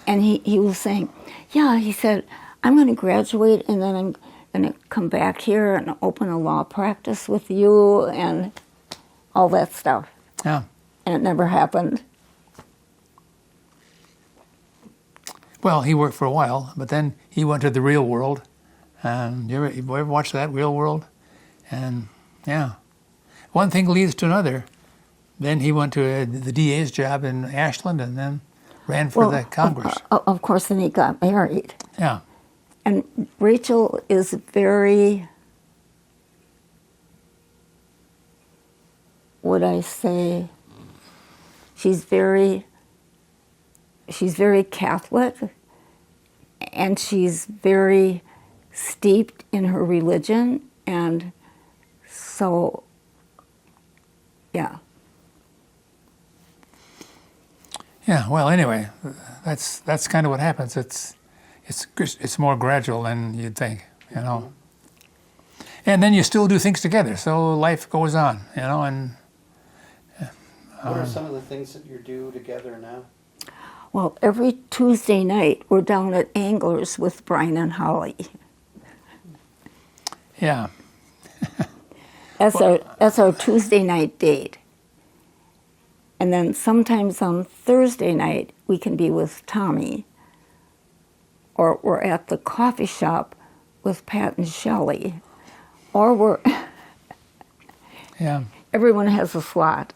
he was saying, yeah, he said, "I'm going to graduate and then I'm going to come back here and open a law practice with you," and all that stuff. Yeah. And it never happened. Well, he worked for a while, but then he went to the real world. You ever watch that, Real World? And, yeah. One thing leads to another. Then he went to the DA's job in Ashland and then ran for the Congress. Of course, then he got married. Yeah. And Rachel is very, would I say, she's very Catholic, and she's very steeped in her religion, and so, yeah. Yeah, well, anyway, that's kind of what happens. It's more gradual than you'd think, you know. And then you still do things together, so life goes on, you know. And What are some of the things that you do together now? Well, every Tuesday night we're down at Angler's with Brian and Holly. yeah, That's our Tuesday night date. And then sometimes on Thursday night, we can be with Tommy. Or we're at the coffee shop with Pat and Shelley, or Yeah. everyone has a slot.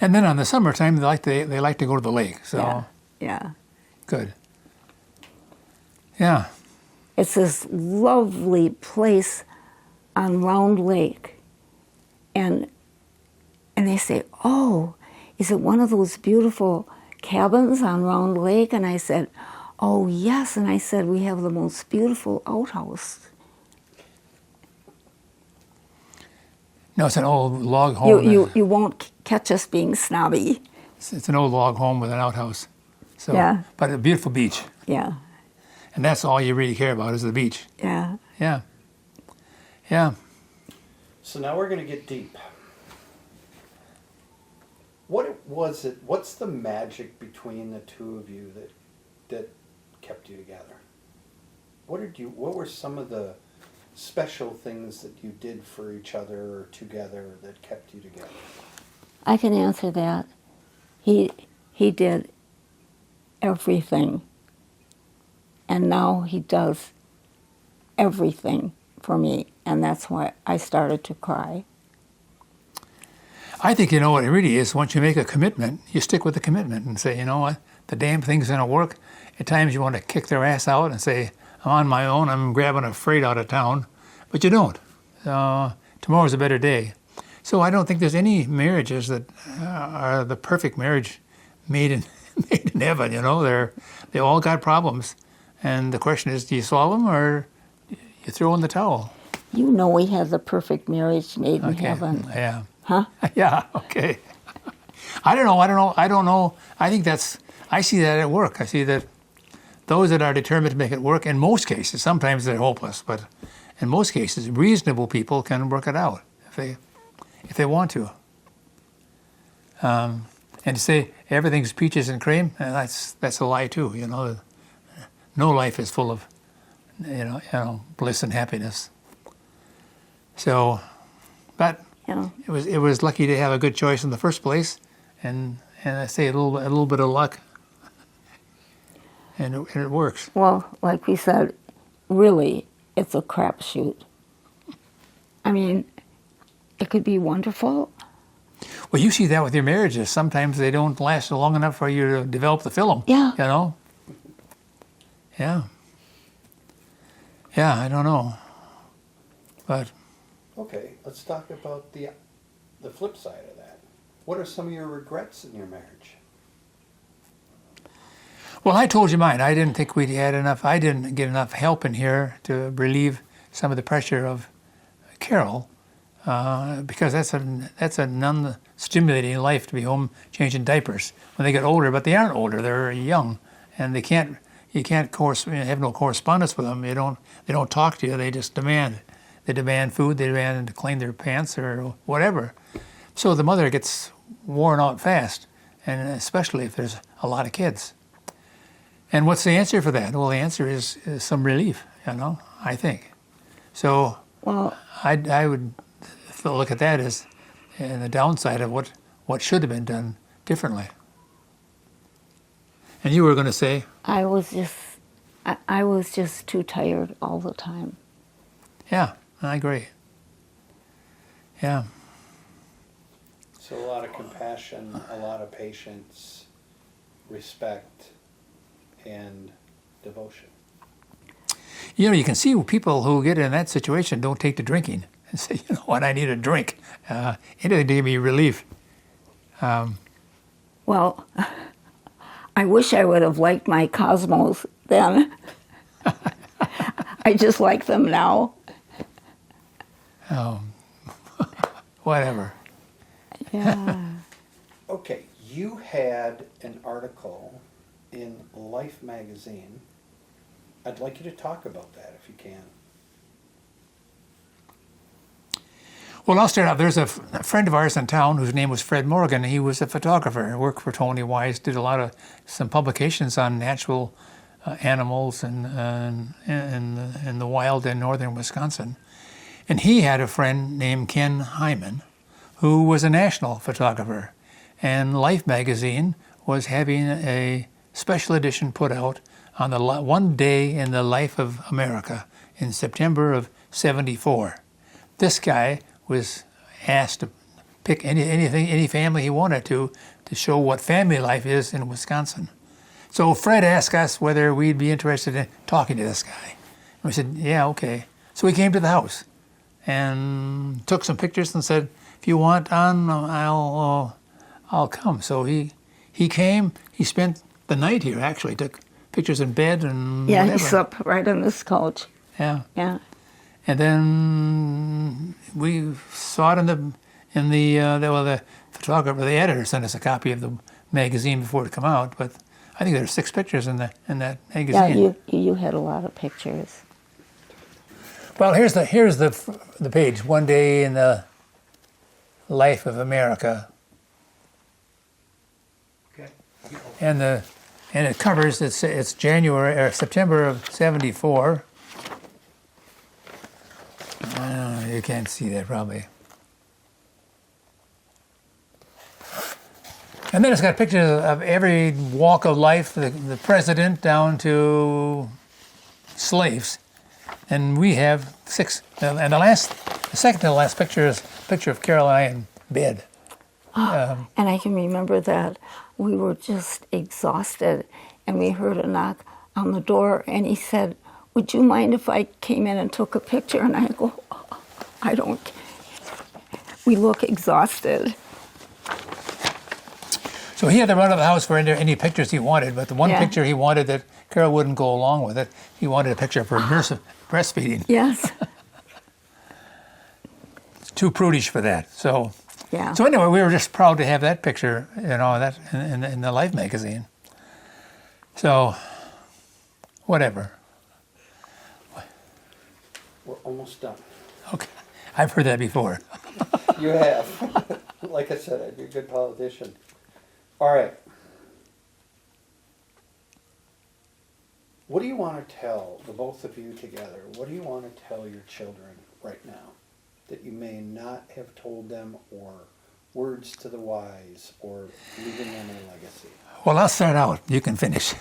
And then on the summertime, they like to go to the lake. So Yeah, yeah. good. Yeah. It's this lovely place on Round Lake, and they say, "Oh, is it one of those beautiful cabins on Round Lake?" And I said, "Oh, yes." And I said, "We have the most beautiful outhouse." No, it's an old log home. You won't catch us being snobby. It's an old log home with an outhouse. So, Yeah. But a beautiful beach. Yeah, And that's all you really care about is the beach. yeah. Yeah. Yeah. So now we're going to get deep. What was it? What's the magic between the two of you that kept you together? What were some of the special things that you did for each other or together that kept you together? I can answer that. He did everything, and now he does everything for me, and that's why I started to cry. I think you know what it really is. Once you make a commitment, you stick with the commitment and say, you know what, the damn thing's going to work. At times you want to kick their ass out and say, I'm on my own, I'm grabbing a freight out of town. But you don't. Tomorrow's a better day. So I don't think there's any marriages that are the perfect marriage made in made in heaven. You know, they all got problems, and the question is, do you solve them or you throw in the towel? You know we have the perfect marriage made in Okay. heaven. Yeah. Huh? Yeah. Okay. I don't know. I think I see that at work. I see that those that are determined to make it work, in most cases, sometimes they're hopeless, but in most cases, reasonable people can work it out if they want to. And to say everything's peaches and cream, that's a lie too. You know, no life is full of bliss and happiness. So, but Yeah. it was lucky to have a good choice in the first place, and I say a little bit of luck, and it works. Well, like we said, really, it's a crapshoot. I mean, it could be wonderful. Well, you see that with your marriages. Sometimes they don't last long enough for you to develop the film. Yeah. You know? Yeah. Yeah, I don't know. But Okay, let's talk about the flip side of that. What are some of your regrets in your marriage? well, I told you mine. I didn't think we had enough. I didn't get enough help in here to relieve some of the pressure of Carol, because that's a non-stimulating life to be home changing diapers when they get older. But they aren't older; they're young, and you can't have no correspondence with them. They don't talk to you. They just demand. They demand food. They demand to clean their pants or whatever. So the mother gets worn out fast, and especially if there's a lot of kids. And what's the answer for that? Well, the answer is some relief, I think. So Well, I would look at that as the downside of what should have been done differently. And you were going to say? I was just too tired all the time. Yeah, I agree. Yeah. So a lot of compassion, a lot of patience, respect, and devotion. You can see people who get in that situation don't take to drinking and say, you know what, I need a drink. Anything to give me relief. Well, I wish I would have liked my Cosmos then. I just like them now. Whatever. Yeah. Okay, you had an article in Life magazine. I'd like you to talk about that if you can. Well, I'll start out. There's a friend of ours in town whose name was Fred Morgan. He was a photographer. He worked for Tony Wise, did some publications on natural animals and in the wild in northern Wisconsin. And he had a friend named Ken Hyman, who was a national photographer. And Life magazine was having a special edition put out on the one day in the life of America in September of '74. This guy was asked to pick any family he wanted to show what family life is in Wisconsin. So Fred asked us whether we'd be interested in talking to this guy. And we said, yeah, okay. So we came to the house and took some pictures and said, if you want on, I'll come. So he came. He spent the night here, actually. Took pictures in bed and Yeah, whatever. he slept right on this couch. Yeah. Yeah. And then we saw it in the photographer, the editor, sent us a copy of the magazine before it come out. But I think there's 6 pictures in that magazine. Yeah, you had a lot of pictures. Well, here's the page. One day in the life of America, Okay. and it covers it's January or September of '74. You can't see that probably. And then it's got pictures of every walk of life, the president down to slaves. And we have 6. And the second to the last picture is a picture of Carol and I in bed. And I can remember that we were just exhausted, and we heard a knock on the door, and he said, would you mind if I came in and took a picture? And I go, oh, I don't. We look exhausted. So he had to run to the house for any pictures he wanted, but the one Yeah. picture he wanted that Carol wouldn't go along with it, he wanted a picture of her breastfeeding. Yes. Too prudish for that. So Yeah. So anyway, we were just proud to have that picture, that in the Life magazine. So, whatever. We're almost done. Okay, I've heard that before. You have. Like I said, I'd be a good politician. All right. What do you want to tell, the both of you together, what do you want to tell your children right now that you may not have told them, or words to the wise, or leaving them a legacy? Well, I'll start out. You can finish.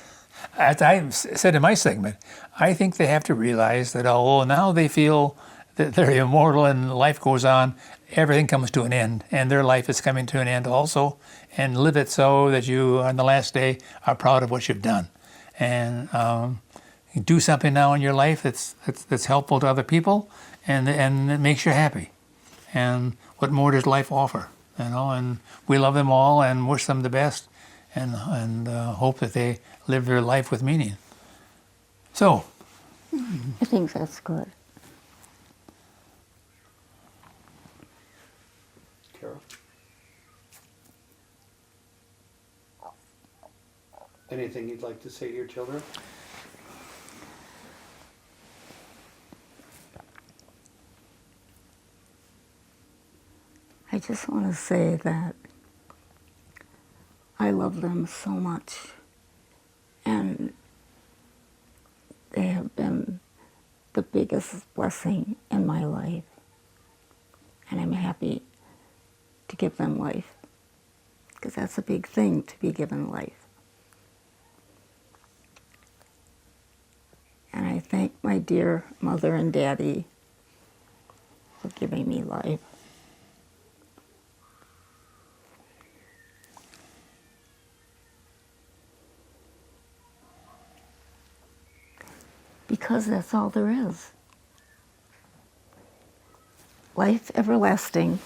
As I said in my segment, I think they have to realize that although now they feel that they're immortal and life goes on, everything comes to an end, and their life is coming to an end also, and live it so that you, on the last day, are proud of what you've done. And do something now in your life that's helpful to other people, and it makes you happy. And what more does life offer? And we love them all and wish them the best, and hope that they live their life with meaning. So, I think that's good. Carol? Anything you'd like to say to your children? I just want to say that I love them so much, and they have been the biggest blessing in my life, and I'm happy to give them life, because that's a big thing, to be given life. And I thank my dear mother and daddy for giving me life. Because that's all there is. Life everlasting.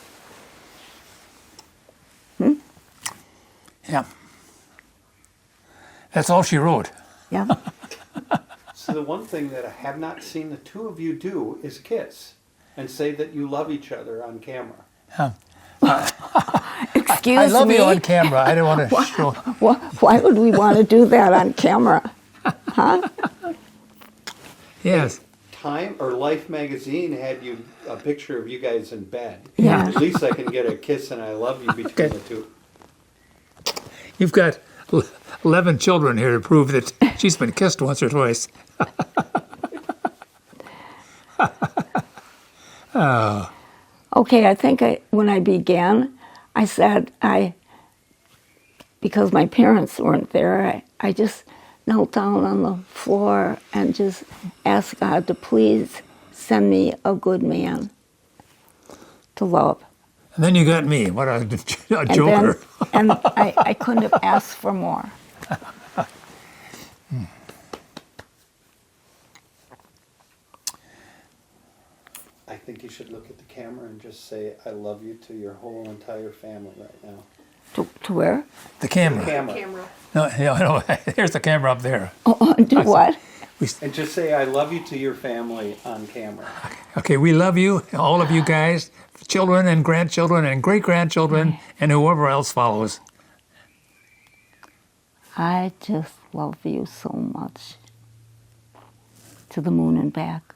yeah. That's all she wrote. Yeah. So the one thing that I have not seen the two of you do is kiss and say that you love each other on camera. Excuse I love me. you on camera. I don't want to show. Why would we want to do that on camera? Huh? Yes. Time or Life magazine had you a picture of you guys in bed. Yeah. At least I can get a kiss and I love you between the two. You've got 11 children here to prove that she's been kissed once or twice. Okay, I think when I began, I said because my parents weren't there, I just knelt down on the floor and just asked God to please send me a good man to love. And then you got me. What a And joker. then, and I couldn't have asked for more. I think you should look at the camera and just say, I love you to your whole entire family right now. To where? The camera. Camera. No, there's the camera up there. Oh, do what? And just say, I love you to your family on camera. Okay, we love you, all of you guys, children and grandchildren and great-grandchildren, and whoever else follows. I just love you so much. To the moon and back.